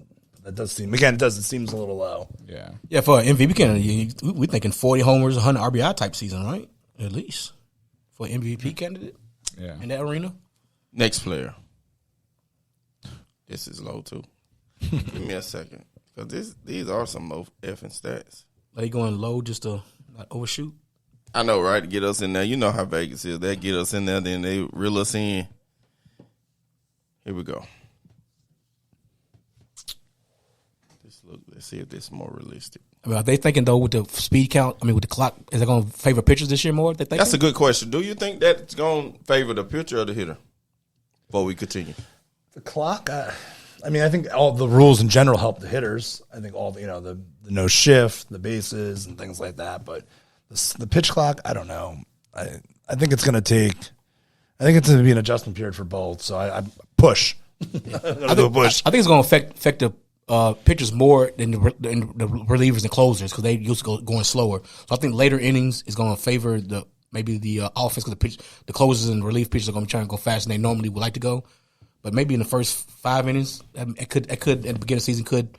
that does seem it seems a little low. Yeah. Yeah, for an MVP candidate, we're thinking 40 homers, 100 RBI type season, right? At least for an MVP candidate Yeah. in that arena. Next player. This is low too. Give me a second, because these are some low effing stats. Are they going low just to not overshoot? I know, right? To get us in there. You know how Vegas is. They get us in there, then they reel us in. Here we go. Let's see if this is more realistic. I mean, are they thinking though with the speed count? I mean, with the clock, is they going to favor pitchers this year more? That's a good question. Do you think that's going to favor the pitcher or the hitter? Before we continue, The clock. I mean, I think all the rules in general help the hitters. I think all the no shift, the bases, and things like that. But the pitch clock, I don't know. I think it's going to take. I think it's going to be an adjustment period for both. So I push. I'm gonna push. I think it's going to affect the pitchers more than the relievers and closers because they used to going slower. So I think later innings is going to favor the offense because the closers and relief pitchers are going to be trying to go faster than they normally would like to go. But maybe in the first 5 innings, it could at the beginning of the season could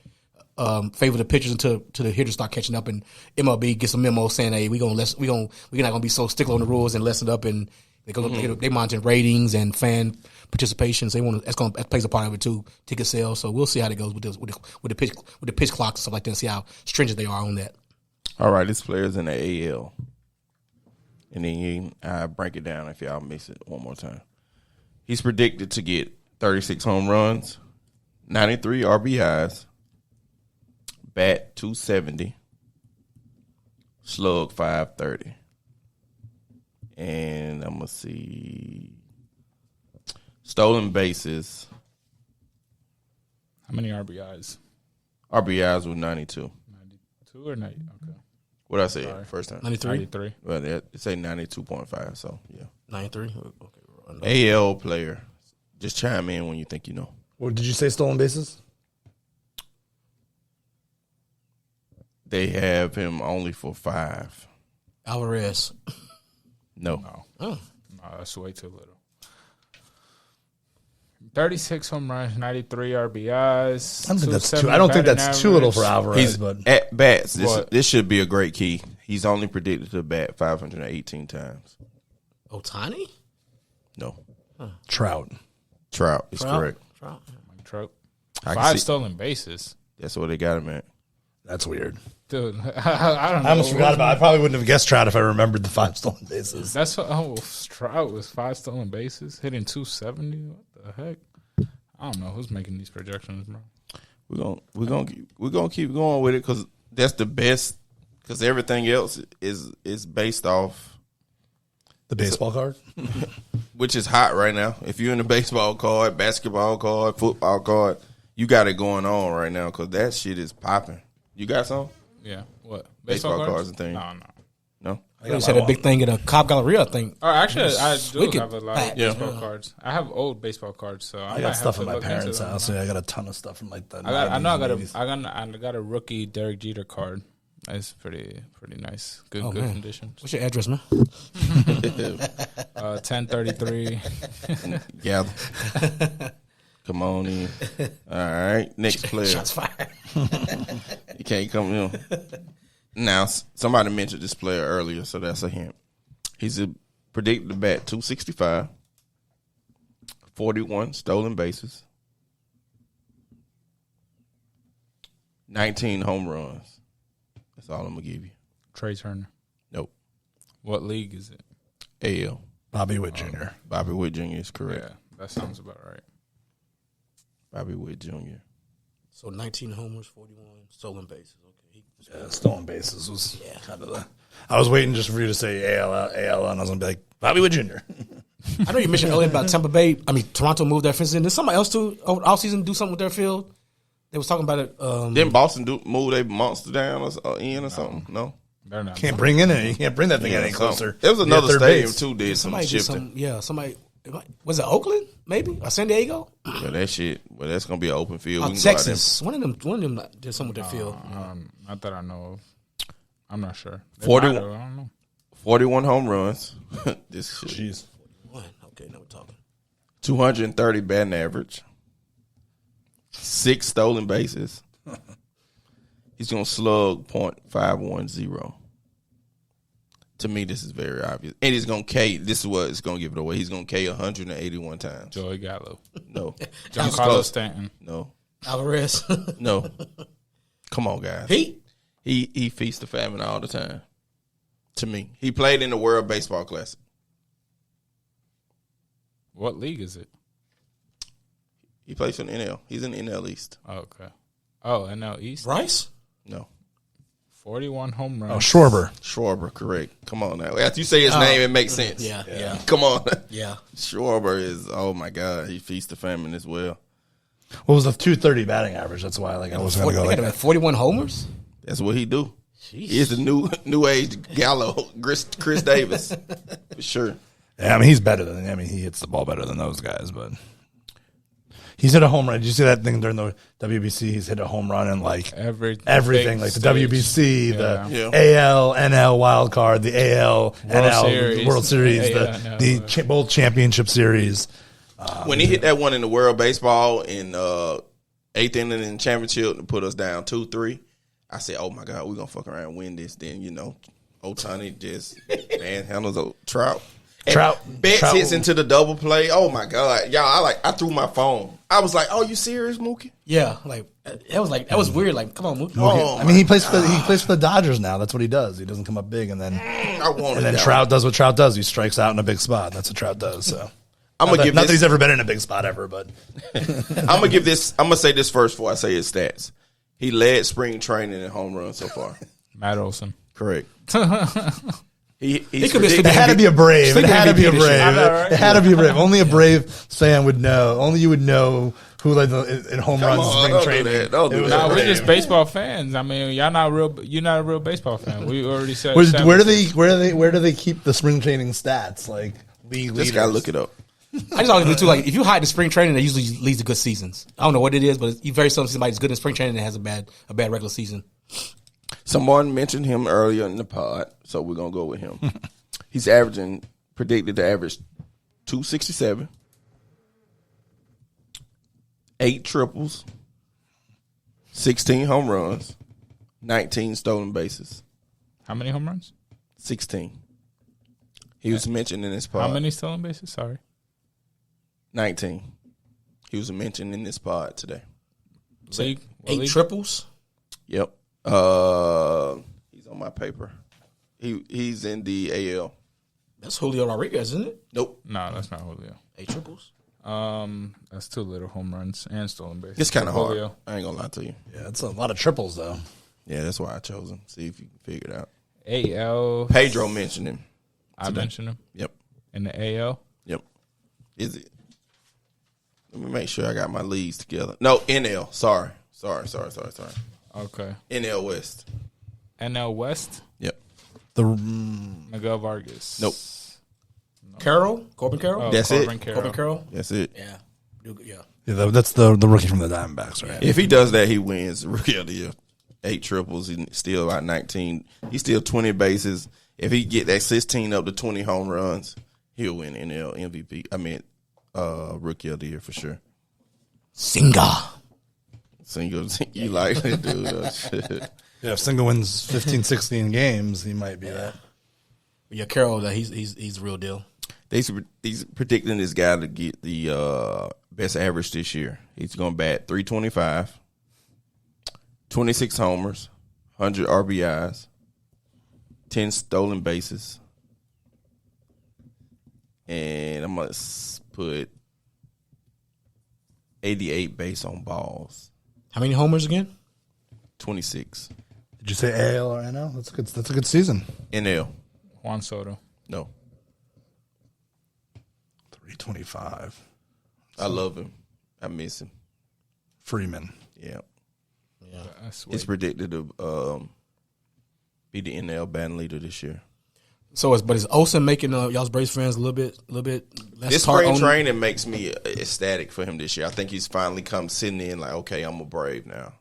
favor the pitchers until the hitters start catching up and MLB gets a memo saying, "Hey, we're not going to be so stickler on the rules and lessen up." And they monitor ratings and fan participation. So that plays a part of it too. Ticket sales. So we'll see how it goes with the pitch clock and stuff like that. See how stringent they are on that. all right, this player's in the AL, and then I break it down if y'all miss it one more time. He's predicted to get 36 home runs, 93 RBIs, bat 270, slug 530. And I'm going to see stolen bases. How many RBIs? RBIs with 92. 92 or 90? Okay. What did I say first time? 93? 93. Well, it say 92.5, so yeah. 93? Okay. AL player. Just chime in when you think you know. What did you say? Stolen bases? They have him only for 5. Alvarez. No. No, that's way too little. 36 home runs, 93 RBIs. I don't think that's too. I don't think that's too little for Alvarez. He's But at bats. What? This should be a great key. He's only predicted to bat 518 times. Otani? No. Trout. Trout is correct. Trout. Trout. I can 5 see- stolen bases. That's what they got him at. That's weird. Dude, I don't know. I almost forgot about it. I probably wouldn't have guessed Trout if I remembered the 5 stolen bases. That's what. Oh, Trout was 5 stolen bases, hitting 270. What the heck? I don't know who's making these projections, bro. We're gonna keep going with it because that's the best. Because everything else is based off, The baseball card? which is hot right now. If you're in the baseball card, basketball card, football card, you got it going on right now because that shit is popping. You got some? Yeah. What? Baseball cards and things. No. No. I said a big thing at a Cobb Galleria, I think. Oh, actually, I do wicked have a lot pack. of baseball cards. I have old baseball cards, so I got stuff at my parents' house. Yeah, I got a ton of stuff from like the. I 90s. got a rookie Derek Jeter card. It's pretty nice. Good condition. What's your address, man? 1033. Yeah. Come on in. All right. Next player. Shots fired. You can't come in. Now, somebody mentioned this player earlier, so that's a hint. He's predicted to bat 265, 41 stolen bases, 19 home runs. That's all I'm going to give you. Trey Turner. Nope. What league is it? AL. Bobby Witt Jr. Bobby Witt Jr. is correct. Yeah, that sounds about right. Bobby Witt Jr. So 19 homers, 41 stolen bases. Okay. Yeah, stolen bases was kind of the. I was waiting just for you to say AL, and I was gonna be like Bobby Witt Jr. I know you mentioned earlier about Tampa Bay. I mean, Toronto moved their fence in. Did somebody else too over all season do something with their field? They was talking about it. Didn't Boston move their monster down or in or something? No. They're not. Can't bring in any. You can't bring that thing any closer. There was another Third stadium base. too. Did some shifting. Somebody. Was it Oakland? Maybe or San Diego? But that shit. Well, that's gonna be an open field. We can Texas. One of them did something with their field. Not that I know of. I'm not sure. 41 I don't know. 41 home runs. This shit. Jeez. Okay, now we're talking. 230 batting average. 6 stolen bases. He's gonna slug .510. To me, this is very obvious. And he's going to K. This is what it's going to give it away. He's going to K 181 times. Joey Gallo. No. Giancarlo Stanton. No. Alvarez. No. Come on, guys. Pete? He feasts the famine all the time. To me. He played in the World Baseball Classic. What league is it? He plays for the NL. He's in the NL East. Oh, okay. Oh, NL East? Bryce? No. 41 home runs. Oh, Schwarber. Schwarber, correct. Come on now. After you say his name, it makes sense. Yeah. Come on. Yeah. Schwarber is, oh my God, he feasts the famine as well. What was the 230 batting average? That's why I wasn't going to go like that. 41 homers? That's what he do. He is the new age Gallo, Chris Davis, for sure. Yeah, I mean, he's better than. I mean, he hits the ball better than those guys, but he's hit a home run. Did you see that thing during the WBC? He's hit a home run in like everything, like the WBC, the AL, NL wild card, the AL, NL World Series, both championship series. When he hit that one in the World Baseball in 8th inning in championship to put us down 2-3, I said, "Oh my God, we're gonna fuck around and win this." Then Ohtani just handles a Trout. Betts hits into the double play. Oh my God, y'all! I threw my phone. I was like, "Oh, you serious, Mookie?" Yeah, that was weird. Like, come on, Mookie. I mean, he plays for the Dodgers now. That's what he does. He doesn't come up big, and then Trout does what Trout does. He strikes out in a big spot. That's what Trout does. So not that he's ever been in a big spot ever, but I'm gonna say this first before I say his stats. He led spring training in home runs so far. Matt Olson. Correct. It had to be a Brave. It had to be a Brave. It had to be a Brave. Only a Brave fan would know. Only you would know who led in home runs in spring training. Don't do that. We're just baseball fans. I mean, you're not a real baseball fan. We already said. Where do they keep the spring training stats? Like league leaders. Just gotta look it up. I just always do too. Like, if you hide the spring training, that usually leads to good seasons. I don't know what it is, but you very seldom see somebody that's good in spring training that has a bad regular season. Someone mentioned him earlier in the pod, so we're gonna go with him. He's predicted to average 267, 8 triples, 16 home runs, 19 stolen bases. How many home runs? 16. He was mentioned in this pod. How many stolen bases? Sorry. 19. He was mentioned in this pod today. League? 8 triples? Yep. He's on my paper. He's in the AL. That's Julio Rodriguez, isn't it? Nope. No, that's not Julio. 8 triples? That's 2 little home runs and stolen bases. It's kind of hard. I ain't gonna lie to you. Yeah, it's a lot of triples though. Yeah, that's why I chose him. See if you can figure it out. AL. Pedro mentioned him. I mentioned him. Yep. In the AL. Yep. Is it? Let me make sure I got my leads together. No, NL. Sorry. Okay. NL West. NL West. Yep. Miguel Vargas. Nope. Corbin Carroll. That's it. Corbin Carroll. That's it. Yeah. Yeah. Yeah, that's the rookie from the Diamondbacks, right? If he does that, he wins Rookie of the Year. 8 triples. He's still about 19. He's still 20 bases. If he get that 16 up to 20 home runs, he'll win NL MVP. I mean, Rookie of the Year for sure. Single, you like it, dude. Yeah, if Single wins 15, 16 games, he might be that. Yeah, Carroll, he's the real deal. He's predicting this guy to get the best average this year. He's going to bat 325, 26 homers, 100 RBIs, 10 stolen bases, and I'm going to put 88 base on balls. How many homers again? 26. Did you say AL or NL? That's a good season. NL. Juan Soto. No. 325. I love him. I miss him. Freeman. Yeah. That's He's predicted to be the NL batting leader this year. So, is Olsen making y'all's Braves fans a little bit less? This spring training makes me ecstatic for him this year. I think he's finally come sitting in like, okay, I'm a Brave now,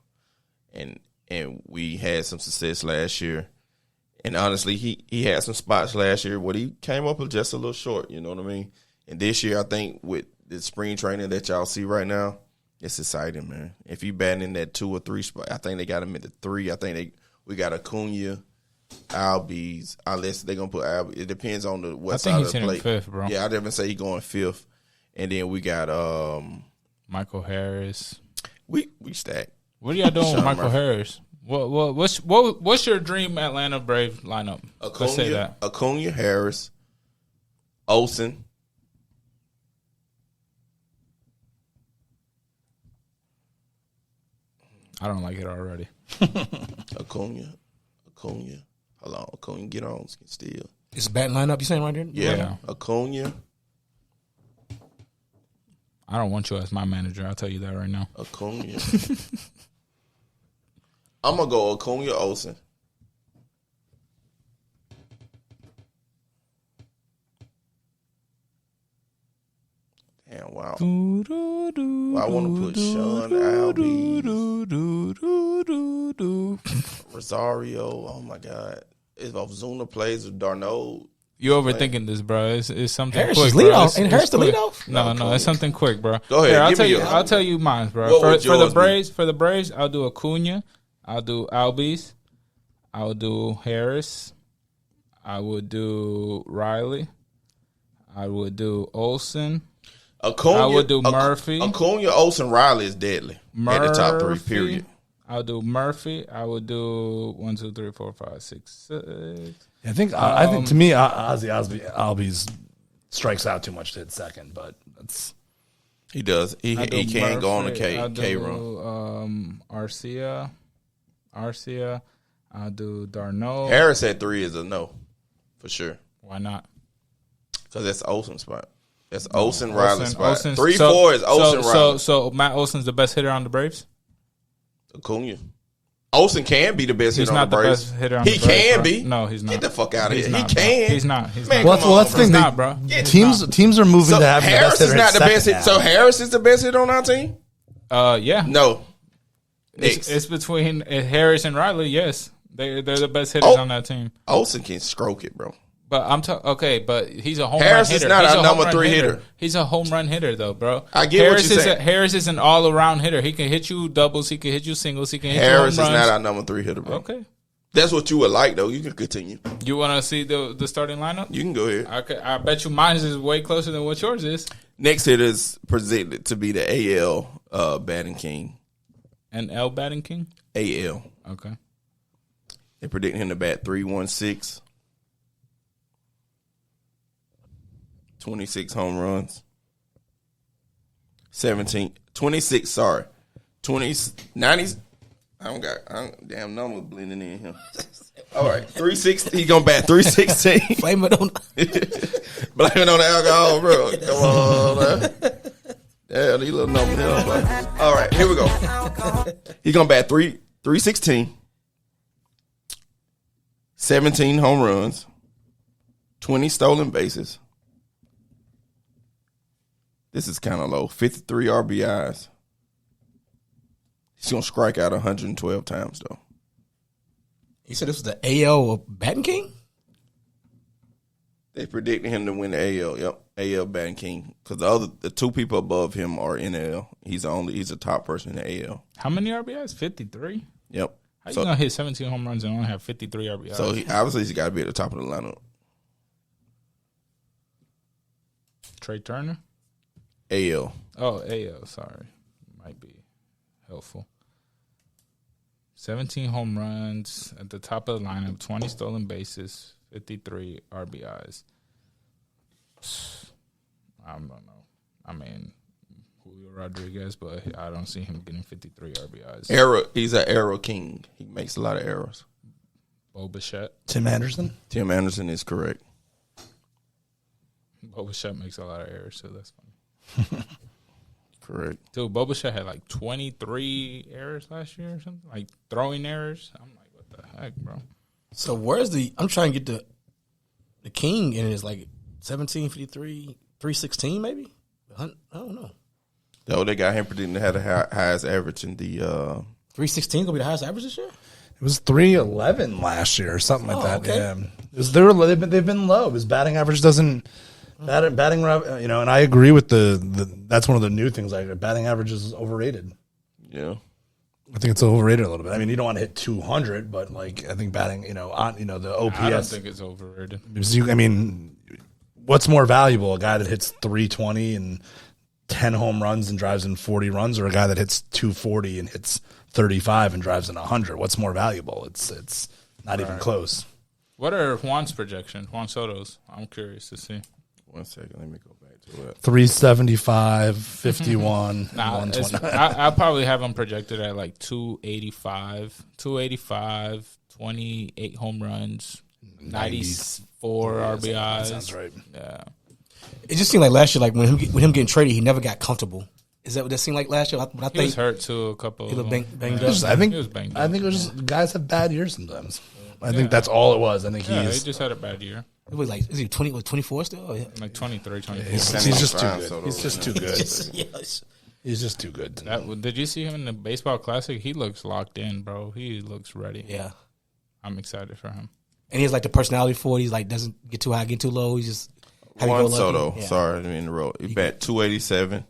and we had some success last year. And honestly, he had some spots last year where he came up just a little short. You know what I mean? And this year, I think with the spring training that y'all see right now, it's exciting, man. If he batting in that 2 or 3 spot, I think they got him at the 3. I think we got Acuna, Albies, unless they're gonna put Albies. It depends on what side of the plate. 5th, bro. Yeah, I'd even say he's going 5th, and then we got Michael Harris. We stacked. What are y'all doing with Michael Murphy. Harris? What's your dream Atlanta Brave lineup? Let's say that. Acuna, Harris, Olsen. I don't like it already. Acuna. Hold on, Acuna, get on, steal. It's a batting lineup. You saying right there? Yeah, Acuna. I don't want you as my manager. I'll tell you that right now. Acuna. I'm gonna go Acuna, Olsen. Damn, wow. Well, I want to put Sean, Albies, Rosario. Oh my God! If Ozuna plays with Darno, You overthinking this, bro. It's something Harris quick, is bro. leadoff. Ain't Harris the quick. leadoff? No, it's something quick, bro. Go ahead, Here, give me your- I'll tell you mine, bro. What would For the yours be? Braves, I'll do Acuna. I'll do Albies. I will do Harris. I would do Riley. I would do Olsen. Acuna, I would do Murphy. Acuna, Olsen, Riley is deadly at the top 3. Period. I'll do Murphy. I would do 1, 2, 3, 4, 5, 6, 6. I think to me, Ozzy Albies strikes out too much to hit second, but that's He does. He can go on the K run. Arcia. I'll do Darno. Harris at 3 is a no, for sure. Why not? Because that's Olsen's spot. That's Olsen, Riley's spot. Olsen's- 3, 4 is Olsen, Riley. So Matt Olsen's the best hitter on the Braves? Acuna. Olsen can be the best He's hitter not on the the Braves. best hitter on He the Braves, can bro. be. No, he's not. Get the fuck out of He's here. He not, bro. can. He's not. He's Man, not. come well, on, that's the bro. thing. He's not, bro. Teams are moving So to having the Harris best hitter is not at the best second hitter. So now. Harris is the best hitter on our team? Yeah. No. Next. It's between Harris and Riley, yes. They're the best hitters on that team. Olsen can stroke it, bro. But but he's a home Harris run is hitter. not He's our a number home run 3 hitter. He's a home run hitter, though, bro. I get what you're saying. Harris is an all-around hitter. He can hit you doubles. He can hit you singles. He can hit Harris you is home runs. not our number 3 hitter, bro. Okay. That's what you would like, though. You can continue. You want to see the starting lineup? You can go ahead. Okay, I bet you mine is way closer than what yours is. Next hitter is presented to be the AL batting king. And L batting king? AL. Okay. They predicting him to bat 316. 26 home runs. 26, sorry. 90s. Damn number blending in here. All right, 360. He gonna bat 316. Blame it on. Blame it on the alcohol, bro. Come on, man. Yeah, these little numbers. All right, here we go. He's gonna bat 316. 17 home runs, 20 stolen bases. This is kind of low. 53 RBIs. He's going to strike out 112 times, though. You said this was the AL batting king? They predicted him to win the AL. Yep, AL batting king. Because the two people above him are NL. He's a top person in the AL. How many RBIs? 53? Yep. How you going to hit 17 home runs and only have 53 RBIs? So obviously he's got to be at the top of the lineup. Trey Turner? AL. Oh, AL, sorry. Might be helpful. 17 home runs at the top of the lineup, 20 stolen bases, 53 RBIs. I don't know. I mean, Julio Rodriguez, but I don't see him getting 53 RBIs. He's an error king. He makes a lot of errors. Bo Bichette. Tim Anderson? Tim Anderson is correct. Bo Bichette makes a lot of errors, so that's funny. Correct. Dude, Bo Bichette had like 23 errors last year or something, like throwing errors. I'm like, what the heck, bro? So where's I'm trying to get the king, and it's like 17, 53, 316 maybe? I don't know. Oh, they got him predicting to have the highest average in the 316 gonna be the highest average this year? It was 311 last year or something like that. Okay. Yeah, they've been low. His batting average doesn't batting, you know, and I agree with that's one of the new things. Like batting average is overrated. Yeah. I think it's overrated a little bit. I mean, you don't want to hit 200, but like I think batting, the OPS. I don't think it's overrated. I mean, what's more valuable, a guy that hits 320 and 10 home runs and drives in 40 runs, or a guy that hits 240 and hits 35 and drives in 100? What's more valuable? It's not even close. What are Juan's projections? Juan Soto's? I'm curious to see. 1 second, let me go back to it. 375, 51, 120. I'll probably have him projected at like 285, 28 home runs, 94 RBIs. That sounds right. Yeah. It just seemed like last year, like when him getting traded, he never got comfortable. Is that what that seemed like last year? But I He think was hurt too. A couple. he was banged Yeah. up. I think He was banged I up. think it was just guys have bad years sometimes. I think that's all it was. I think Yeah, he he's just had a bad year. It was like, is he 24 still? Oh, yeah. Like 23, 24. he's just too good. Soto, He's just too good. Yes. He's just too good. Did you see him in the baseball classic? He looks locked in, bro. He looks ready. Yeah. I'm excited for him. And he has like the personality for it. He's like, doesn't get too high, get too low. He's just Juan Soto. Sorry, I didn't interrupt. He bat 287,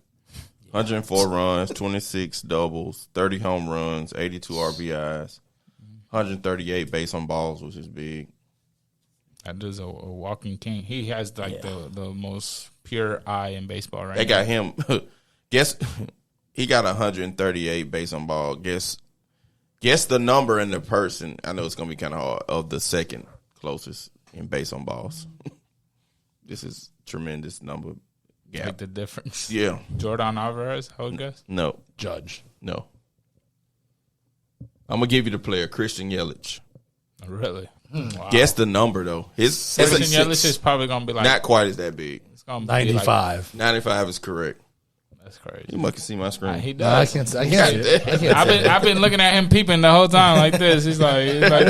104 runs, 26 doubles, 30 home runs, 82 RBIs, 138 base on balls, which is big. That is a walking king. He has like the most pure eye in baseball right now. They got him. Guess he got 138 base on ball. Guess the number and the person. I know it's gonna be kind of hard. Of the second closest in base on balls. This is tremendous number gap. Like the difference. Yeah. Jordan Alvarez, I would guess. No. Judge. No. I'm gonna give you the player Christian Yelich. Really? Wow. Guess the number though. His Christian Yelich is probably gonna be like not quite as that big. It's gonna be 95. 95 is correct. That's crazy. You must see my screen. He No, I does. can't. I can't. I've been looking at him peeping the whole time like this. He's like this. I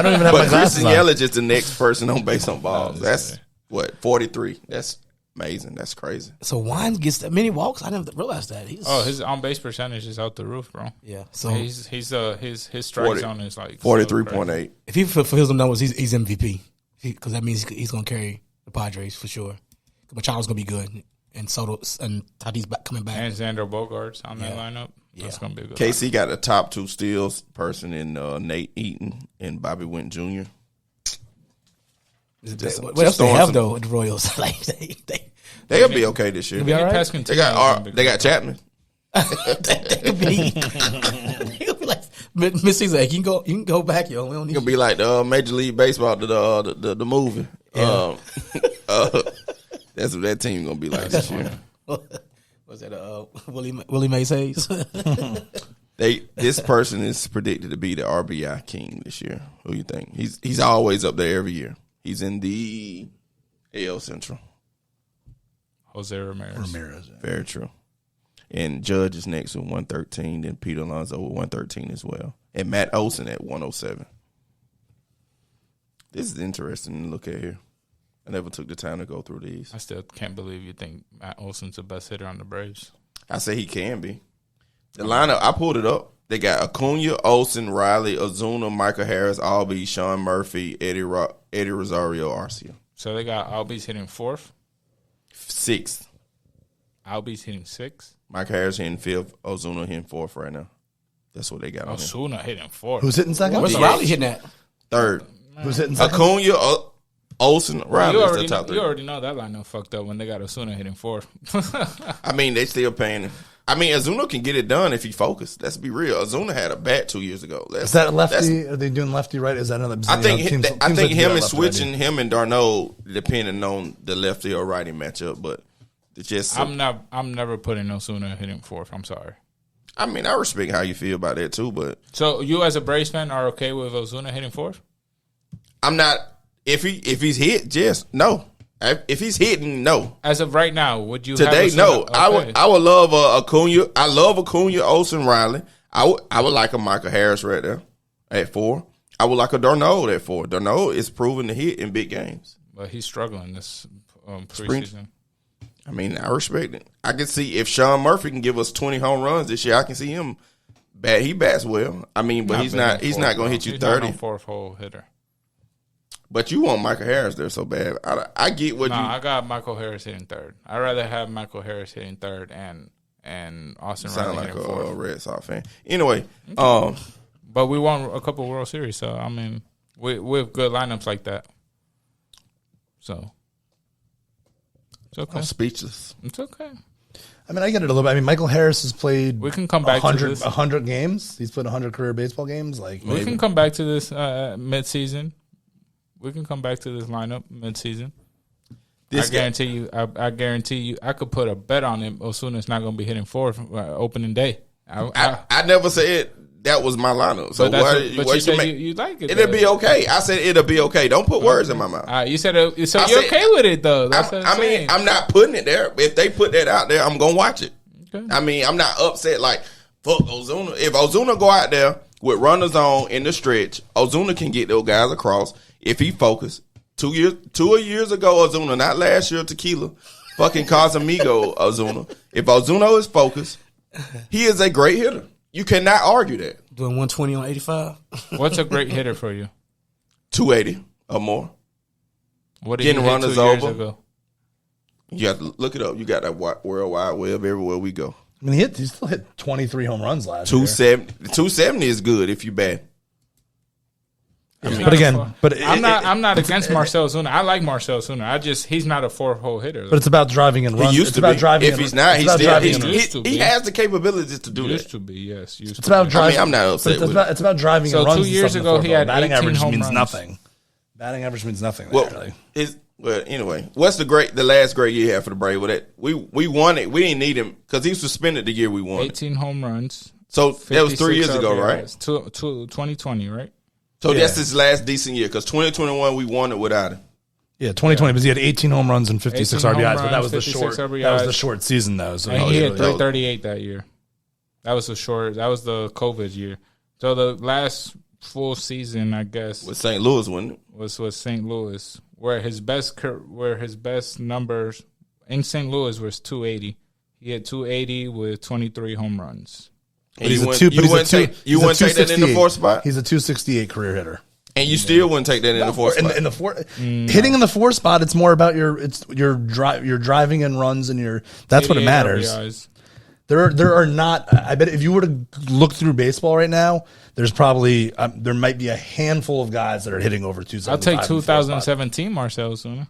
don't even have my But glasses Christian on. Yelich is the next person on base on balls. That's what 43. That's amazing. That's crazy. So Juan gets that many walks? I didn't realize that. His on base percentage is out the roof, bro. Yeah. So His strike 40 zone is like 43.8. if he fulfills them numbers, he's MVP. Because that means he's going to carry the Padres for sure. Machado's going to be good. And Soto and Tatis coming back. And Xander Bogaerts on that lineup. That's gonna be a good. KC got a top 2 steals person in Nate Eaton and Bobby Witt Jr. What else they have though at the Royals? Like They'll be okay this year. be all right. They got Chapman. they could be like mid-season. Like, you can go back, yo. We don't need It'll be like the Major League Baseball, the movie. Yeah. That's what that team gonna be like this year. Was that Willie Mays Hayes? This person is predicted to be the RBI king this year. Who you think? He's always up there every year. He's in the AL Central. Jose Ramirez. Ramirez. Very true. And Judge is next with 113. Then Pete Alonso with 113 as well. And Matt Olson at 107. This is interesting to look at here. I never took the time to go through these. I still can't believe you think Matt Olson's the best hitter on the Braves. I say he can be. The lineup, I pulled it up. They got Acuna, Olson, Riley, Ozuna, Michael Harris, Albies, Sean Murphy, Eddie Rosario, Arcia. So they got Albies hitting 4th. 6th. Albies hitting 6th. Michael Harris hitting 5th. Ozuna hitting 4th right now. That's what they got on him. Osuna hitting 4th. Who's hitting second? What's Riley hitting at? 3rd. Who's hitting second? Acuna, Olson, Riley is the top 3. You already know that lineup fucked up when they got Osuna hitting 4th. I mean, they still paying him. I mean, Ozuna can get it done if he focused. Let's be real. Ozuna had a bat 2 years ago. Is that lefty? Are they doing lefty right? Is that another? I think teams him like and switching him and Darno depending on the lefty or righty matchup. But it's just I'm never putting Osuna hitting 4th. I'm sorry. I mean, I respect how you feel about that too, but So you as a Braves fan are okay with Ozuna hitting 4th? I'm not. If he's hit, just no. If he's hitting, no. As of right now, would you Today? have No. Okay. I would love Acuna. I love Acuna, Olsen, Riley. I would like a Michael Harris right there at 4. I would like a Darnold at 4. Darnold is proven to hit in big games. But he's struggling this preseason. I mean, I respect it. I can see if Sean Murphy can give us 20 home runs this year, I can see him bat. He bats well. I mean, but he's not going to hit you 30. He's not a 4th hole hitter. But you want Michael Harris there so bad. I get what you. I got Michael Harris hitting 3rd. I'd rather have Michael Harris hitting 3rd and Austin sound Riley like hitting 4th. a Red Sox fan. Anyway, But we won a couple World Series, so I mean, we have good lineups like that. So it's okay. I'm speechless. It's okay. I mean, I get it a little bit. I mean, Michael Harris has played. We can come back to this. 100 games. He's played 100 career baseball games. Like we can come back to this mid-season. We can come back to this lineup mid-season. I guarantee you, I could put a bet on him. Osuna's not going to be hitting 4th opening day. I never said that was my lineup. So you said you like it. It'll be okay. I said it'll be okay. Don't put words in my mouth. You said you're okay with it though. I mean, I'm not putting it there. If they put that out there, I'm gonna watch it. Okay. I mean, I'm not upset. Like fuck Ozuna. If Ozuna go out there with runners on in the stretch, Ozuna can get those guys across if he focus. 2 years ago, Ozuna, not last year, Tequila, fucking Casamigo Ozuna. If Ozuna is focused, he is a great hitter. You cannot argue that. Doing 120 on 85. What's a great hitter for you? 280 or more. What did Getting he hit runners 2 years over. ago? You have to look it up. You got that World Wide Web everywhere we go. I mean, he still hit 23 home runs last 270, year. 270 is good if you bat. I mean, I'm not against Marcell Ozuna. I like Marcell Ozuna. He's not a 4-hole hitter. But it's about driving and runs. He used to be. If he's not, he has the capabilities to do that. Used to be, yes. It's about driving. I'm not upset with it. It's about driving and runs. 2 years ago, he had batting 18 average home means runs. nothing. Batting average means nothing. Well, anyway, what's the last great year he had for the Braves? We won it. We didn't need him because he was suspended the year we won. 18 home runs. So that was 3 years ago, right? 2020, right? So that's his last decent year because 2021 we won it without him. Yeah, 2020 because he had 18 home runs and 56 RBIs, but that was the 56 short. RBIs. That was the short season though. So and he had 338 that year. That was the COVID year. So the last full season, I guess, with St. Louis, wasn't it? Was with St. Louis, where his best numbers in St. Louis was 280. He had 280 with 23 home runs. And you wouldn't take that in the 4th spot? He's a 268 career hitter. And you still wouldn't take that in the 4th spot? Hitting in the 4th spot, it's more about your driving and runs and that's what it matters. RBIs. There are not. I bet if you were to look through baseball right now, there's probably there might be a handful of guys that are hitting over 275. I'll take 2017 Marcell Ozuna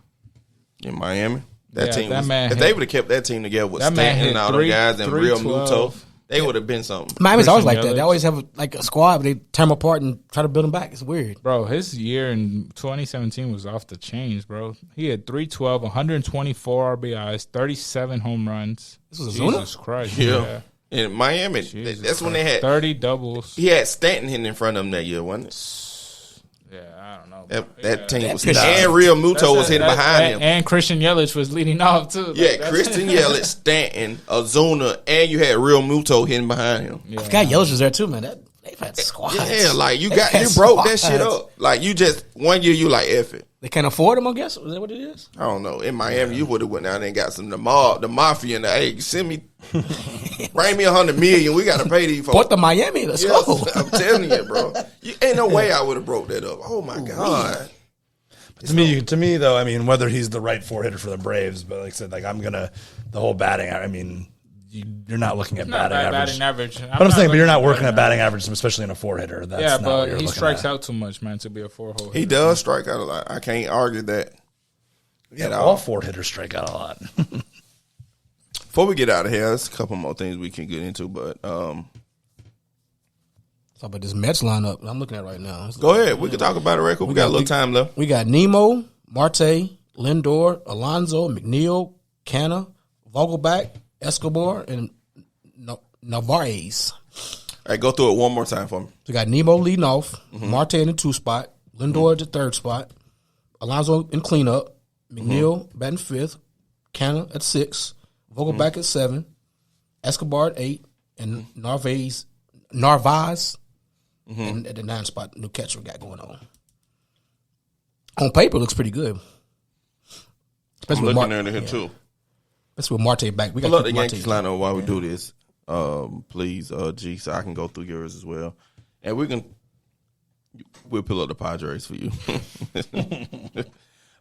in Miami. That team. If they would have kept that team together with Stanton and all those guys and Real Muto, they would have been something. Miami's always like that. They always have a squad, but they tear them apart and try to build them back. It's weird. Bro, his year in 2017 was off the chains, bro. He had 312, 124 RBIs, 37 home runs. This was Jesus Christ. Yeah. In Miami, that's when they had 30 doubles. He had Stanton hitting in front of him that year, wasn't it? Yeah, I don't know. That team was and Real Muto was hitting behind him. And Christian Yelich was leading off, too. Yeah, Christian Yelich, Stanton, Ozuna, and you had Real Muto hitting behind him. Yeah. I forgot Yelich was there, too, man. That They've had squads. Yeah, like you broke that shit up. Like you just 1 year you like F it. They can't afford them, I guess. Is that what it is? I don't know. In Miami, you would have went down there and got some the mafia and the hey, send me, bring me $100 million. We got to pay these folks. Port to Miami. Let's go. I'm telling you, bro. Ain't no way I would have broke that up. Oh my god. To me though, I mean, whether he's the right 4-hitter for the Braves, but like I said, like the whole batting. I mean, you're not looking at batting average. But I'm saying, but you're not working at batting average, especially in a 4-hitter. That's yeah, not what but you're he looking strikes at. out too much, man, to be a 4-hole. He does strike out a lot. I can't argue that. Yeah, all 4-hitters strike out a lot. Before we get out of here, there's a couple more things we can get into, but Talk about this Mets lineup I'm looking at right now. Go ahead. We can talk about it right quick. We got a little time left. We got Nemo, Marte, Lindor, Alonso, McNeil, Canna, Vogelback, Escobar, and Narvaez. All right, go through it one more time for me. We got Nemo leading off, Marte in the 2 spot, Lindor at the 3rd spot, Alonso in cleanup, McNeil batting 5th, Canna at 6, Vogelback at 7, Escobar at 8, and Narvaez and at the 9 spot, new catcher we got going on. On paper, looks pretty good. Especially I'm looking at it here too. Especially with Marte back. We got pull up the Yankees lineup while we do this, please, G, so I can go through yours as well, and we'll pull up the Padres for you.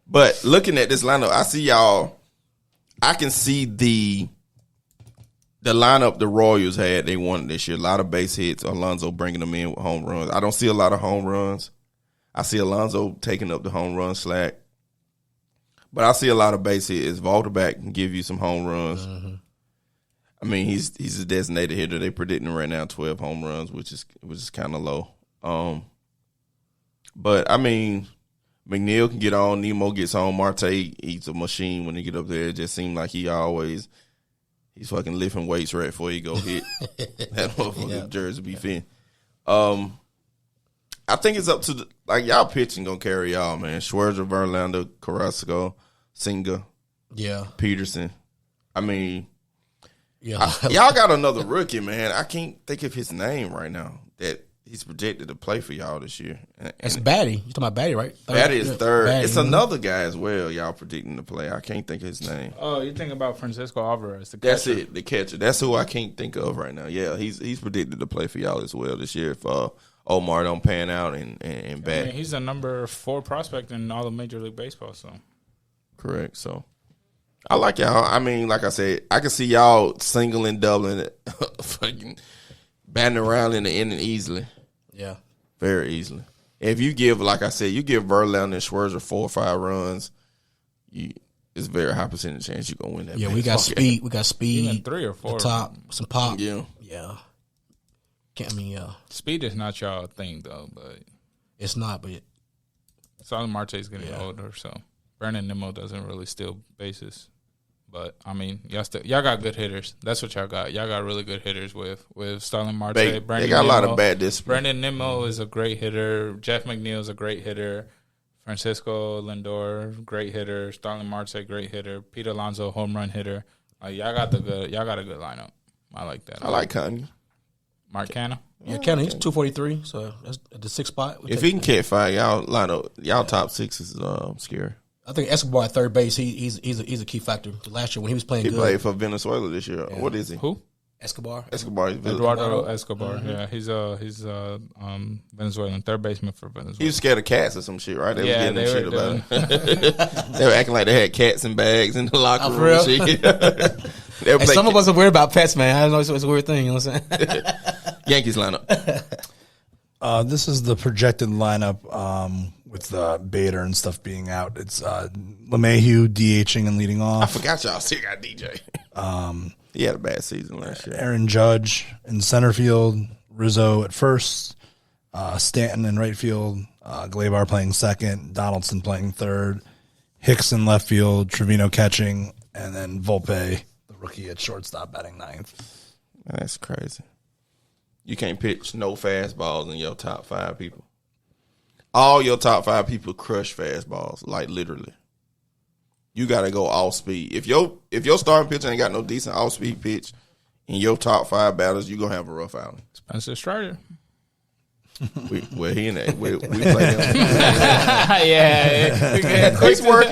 But looking at this lineup, I see y'all. I can see the lineup the Royals had. They won this year. A lot of base hits. Alonso bringing them in with home runs. I don't see a lot of home runs. I see Alonso taking up the home run slack. But I see a lot of base hits. Vogelback can give you some home runs. Mm-hmm. I mean, he's a designated hitter. They predicting right now 12 home runs, which is kind of low. But I mean, McNeil can get on. Nemo gets on. Marte, he's a machine when he get up there. It just seems like he's fucking lifting weights right before he go hit. That motherfucking jersey be fin. I think it's up to y'all pitching gonna carry y'all, man. Scherzer, Verlander, Carrasco, Senga, Peterson. I mean, y'all got another rookie, man. I can't think of his name right now that he's projected to play for y'all this year. It's Batty. You talking about Batty, right? Batty is 3rd. Batty. It's another guy as well y'all predicting to play. I can't think of his name. Oh, you think about Francisco Alvarez, the catcher. That's it, the catcher. That's who I can't think of right now. Yeah, he's predicted to play for y'all as well this year if Omar don't pan out and bat. I mean, he's a number 4 prospect in all of Major League Baseball. So correct. So I like y'all. I mean, like I said, I can see y'all singling, doubling, fucking batting around in the inning easily. Yeah, very easily. If you give, like I said, you give Verlander and Scherzer 4 or 5 runs, it's a very high percentage chance you're gonna win that. Yeah, we got speed. We got speed. Even 3 or 4. Top, some pop. Yeah. Speed is not y'all thing though, but it's not. But Starling Marte's getting older, so Brandon Nimmo doesn't really steal bases. But I mean, y'all got good hitters. That's what y'all got. Y'all got really good hitters with Starling Marte. They got a lot of bad discipline. Brandon Nimmo is a great hitter. Jeff McNeil is a great hitter. Francisco Lindor, great hitter. Starling Marte, great hitter. Pete Alonso, home run hitter. Y'all got a good lineup. I like that. I like Kanye. Mark Canna? Yeah, Canna, he's 243, so that's at the 6th spot. If he can catch 5, y'all lineup, y'all top 6 is scary. I think Escobar at 3rd base, he's a key factor. Last year when he was playing he good. played for Venezuela this year. Yeah. What is he? Who? Escobar. Eduardo Escobar. Mm-hmm. Yeah, he's Venezuelan 3rd baseman for Venezuela. He was scared of cats or some shit, right? They was getting shit about him. They were acting like they had cats and bags in the locker room and shit. Hey, some of us are weird about pets, man. I don't know, it's a weird thing, you know what I'm saying? Yankees lineup. This is the projected lineup with Bader and stuff being out. It's LeMahieu DHing and leading off. I forgot y'all still got DJ. He had a bad season last year. Aaron Judge in center field, Rizzo at first, Stanton in right field, Gleyber playing second, Donaldson playing third, Hicks in left field, Trevino catching, and then Volpe, the rookie at shortstop, batting 9th. That's crazy. You can't pitch no fastballs in your top 5 people. All your top 5 people crush fastballs, like literally. You got to go off speed. If your starting pitcher ain't got no decent off speed pitch in your top 5 batters, you gonna have a rough outing. Spencer Strider. He in that. We play him. He's working.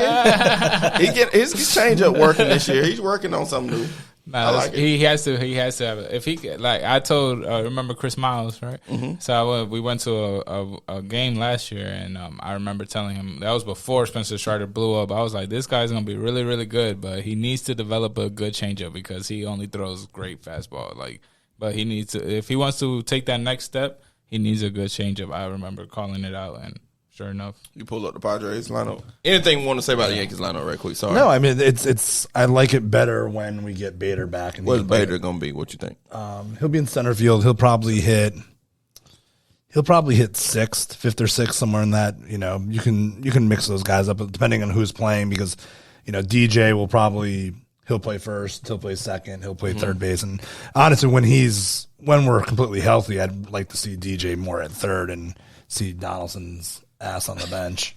He get his change up working this year. He's working on something new. Nah, like he has to have it. If he like, I told remember Chris Miles, right? Mm-hmm. So we went to a game last year, and I remember telling him that was before Spencer Strider blew up. I was like, this guy's gonna be really, really good, but he needs to develop a good changeup because he only throws great fastball. Like, but he needs to, if he wants to take that next step, he needs a good changeup. I remember calling it out, and sure enough, you pull up the Padres lineup. Anything you want to say about the Yankees lineup, right quick? Sorry. No, I mean it's. I like it better when we get Bader back. And what's Bader gonna be? What you think? He'll be in center field. He'll probably hit sixth, fifth or sixth, somewhere in that. You know, you can mix those guys up depending on who's playing because DJ will probably. He'll play first. He'll play second. He'll play third base. And honestly, when we're completely healthy, I'd like to see DJ more at third and see Donaldson's ass on the bench.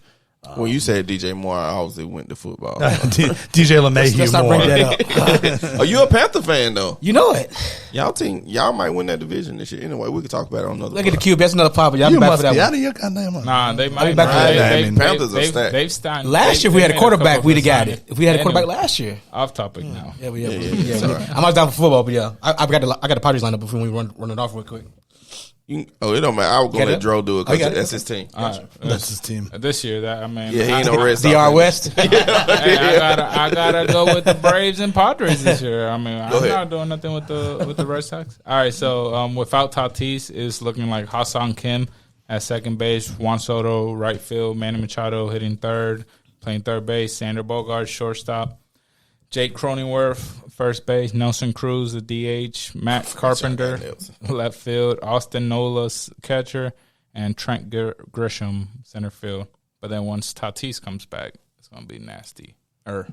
When you said DJ Moore, I obviously went to football. DJ LeMahieu Let's not bring that up. Are you a Panther fan though? You know it. Y'all might win that division this year. Anyway, we could talk about it on another. Look at the Cube. That's another pop. Y'all You be back must for that be one. out of your goddamn mind. nah, they might. back to that. Panthers are stacked. They've signed. Last year, if we had a quarterback, we'd have got it. If we had a quarterback last year. Off topic now. Yeah. Right. I'm not down for football, but yeah, I got the Padres lineup before we run it off real quick. It don't matter. I was gonna let Dro do it because that's his team. That's his team. This year, that I mean, Yeah, he ain't no Red Sox. DR West. hey, I gotta go with the Braves and Padres this year. I mean, I'm not doing nothing with the Red Sox. All right, so without Tatis, it's looking like Ha-Seong Kim at second base, Juan Soto right field, Manny Machado hitting third, playing third base, Sander Bogaerts shortstop, Jake Cronenworth first base, Nelson Cruz the DH, Matt Carpenter left field, Austin Nola catcher, and Trent Grisham center field. But then once Tatis comes back, it's gonna be nasty. I'm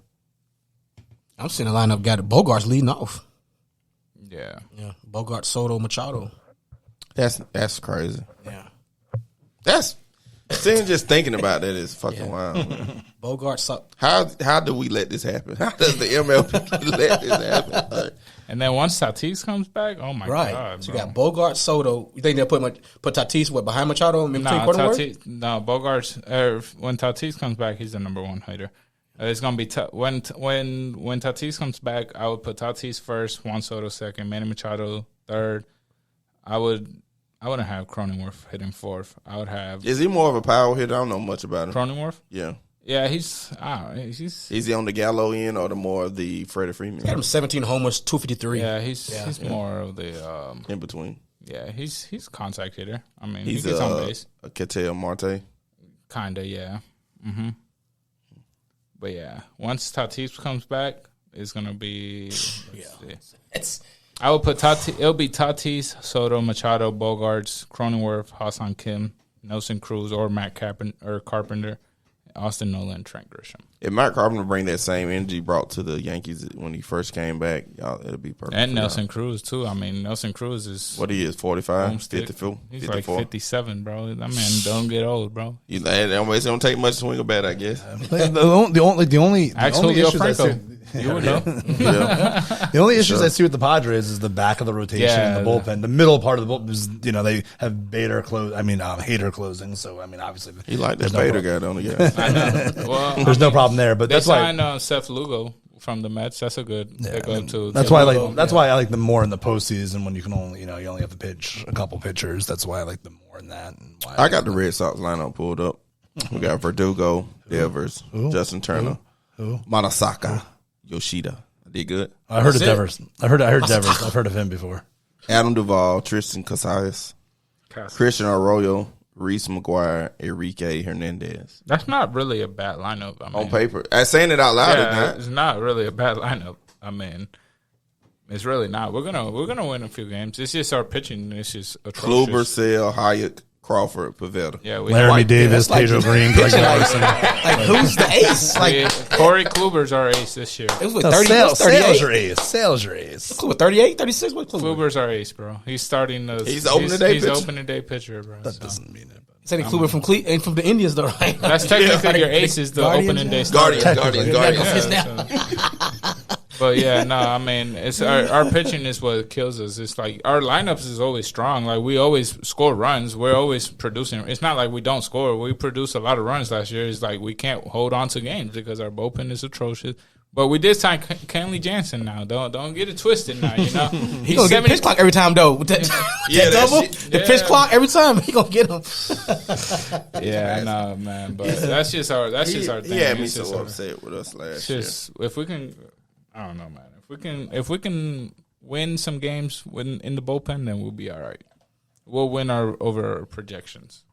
seeing the lineup got Bogarts leading off. Yeah. Bogart, Soto, Machado. That's crazy. Yeah. That's just thinking about that is fucking wild. Bogart sucked. How do we let this happen? How does the MLB let this happen? And then once Tatis comes back, oh my god! So bro. you got Bogart, Soto. You think they'll put Tatis behind Machado in between Cronenworth? No, Bogarts. When Tatis comes back, he's the number one hitter. It's gonna be when Tatis comes back. I would put Tatis first, Juan Soto second, Manny Machado third. I wouldn't have Cronenworth hitting fourth. I would have. Is he more of a power hitter? I don't know much about him. Cronenworth? Yeah. Yeah, he's. I don't know, he's. Is he on the Gallo end or the more of the Freddie Freeman? He got him 17 homers, 253. Yeah, he's more of the in between. Yeah, he's contact hitter. I mean, He's he gets on base. A Ketel Marte. Kinda, yeah. Mm-hmm. But yeah, once Tatis comes back, it's gonna be. I would put Tatis. It'll be Tatis, Soto, Machado, Bogarts, Cronenworth, Ha-Seong Kim, Nelson Cruz, or Matt Carpenter, Austin Nola, and Trent Grisham. If Matt Carpenter bring that same energy brought to the Yankees when he first came back, it'll be perfect. And Nelson Cruz too. I mean, Nelson Cruz is what he is 45, 54. He's like 57, bro. That man don't get old, bro. It don't take much to swing a bat, I guess. The only issues I see. You would know. The only issues I see with the Padres is the back of the rotation and the bullpen. The middle part of the bullpen is, they have Hader closing. So, I mean, obviously. He like that Bader guy on the guy. I know. Well, there's no problem there. But that's why. They signed Seth Lugo from the Mets. That's a good pickup, too. That's why I like them more in the postseason when you can only, you only have to pitch a couple pitchers. That's why I like them more in that. And why I got the Red Sox lineup pulled up. We got Verdugo, Devers, Justin Turner, Manasaka. Yoshida. I did good. I heard of Devers. I heard Devers. I've heard of him before. Adam Duvall, Tristan Casas, Christian Arroyo, Reese McGuire, Enrique Hernandez. That's not really a bad lineup. I mean, on paper. Saying it out loud, it's not really a bad lineup. I mean, it's really not. We're gonna win a few games. It's just our pitching. It's just atrocious. Kluber, Sale, Hyatt, Crawford, Pavetta. Yeah, Laramie Davis, Pedro Green, Greg Larson. Who's the ace? Corey Kluber's our ace this year. It was 30, Sale's your ace. Sale's your ace. Kluber 38, 36? What Kluber's our ace, bro. He's starting the. He's opening day pitcher, bro. That doesn't mean it. Saying Kluber from the Indians, though, right? That's technically your ace is the opening day starter. Guardians. But yeah, no, I mean, it's our pitching is what kills us. It's like our lineups is always strong. Like we always score runs. We're always producing. It's not like we don't score. We produced a lot of runs last year. It's like we can't hold on to games because our bullpen is atrocious. But we did sign Kenley Jansen now. Don't get it twisted now. You know he's gonna get the pitch clock every time though. With that double, the pitch clock every time he gonna get him. Yeah, I know, man. But that's just our thing. Yeah, me so upset with us last year. If we can, I don't know, man. If we can win some games in the bullpen, then we'll be all right. We'll win over our projections.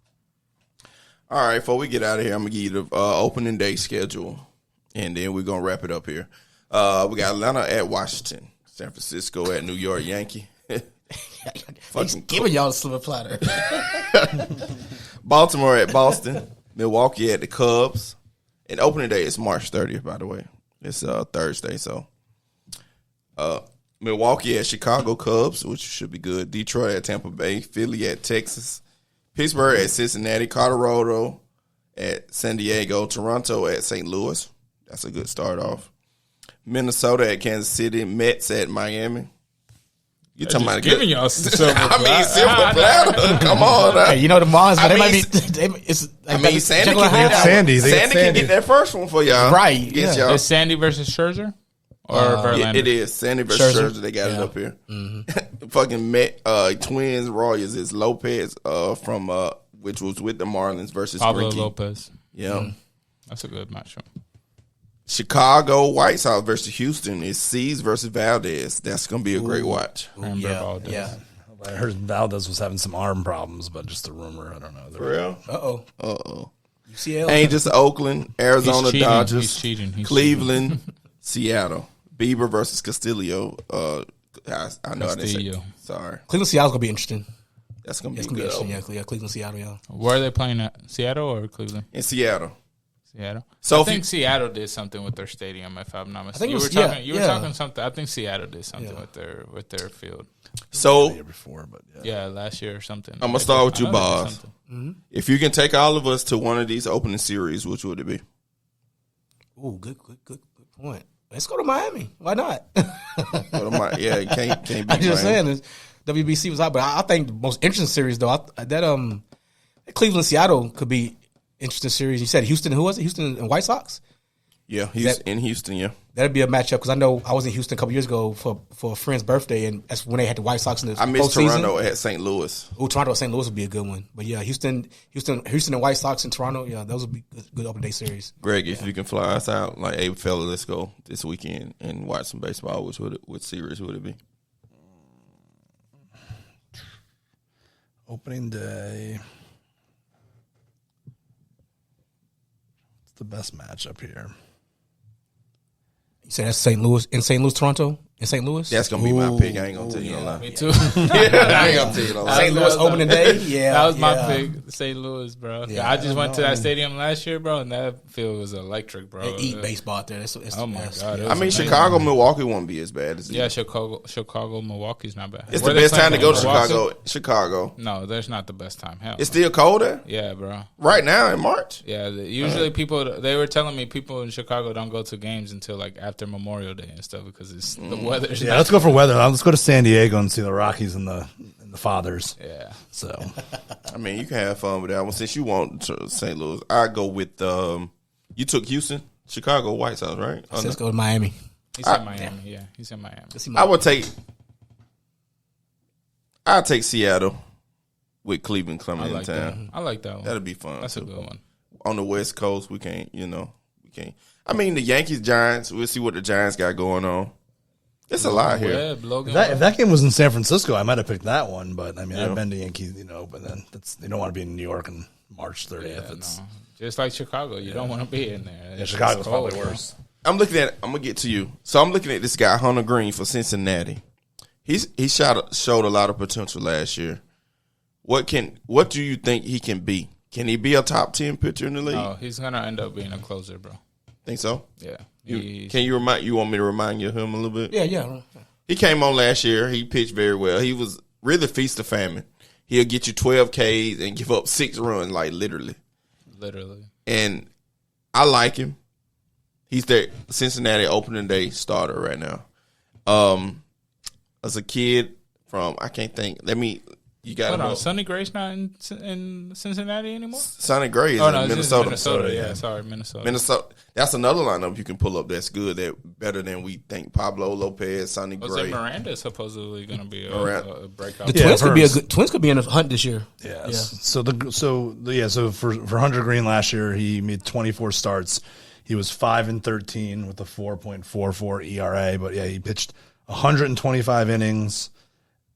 All right, before we get out of here, I'm gonna give you the opening day schedule. And then we're going to wrap it up here. We got Atlanta at Washington, San Francisco at New York Yankee. He's giving y'all a silver platter. Baltimore at Boston, Milwaukee at the Cubs. And opening day is March 30th, by the way. It's Thursday, so. Milwaukee at Chicago Cubs, which should be good. Detroit at Tampa Bay. Philly at Texas. Pittsburgh at Cincinnati. Colorado at San Diego. Toronto at St. Louis. That's a good start off. Minnesota at Kansas City. Mets at Miami. You talking about giving y'all silver silver platter. Come on. Hey, you know the Mars, but Sandy Sandy can get that first one for y'all. Right. Is Sandy versus Scherzer? Or Verlander? It is. Sandy versus Scherzer. They got it up here. Mm-hmm. Fucking Twins Royals is Lopez from which was with the Marlins versus Pablo Greinke. Lopez. Yeah. Mm-hmm. That's a good matchup. Chicago White Sox versus Houston is Cease versus Valdez. That's going to be a great watch. Yeah. I heard Valdez was having some arm problems, but just a rumor. I don't know. For real? Uh-oh. UCL. Angels Oakland, Arizona He's Dodgers, He's cheating. Cleveland, Seattle. Bieber versus Castillo. I know I didn't say. Sorry. Cleveland Seattle's going to be interesting. That's going to be good. interesting. Yeah, Cleveland Seattle, yeah. Where are they playing at? Seattle or Cleveland? In Seattle. So I think Seattle did something with their stadium, if I'm not mistaken. You were talking something. I think Seattle did something with their field. So before, but last year or something. I'm gonna start with you, boss. Mm-hmm. If you can take all of us to one of these opening series, which would it be? Ooh, good point. Let's go to Miami. Why not? You can't be. I'm just saying, WBC was out, but I think the most interesting series though, that Cleveland Seattle could be. Interesting series. You said Houston. Who was it? Houston and White Sox. Yeah, he's in Houston. Yeah, that'd be a matchup because I know I was in Houston a couple years ago for a friend's birthday, and that's when they had the White Sox in the. I missed Toronto at St. Louis. Oh, Toronto at St. Louis would be a good one. But yeah, Houston and White Sox in Toronto. Yeah, those would be good open day series. Greg, if you can fly us out, like, hey fella, let's go this weekend and watch some baseball. Which series would it be? Opening day. The best matchup here. You said that's St. Louis, Toronto? In St. Louis? That's going to be my pick. I ain't going to tell you no lie. Me too. I ain't going to tell you no lie. St. Louis opening day? Yeah. That was my pick, St. Louis, bro. Yeah, I just went to that stadium last year, bro, and that field was electric, bro. They eat baseball out there. Oh, my God. I mean, Chicago, Milwaukee won't be as bad as it. Yeah, Chicago, Milwaukee's not bad. It's the best time to go to Chicago. No, there's not the best time. Hell, it's still cold there? Yeah, bro. Right now in March? Yeah, usually they were telling me people in Chicago don't go to games until like after Memorial Day and stuff because it's the weather. Yeah, let's go for weather. Let's go to San Diego and see the Rockies and the Fathers. Yeah. So, I mean, you can have fun with that one. Since you want to St. Louis, I go with you took Houston, Chicago White Sox, right? Let's go to Miami. He's in Miami. Yeah, he's in Miami. I'll take Seattle with Cleveland coming in town. I like that one. That'll be fun. That's a good one. On the West Coast, we can't. I mean, the Yankees, Giants. We'll see what the Giants got going on. It's a lot here. If that game was in San Francisco, I might have picked that one. But I mean, I've been to Yankees, but then you don't want to be in New York on March 30th. Yeah, just like Chicago, you don't want to be in there. Yeah, Chicago's probably worse. I'm looking at. I'm gonna get to you. So I'm looking at this guy Hunter Green for Cincinnati. He showed a lot of potential last year. What do you think he can be? Can he be a top 10 pitcher in the league? No, he's gonna end up being a closer, bro. Think so? Yeah. You want me to remind you of him a little bit? Yeah. He came on last year. He pitched very well. He was really feast or famine. He'll get you 12 Ks and give up 6 runs, like literally. Literally. And I like him. He's their Cincinnati opening day starter right now. As a kid from, I can't think. You got to know. Sonny Gray's not in Cincinnati anymore? Sonny Gray is in Minnesota. Minnesota, yeah. Sorry, Minnesota. Minnesota. That's another lineup you can pull up that's good, that better than we think. Pablo Lopez, Sonny Gray. Jose Miranda is supposedly going to be a breakout. The Twins could be in a hunt this year. Yeah. So for Hunter Green last year, he made 24 starts. He was 5-13 with a 4.44 ERA, but he pitched 125 innings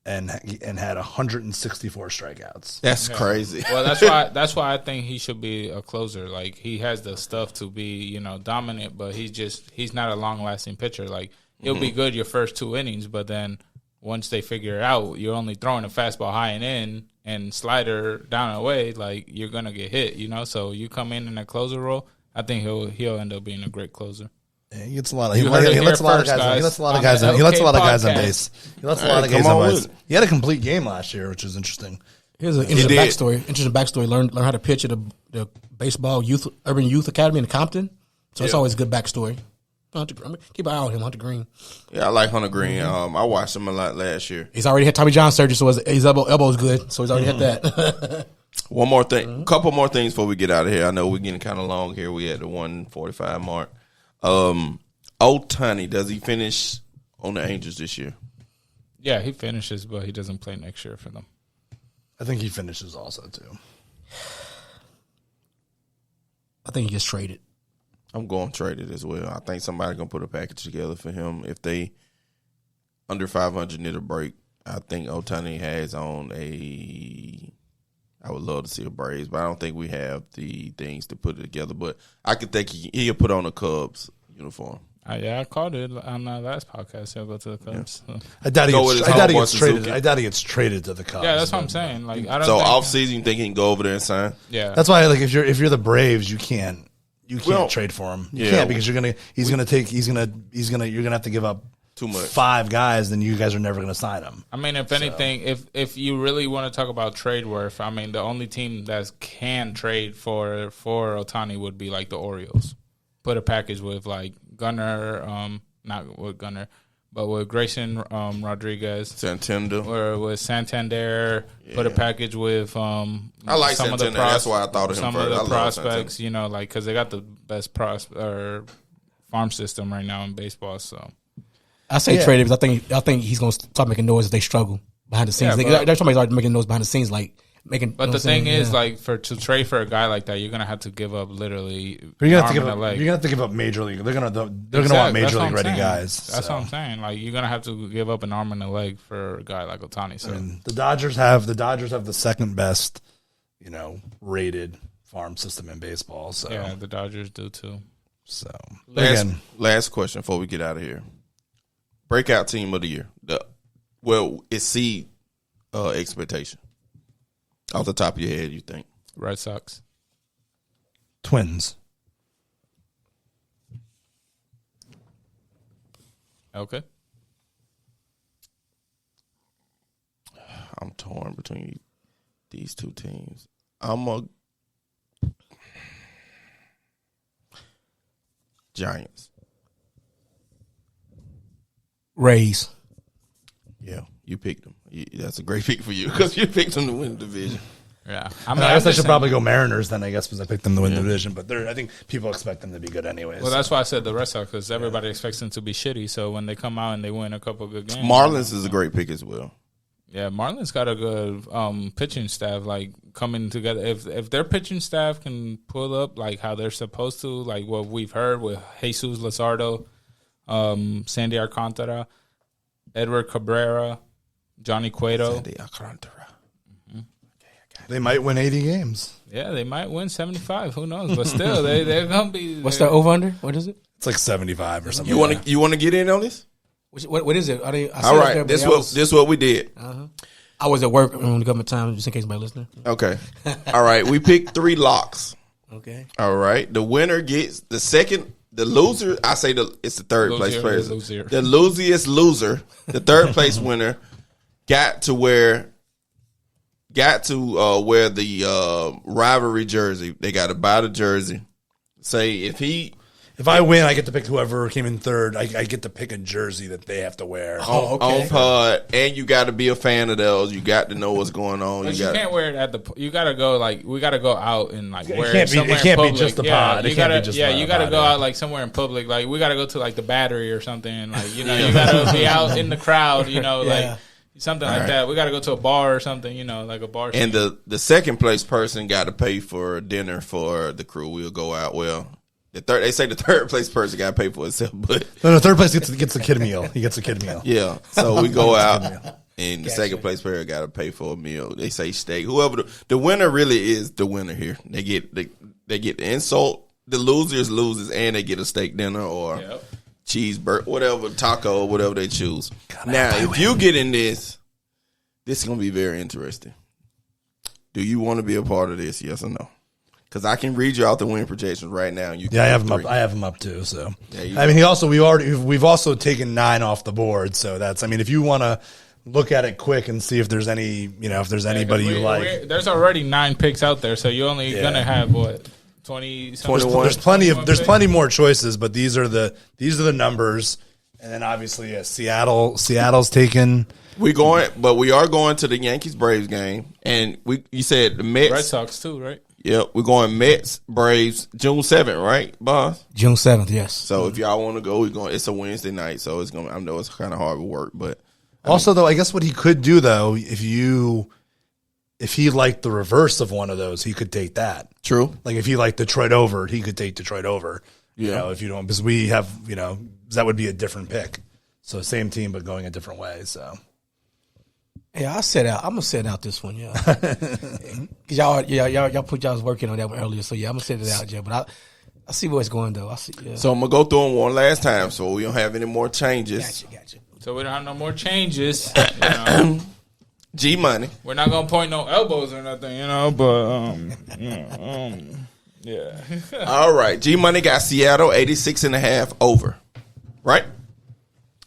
and had 164 strikeouts. That's crazy. Well, that's why I think he should be a closer. Like, he has the stuff to be, dominant, but he's not a long lasting pitcher. Like, he'll be good your first 2 innings, but then once they figure it out, you're only throwing a fastball high and in and slider down and away. Like, you're gonna get hit. So you come in a closer role. I think he'll end up being a great closer. Yeah, he gets a lot of. He lets a lot of guys on base. He lets a lot of guys on base. He had a complete game last year, which is interesting. Here's an interesting backstory. Learn how to pitch at the baseball urban youth academy in Compton. So it's always a good backstory. Keep an eye on him, Hunter Green. Yeah, I like Hunter Green. I watched him a lot last year. He's already had Tommy John surgery, so his elbow's good. So he's already had that. One more thing, couple more things before we get out of here. I know we're getting kind of long here. We at the 1:45 mark. Ohtani, does he finish on the Angels this year? Yeah, he finishes, but he doesn't play next year for them. I think he finishes also too. I think he gets traded. I'm going traded as well. I think somebody gonna put a package together for him. If they under 500 need a break, I think Ohtani has on a. I would love to see a Braves, but I don't think we have the things to put it together. But I could think he'll put on a Cubs uniform. I called it on the last podcast. He'll go to the Cubs. Yeah. I doubt he gets traded to the Cubs. Yeah, that's what I'm saying. Like, I don't. So off season, you think he can go over there and sign? Yeah, that's why. Like, if you're the Braves, you can't trade for him. You can't because you're gonna have to give up too much. 5 guys, then you guys are never going to sign them. I mean, if anything, if you really want to talk about trade worth, I mean, the only team that can trade for Ohtani would be like the Orioles. Put a package with like Gunnar, not with Gunnar, but with Grayson Rodriguez, Santander, or with Santander. Yeah. Put a package with I like some Santander. That's why I thought of him some first. Of the prospects, because they got the best farm system right now in baseball. So. I say trade because I think he's going to start making noise if they struggle behind the scenes. They're trying to start making noise behind the scenes, like making. But the thing is, like, to trade for a guy like that, you're going to have to give up literally. You're going to have to give up major league. They're going to want major league ready guys. That's what I'm saying. Like, you're going to have to give up an arm and a leg for a guy like Ohtani. So the Dodgers have the second best, rated farm system in baseball. So yeah, the Dodgers do too. So last question before we get out of here. Breakout team of the year. Exceed expectation. Off the top of your head, you think? Red Sox. Twins. Okay. I'm torn between these two teams. I'm a Giants. Rays. Yeah, you picked them. That's a great pick for you because you picked them to win the division. Yeah, I guess I should probably go Mariners then. I guess because I picked them to win the division, but I think people expect them to be good anyways. Well, that's why I said the Red Sox because everybody expects them to be shitty. So when they come out and they win a couple of good games, Marlins is a great pick as well. Yeah, Marlins got a good pitching staff, like coming together. If their pitching staff can pull up like how they're supposed to, like what we've heard with Jesus Luzardo, Sandy Alcantara, Edward Cabrera, Johnny Cueto. Sandy Alcantara. Mm-hmm. They might win 80 games. Yeah, they might win 75. Who knows? But still, they're gonna be. What's their over under? What is it? It's like 75 or something. You want to get in on this? What is it? All right, this what we did. Uh-huh. I was at work on the government time, just in case anybody listening. Okay. All right, we picked 3 locks. Okay. All right, the winner gets the second. The loser, I say it's the third place player. The losiest loser, the third place winner, got to wear the rivalry jersey. They got to buy the jersey. Say if If I win, I get to pick whoever came in third. I get to pick a jersey that they have to wear. On pod, and you got to be a fan of those. You got to know what's going on. But you can't wear it at the. You got to go we got to go out and wear it somewhere. It can't in be just the pod. You got to you got to go out somewhere in public. We got to go to the Battery or something. You got to be out in the crowd. Something like that. We got to go to a bar or something. Like a bar. And the second place person got to pay for dinner for the crew. We'll go out. Well. They say the third place person got to pay for itself, but no, third place gets a kid meal. He gets a kid meal. Yeah, so we go out, and the second place player got to pay for a meal. They say steak. Whoever the winner really is the winner here. They get the insult. The losers loses, and they get a steak dinner or cheeseburger, whatever, taco, whatever they choose. Now, if you get in this is going to be very interesting. Do you want to be a part of this? Yes or no? Because I can read you out the win projections right now. I have them up. I have them up too. So we've also taken 9 off the board. So that's. If you want to look at it quick and see if there's any, if there's anybody you like. There's already 9 picks out there, so you're only gonna have what 20. 21. There's plenty more choices, but these are the numbers, and then obviously Seattle's taken. We are going to the Yankees Braves game, and you said the Mets, Red Sox too, right? Yep, we're going Mets, Braves, June 7th, right, boss? June 7th, yes. So if y'all want to go, we're going. It's a Wednesday night, so it's going. I know it's kind of hard work, but though, I guess what he could do though, if he liked the reverse of one of those, he could take that. True. Like if he liked Detroit over, he could take Detroit over. Yeah. If you don't, because we have, that would be a different pick. So same team, but going a different way. So. Yeah, I'm gonna set out this one, yeah. Cause y'all put y'all's working on that one earlier, so yeah, I'm gonna set it out, yeah. But I see where it's going though. I see. Yeah. So I'm gonna go through them one last time, so we don't have any more changes. Gotcha. So we don't have no more changes. G Money. We're not gonna point no elbows or nothing, but yeah. All right, G Money got Seattle 86.5 over, right?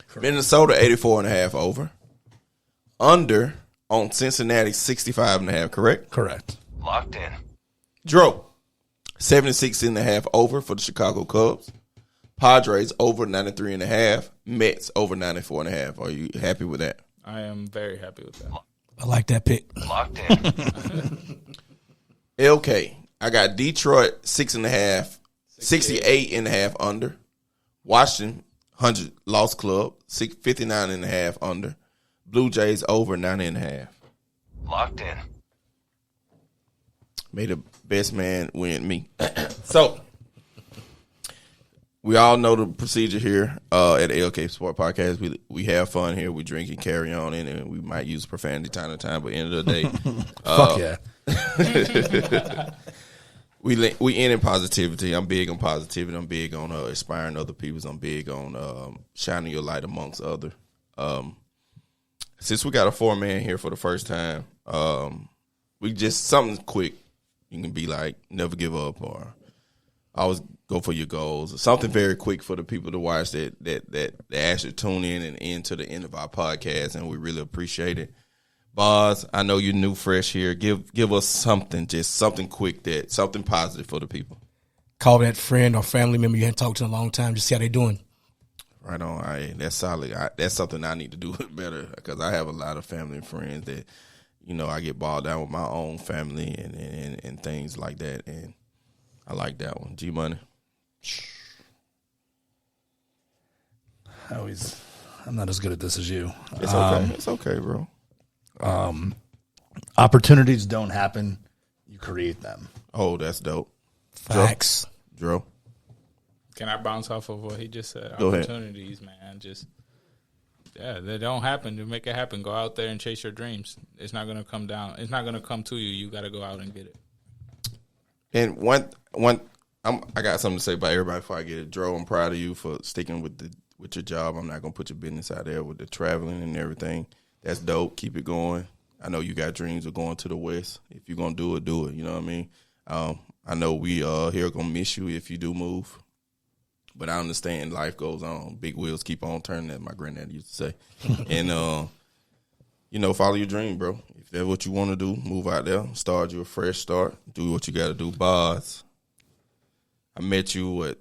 Correct. Minnesota 84.5 over. Under on Cincinnati 65.5, correct? Correct. Locked in. Dro, 76.5 over for the Chicago Cubs. Padres over 93.5. Mets over 94.5. Are you happy with that? I am very happy with that. I like that pick. Locked in. LK, I got Detroit 6.5, 68.5 under. Washington 100 loss club 59.5 under. Blue Jays over 90.5. Locked in. May the best man win me. So, we all know the procedure here at the LK Sport Podcast. We have fun here. We drink and carry on in it. We might use profanity time to time, but at the end of the day. Fuck yeah. We end in positivity. I'm big on positivity. I'm big on inspiring other people. I'm big on shining your light amongst others. Since we got a 4-man here for the first time, we just something quick. You can be like, never give up, or always go for your goals, or something very quick for the people to watch that actually tune in and into the end of our podcast, and we really appreciate it. Boz, I know you're new, fresh here. Give us something, just something quick, something positive for the people. Call that friend or family member you hadn't talked to in a long time. Just see how they doing. Right on. That's solid. That's something I need to do better, because I have a lot of family and friends that, I get bogged down with my own family and things like that. And I like that one. G Money. I'm not as good at this as you. It's okay. It's okay, bro. Opportunities don't happen. You create them. Oh, that's dope. Facts. Dro. Can I bounce off of what he just said? Go Opportunities, man. They don't happen. To make it happen, go out there and chase your dreams. It's not going to come down. It's not going to come to you. You got to go out and get it. And I got something to say about everybody before I get it. Dro, I'm proud of you for sticking with your job. I'm not going to put your business out there with the traveling and everything. That's dope. Keep it going. I know you got dreams of going to the West. If you're going to do it. You know what I mean? I know we here going to miss you if you do move. But I understand life goes on. Big wheels keep on turning, as my granddad used to say. And, follow your dream, bro. If that's what you want to do, move out there. Start you a fresh start. Do what you got to do. Boz, I met you,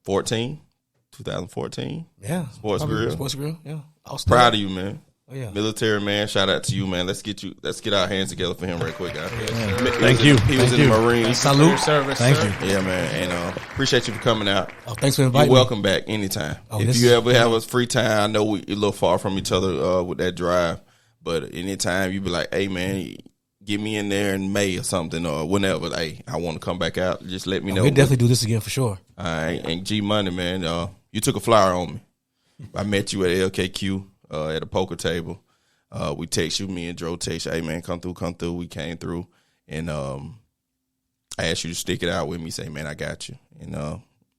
2014. Yeah. Sports Grill. Sports Grill, yeah. Proud of you, man. Oh, yeah. Military man, shout out to you, man. Let's get our hands together for him right quick, guys. Thank you. He was in the Marines. Salute. Service, Thank sir. you. Yeah, man. And appreciate you for coming out. Oh, thanks for inviting You're me. welcome back anytime. Oh, if you ever have a free time, I know we're a little far from each other with that drive, but anytime you be like, hey, man, get me in there in May or something or whenever, hey, I want to come back out, just let me know. We'll definitely do this again for sure. All right. And G Money, man, you took a flyer on me. I met you at LKQ at a poker table. We text you, me and Dro text you, hey, man, come through. We came through. And I asked you to stick it out with me, say, man, I got you.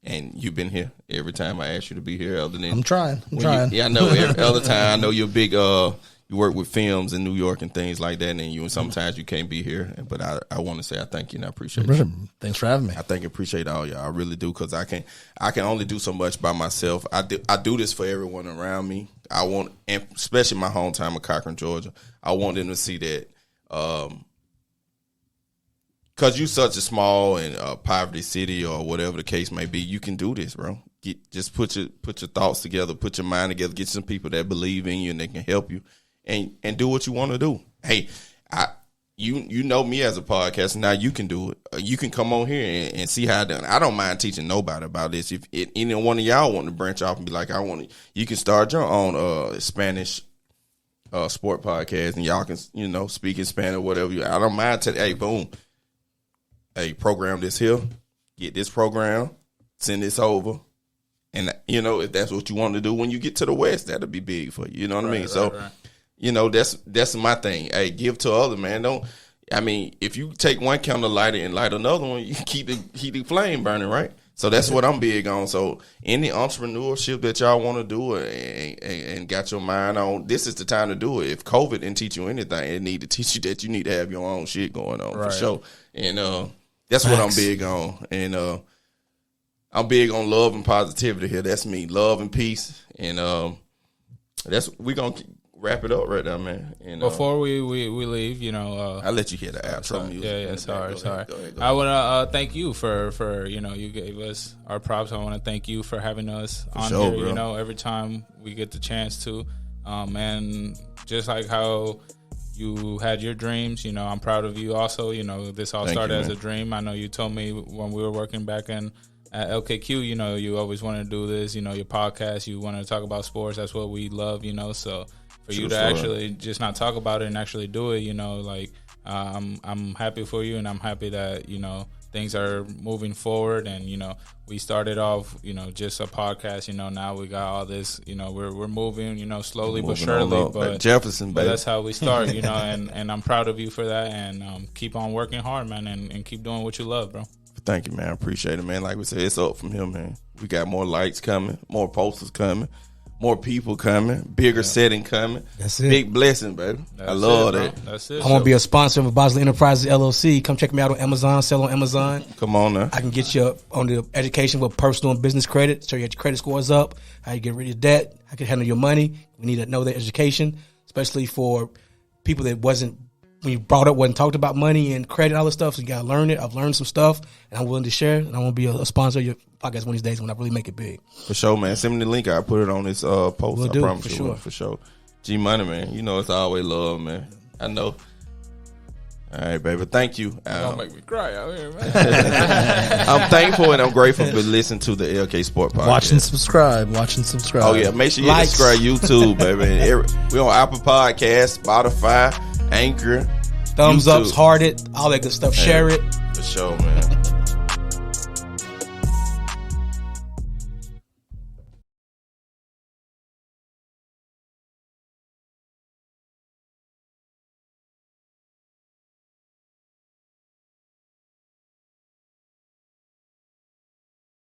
And you've been here every time I asked you to be here other than. I'm trying. Yeah, I know. Every other time, I know you're big, you work with films in New York and things like that, and sometimes you can't be here. But I want to say I thank you and I appreciate you. Thanks for having me. I thank and appreciate all y'all. I really do, because I can only do so much by myself. I do this for everyone around me. I want, and especially my hometown of Cochran, Georgia. I want them to see that, because you such a small and poverty city or whatever the case may be, you can do this, bro. Just put your thoughts together, put your mind together, get some people that believe in you and they can help you, and do what you want to do. Hey, you know me as a podcaster, now you can do it. You can come on here and see how I done. I don't mind teaching nobody about this. If any one of y'all want to branch off and be like, you can start your own Spanish sport podcast, and y'all can speak in Spanish or whatever. I don't mind telling. Hey, boom. Hey, program this here. Get this program. Send this over. And, if that's what you want to do when you get to the West, that'll be big for you. You know what I mean? So, that's my thing. Hey, give to other, man. If you take one candle lighter and light another one, you keep the flame burning, right? So that's what I'm big on. So any entrepreneurship that y'all want to do and got your mind on, this is the time to do it. If COVID didn't teach you anything, it need to teach you that you need to have your own shit going on for sure. And that's what I'm big on. And I'm big on love and positivity here. That's me, love and peace. And we're going to wrap it up right now, man. And, before we leave, I'll let you hear the outro music. Yeah, sorry. Go ahead. I want to thank you for you gave us our props. I want to thank you for having us on here. Bro. Every time we get the chance to, and just like how you had your dreams, I'm proud of you also. This all started as a dream. I know you told me when we were working back at LKQ, you always wanted to do this, your podcast, you wanted to talk about sports. That's what we love, so for you to actually just not talk about it and actually do it, I'm happy for you, and I'm happy that, things are moving forward. And, we started off, just a podcast, now we got all this, we're moving, slowly but surely, but Jefferson, but that's how we start, and I'm proud of you for that. And keep on working hard, man, and keep doing what you love, bro. Thank you, man. I appreciate it, man. Like we said, it's up from here, man. We got more lights coming, more posters coming, more people coming, bigger setting coming. That's it. Big blessing, baby. I love that. That's it. I want to be a sponsor of Bosley Enterprises LLC. Come check me out on Amazon. Sell on Amazon. Come on now. I can get you on the education with personal and business credit. So you get your credit scores up. How you get rid of debt. How you can handle your money. We need to know that education, especially for people that wasn't. When you brought up, wasn't talked about money and credit and all this stuff, so you got to learn it. I've learned some stuff, and I'm willing to share it, and I want to be a sponsor of your podcast one of these days when I really make it big. For sure, man. Send me the link. I'll put it on this post. Will I do, promise for you. sure. For sure. G Money, man. It's always love, man. I know. All right, baby. Thank you. Don't make me cry out here, man. I'm thankful and I'm grateful for listening to the LK Sport Podcast. Watch and subscribe. Oh, yeah. Make sure you subscribe YouTube, baby. We're on Apple Podcasts, Spotify, Anchor, Thumbs YouTube. ups, heart it, all that good stuff. Share it. For sure, man.